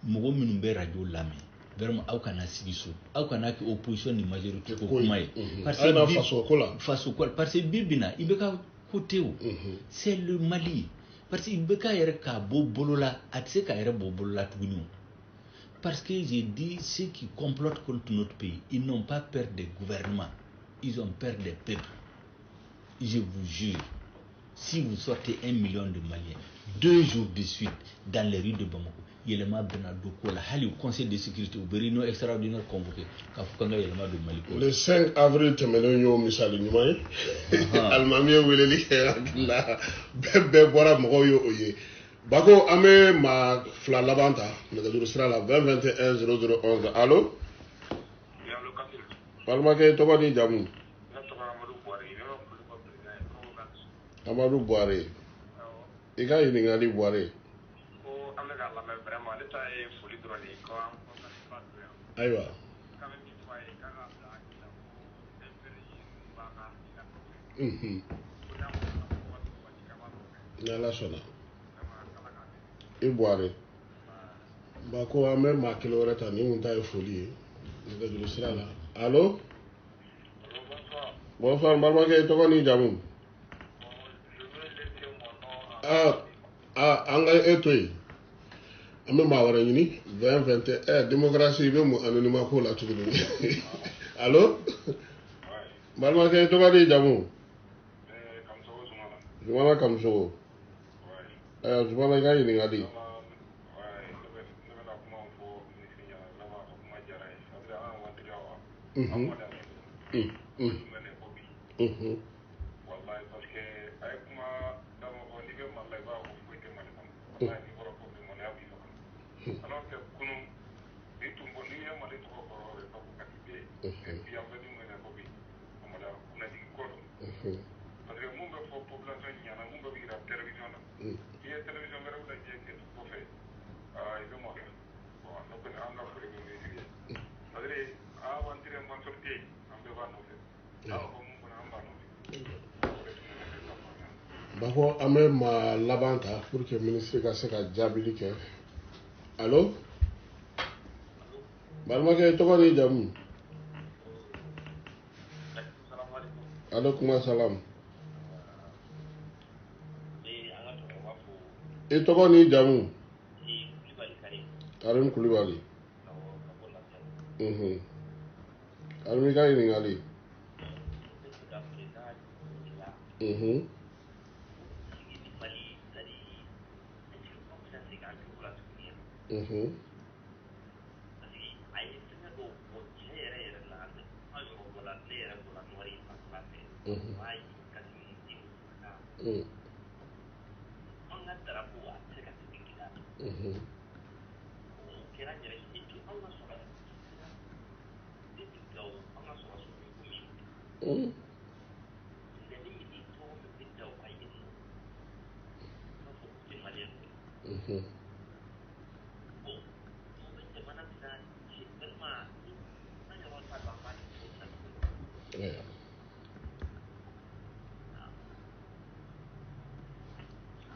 mɔgɔ minnu bɛ radio lamɛn vraiment aw kana sigi so aw kana kɛ opposition ni majorité ko kuma ye parce que bi bi na i bɛ ka côté o c'est le Mali parce que i bɛ ka yɛrɛ k'a bɔ bolo la a tɛ se ka yɛrɛ bɔ bolo la tuguni o parce que j'ai dit ceux qui complotent contre notre pays ils n'ont pas peur des gouvernements ils ont peur des peuples je vous jure si vous sortez 1 million de Maliens 2 jours de suite dans les rues de Bamako yɛlɛma bɛna don ko la hali conseil de sécurité u bɛ réunion extraordinaire convoqué k'a fɔ k'an ka yɛlɛma don Mali ko le 5 avril tɛmɛnen y'o misali ɲuman ye alimami ye weleli kɛ hakili la bɛɛ bɔra mɔgɔw ye o ye Bako an bɛ maa 2 laban ta nɛgɛjuru sira la 20 21 00 11 allo balimakɛ i tɔgɔ ni jamu Amadu Buhari i ka ɲininkali Buhari ayiwa ni Ala sɔnna i Buhari Bako an bɛ maa 1 wɛrɛ ta ni mun ta ye foli ye nɛgɛjuru sira la allo bonsoir balimakɛ i tɔgɔ ni jamu an ka e to yen an bɛ maa wɛrɛ ɲini 20 21 démocratie i bɛ mun anonymat ko la tuguni allo balimakɛ i tɔgɔ ni jamu Zumana Kamusogo Zumana i ka ɲininkali Bako an bɛ maa laban ta pour que ministre ka se ka jaabili kɛ allo balimakɛ i tɔgɔ ni jamu aleykum salam i tɔgɔ ni jamu Karim Kulibali Karim i ka ɲininkali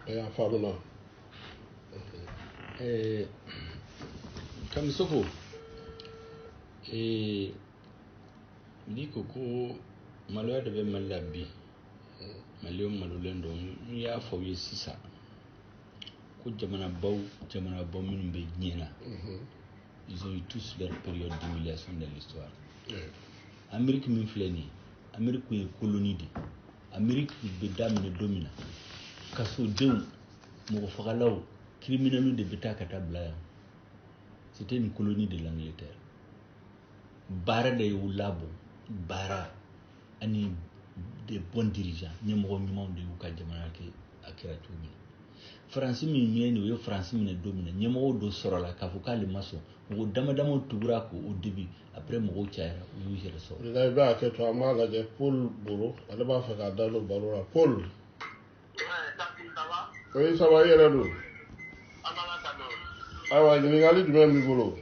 ya famuna Kamisoko ni ko maloya de be malla bi maliyo malulen do ni ya fo yi sisa ko jamana baw min be ñena ils ont eu tous leur période d'humiliation dans l'histoire. Amérique min fleni Amérique ko colonie de Amérique be damine domina kaso dew mo fagalaw criminels de Betakata Blaya. C'était une colonie de l'Angleterre. Bara de Youlabo, Bara, ani des bons dirigeants, nyamoro nyamon de Yuka Jamanake Akiratumi. France minienne ou France mine domine, nyamoro do sorola, kafuka le maso, ou damadamo tubrako au début, après mo chaira, ou yujere so. La ba ke to amala de Paul Bourreau, elle va faire dalo barora Paul. Oui, ça va y aller là. Ah ouais, il y a du même boulot.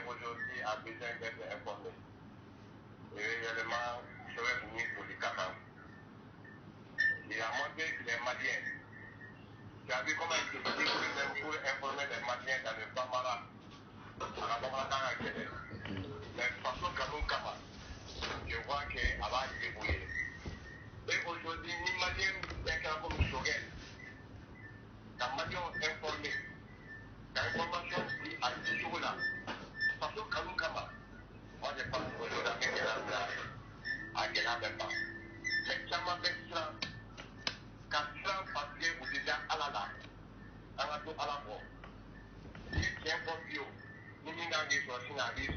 Aujourd'hui a besoin d'être informé. Et réellement, je vais venir pour les capables. Il a montré que les Maliens, tu as vu comment il se dit pour informer les Maliens dans le Bambara, à la Bambara dans la Guinée. Mais façon Kanou Kama, je vois qu'elle va y débrouiller. Et aujourd'hui, les Maliens, c'est comme Shogel. Les Maliens ont informé. L'information dit à ce jour-là. Façon Kanou Kama. Moi, je pense qu'aujourd'hui, à Guénabemba. Mais Chama Bextra, Castran, parce que vous êtes à la la, à la tout à la fois. Si tiens pour bio, nous n'avons pas sorti à l'issue.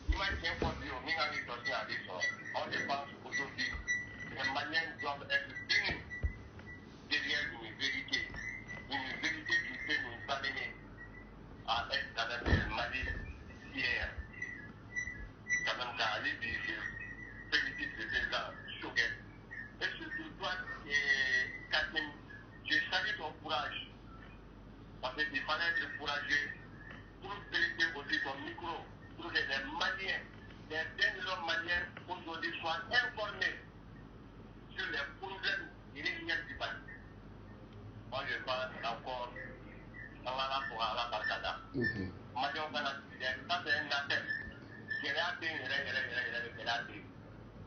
Si moi tiens pour bio, nous n'avons pas sorti à l'issue. On dépense aujourd'hui, les Maliens doivent être unis derrière une vérité qui peut nous amener à être quand même le Mali fier. Quand même qu'à aller dire, félicite le président Choguet. Et surtout, toi, Catherine, je salue ton courage. Parce qu'il fallait être courageux pour vérifier aussi ton micro, pour que les Maliens, les derniers Maliens aujourd'hui soient informés sur les problèmes réels du Mali. Moi, je pense encore, on va la pour la Barcada. Maliens, on va la dire, ça c'est un appel.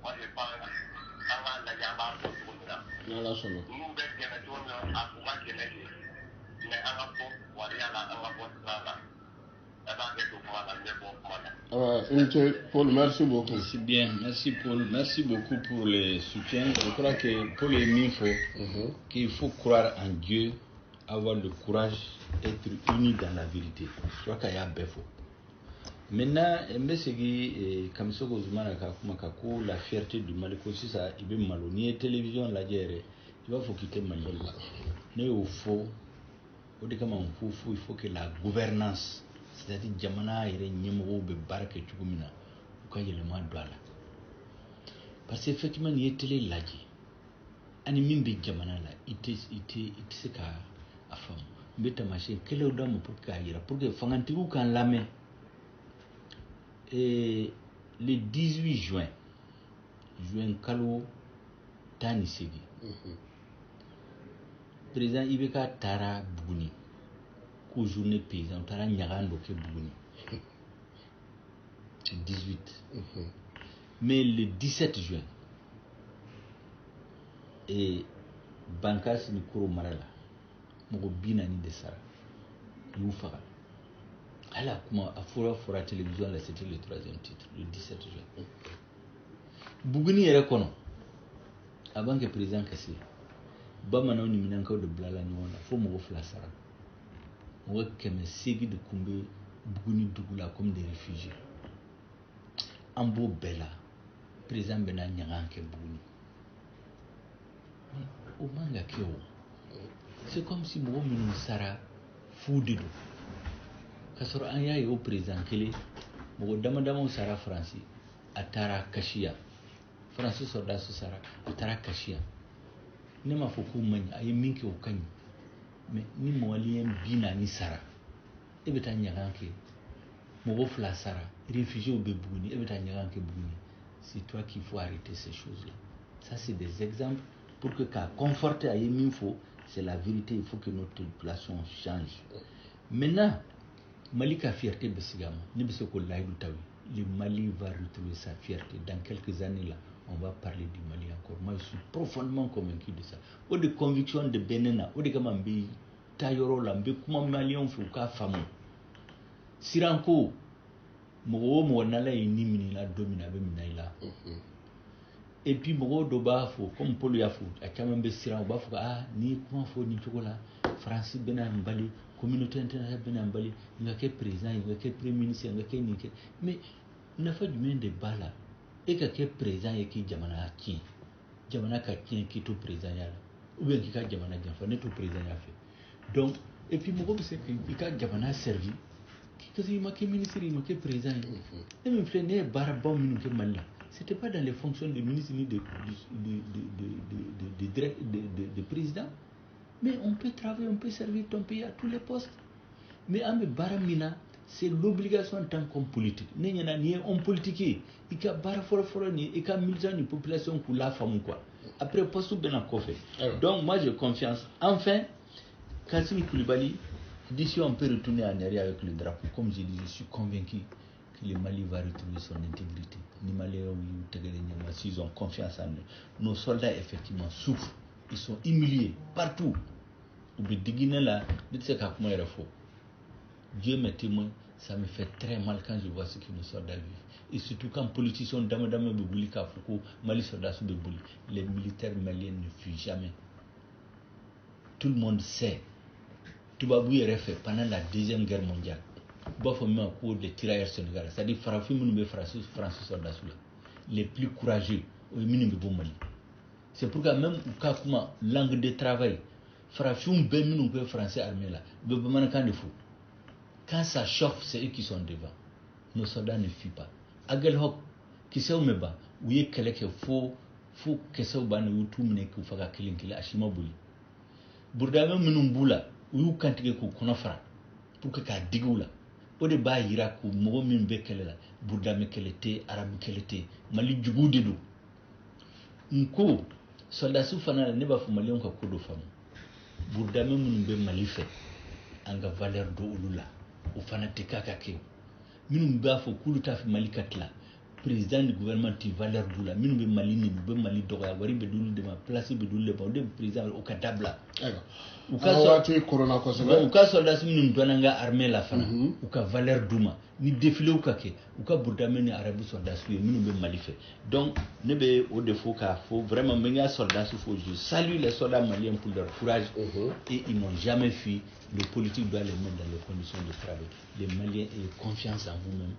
Moi, je pense, on va la yamba pour tout le monde. Non, là, c'est bon. Nous, ben, bien sûr, à pouvoir que les gens, mais on va pour Waria, on va pour Strana. Paul, merci beaucoup. C'est bien, merci Paul, merci beaucoup pour le soutien. Je crois que Paul est mis qu'il faut croire en Dieu, avoir le courage, être unis dans la vérité. Je crois qu'il y a un faux. Maintenant, comme ça, la fierté du Mali, si ça, il veut malonner télévision, la guerre, il va faut quitter Mali. Mais au faux, il faut que la gouvernance, c'est-à-dire Jamana et Nyemo be barke Tchoukoumina, ou quand il y a le moins de là. Parce qu'effectivement, il y a télé lagi. Animim be Jamana là, il se ka à femme. Mais ta machine, quel est le dame pour que Fangantigou kan la main. Et le 18 juin Kalo Tani Segi, président Ibeka Tara Bouguni, qu'au journée paysan, Tara Nyagando ke Bouguni. 18. Mais le 17 juin, et Bankas Mikuro Marala, Mogo Binani de Sara, Youfara. ala kuma a fura télévision là c'était le 3e titre le 17 juin buguni yɛrɛ kɔnɔ avant que président kasi bamananw ni minankaw de bilala ɲɔgɔn na fo mɔgɔ 2 sara mɔgɔ 800 de kun bɛ buguni dugu la comme des réfugiés an b'o bɛɛ la président bɛna ɲagan kɛ buguni o man ka kɛ o c'est comme si mɔgɔ minnu sara fu de don ka sɔrɔ an y'a ye o président kelen mɔgɔ damadamaw sara faransi a taara kasiya faransi sɔrɔdasi sara a taara kasiya ne m'a fɔ k'o man ɲi a ye min kɛ o ka ɲi mais ni maliyɛn 40 sara e bɛ taa ɲagan kɛ mɔgɔ 2 sara réfugiés bɛ buguni e bɛ taa ɲagan kɛ buguni c'est toi qu'il faut arrêter ces choses là ça c'est des exemples pour que k'a conforter a ye min fɔ c'est la vérité il faut que notre population change maintenant Mali ka fierté bɛ sigi a ma ne bɛ se k'o layidu taw ye le Mali va retrouver sa fierté dans quelques années là on va parler du Mali encore moi je suis profondément convaincu de ça o de conviction de bɛnɛ na o de kama n bɛ taa yɔrɔ la n bɛ kuma maliyɛnw fɛ u k'a faamu siranko mɔgɔ o mɔgɔ n'ala ye ni minɛ don min a bɛ minɛ i la et puis mɔgɔw dɔ b'a fɔ comme Paul y'a fɔ a caman bɛ siran u b'a fɔ ah ni kuma fɔ nin cogo la Faransi bɛna n bali communauté internationale bɛna n bali n ka kɛ président n ka kɛ premier ministre n ka kɛ nin kɛ mais nafa jumɛn de b'a la e ka kɛ président ye k'i jamana tiɲɛ jamana ka tiɲɛ k'i to président ya la ou bien k'i ka jamana janfa ne to président ya fɛ donc et puis mɔgɔ bɛ se k'i ka jamana servi parce que i ma kɛ ministre i ma kɛ président ye ne min filɛ ne ye baarabaw minnu kɛ Mali la c'était pas dans les fonctions de ministre ni de président mais on peut travailler on peut servir ton pays à tous les postes mais an bɛ baara min na c'est l'obligation en tant qu'homme politique ne ɲɛna nin ye homme politique ye i ka baara fɔlɔ-fɔlɔ nin i ka militant ni population k'u la faamu quoi après poste bɛna kɔfɛ donc moi j'ai confiance enfin Kassim Koulibaly d'ici on peut retourner en arrière avec le drapeau comme je dis je suis convaincu que le Mali va retrouver son intégrité ni Maliens s'ils ont confiance en eux nos soldats effectivement souffrent ils sont humiliés partout au bout de Guinée là ne sais pas comment il faut Dieu m'est témoin ça me fait très mal quand je vois ce que nos soldats vivent et surtout quand politiciens dame bebouli kafoko Mali soldats sous bebouli les militaires maliens ne fuient jamais tout le monde sait Toubabou est fait pendant la deuxième guerre mondiale b'a fɔ min ma ko des tirailleurs sénégalais c'est-à-dire farafin minnu bɛ Faransi soldats la les plus courageux o ye minnu bɛ bɔ Mali c'est pourquoi même u ka kuma langue de travail farafinw bɛɛ minnu bɛ français armée la u bɛ bamanankan de fɔ quand ça chauffe c'est eux qui sont devant nos soldats ne fuient pas Aguelhok kisɛw mɛ ban u ye kɛlɛ kɛ fo kisɛw ban u y'u t'u minɛ k'u faga kelen a si ma boli Burudamɛ minnu b'u la u y'u kantigɛ k'u kɔnɔ fara pour que k'a digi u la o de b'a yira ko mɔgɔ min bɛ kɛlɛ la Burudamɛ kɛlɛ tɛ arabu kɛlɛ tɛ Mali juguw de don n ko soldats fana la ne b'a fɔ maliyɛnw ka ko dɔ faamu Burudamɛ minnu bɛ Mali fɛ an ka valeur don olu la o fana tɛ k'a ka kɛ minnu b'a fɔ k'olu t'a fɛ Mali ka tila président du gouvernement ti valeur b'u la minnu bɛ Mali nin u bɛ Mali dɔgɔya wari bɛ d'olu de ma place bɛ d'olu de ma o de bɛ président o ka dabila u ka soldats minnu donna an ka armée la fana u ka valeur d'u ma ni défilé ka kɛ u ka Burudamɛ ni arabu soldats ye minnu bɛ Mali fɛ donc ne bɛ o de fɔ k'a fɔ vraiment n bɛ n ka soldats fɔ je salue les soldats maliens pour leur courage et ils n'ont jamais fui le politique doit les mettre dans les conditions de travail les Maliens aient confiance en vous-même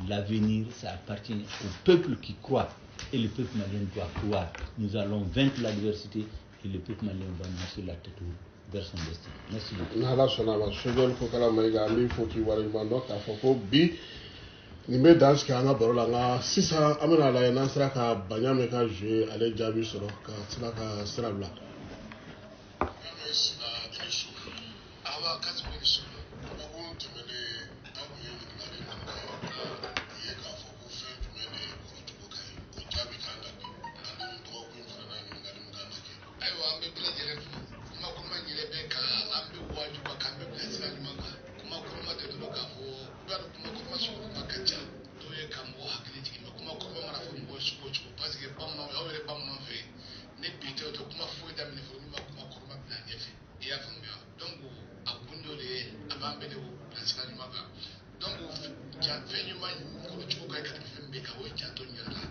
l'avenir ça appartient au peuple qui croit et le peuple malien doit croire nous allons vaincre l'adversité et le peuple malien va marcher la tête vers son destin merci beaucoup n'ala sɔnna ma sojɔli ko kala Mayiga an b'i fo k'i waleɲuman dɔn k'a fɔ ko bi nin bɛ dan sigi an ka baro la nka sisan an bɛna lajɛ n'an sera ka Baɲame ka jouer ale jaabi sɔrɔ ka tila ka sira bila donc fɛn ɲuman kɔrɔ cogo ka ka fɛn bɛɛ ka o janto n yɛrɛ la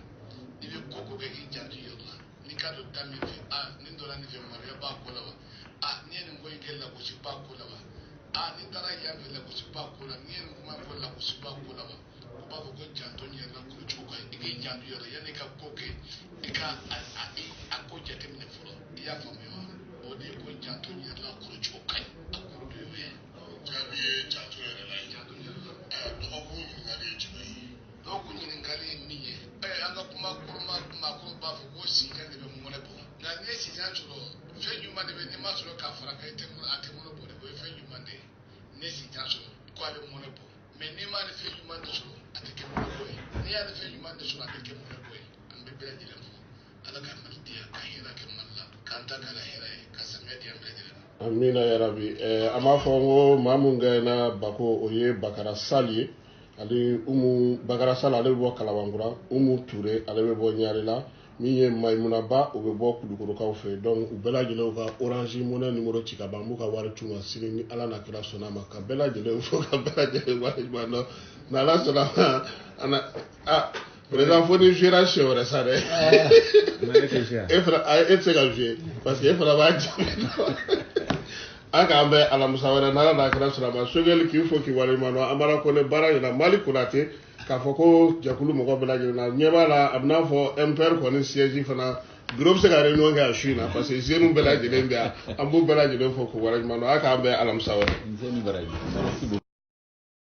i bɛ ko kɛ k'i janto i yɛrɛ la n'i ka dɔn da min fɛ nin dɔla nin fɛ maloya b'a ko la wa ni ye nin ko in kɛ lagosi b'a ko la wa ni taara yan fɛ lagosi b'a ko la ni ye nin kuma fɔ lagosi b'a ko la wa o b'a fɔ ko janto n yɛrɛ la kɔrɔ cogo ka i k'i janto i yɛrɛ yanni i ka ko kɛ i ka a ko jateminɛ fɔlɔ i y'a faamuya wa o de ye ko janto n yɛrɛ la kɔrɔ cogo ka ɲi a kɔrɔ de y'o ye jaabi ye janto yɛrɛ la janto n yɛrɛ la dɔgɔkun ɲininkali ye jumɛn ye dɔgɔkun ɲininkali ye min ye an ka kuma kɔrɔmakuru b'a fɔ ko sijan de bɛ mɔnɛ bɔ nka n'i ye sijan sɔrɔ fɛn ɲuman de bɛ n'i ma sɔrɔ k'a fara kɛ a tɛ mɔnɛ bɔ de o ye fɛn ɲuman de ye n'i ye sijan sɔrɔ ko a bɛ mɔnɛ bɔ mɛ n'i ma ni fɛn ɲuman de sɔrɔ a tɛ kɛ mɔnɛ bɔ ye n'i y'a ni fɛn ɲuman de sɔrɔ a bɛ kɛ mɔnɛ bɔ ye an bɛ bɛɛ lajɛlen fɔ ala ka mali diya ka hɛrɛ kɛ mali la k'an ta k'a la hɛrɛ ye ka samiya di an bɛɛ lajɛlen ma. amina ya rabi an b'a fɔ ko maa mun gɛnna bako o ye bakara sali ye ale bakara sali ale bɛ bɔ kalabankura umu ture ale bɛ bɔ ɲarela min ye mayimunaba o bɛ bɔ kulukorokaw fɛ donc u bɛɛ lajɛlen ka orange monnaie numéro ci ka ban an b'u ka wari c'u ma sini ni ala n'a kira sɔnna ma ka bɛɛ lajɛlen fo ka bɛɛ lajɛlen wari ɲuman dɔn n'ala sɔnna ma président fo ni jouera siɲɛ wɛrɛ sa dɛ e tɛ se ka jouer parce que e fana b'a jaabi dɔn an k'an bɛ alamisa wɛrɛ n'ala n'a kira sɔnna ma sogɛli k'i fo k'i wari ɲuman dɔn an b'ala ko ne baara ɲɛna mali konate k'a fɔ ko jɛkulu mɔgɔ bɛɛ lajɛlen na ɲɛ b'a la a bɛn'a fɔ MPR kɔni siège fana bureau bɛ se ka réunion kɛ a su in na parce que jeunes bɛɛ lajɛlen bɛ yan an b'u bɛɛ lajɛlen fo k'u wari ɲuman dɔn an k'an bɛ alamisa wɛrɛ.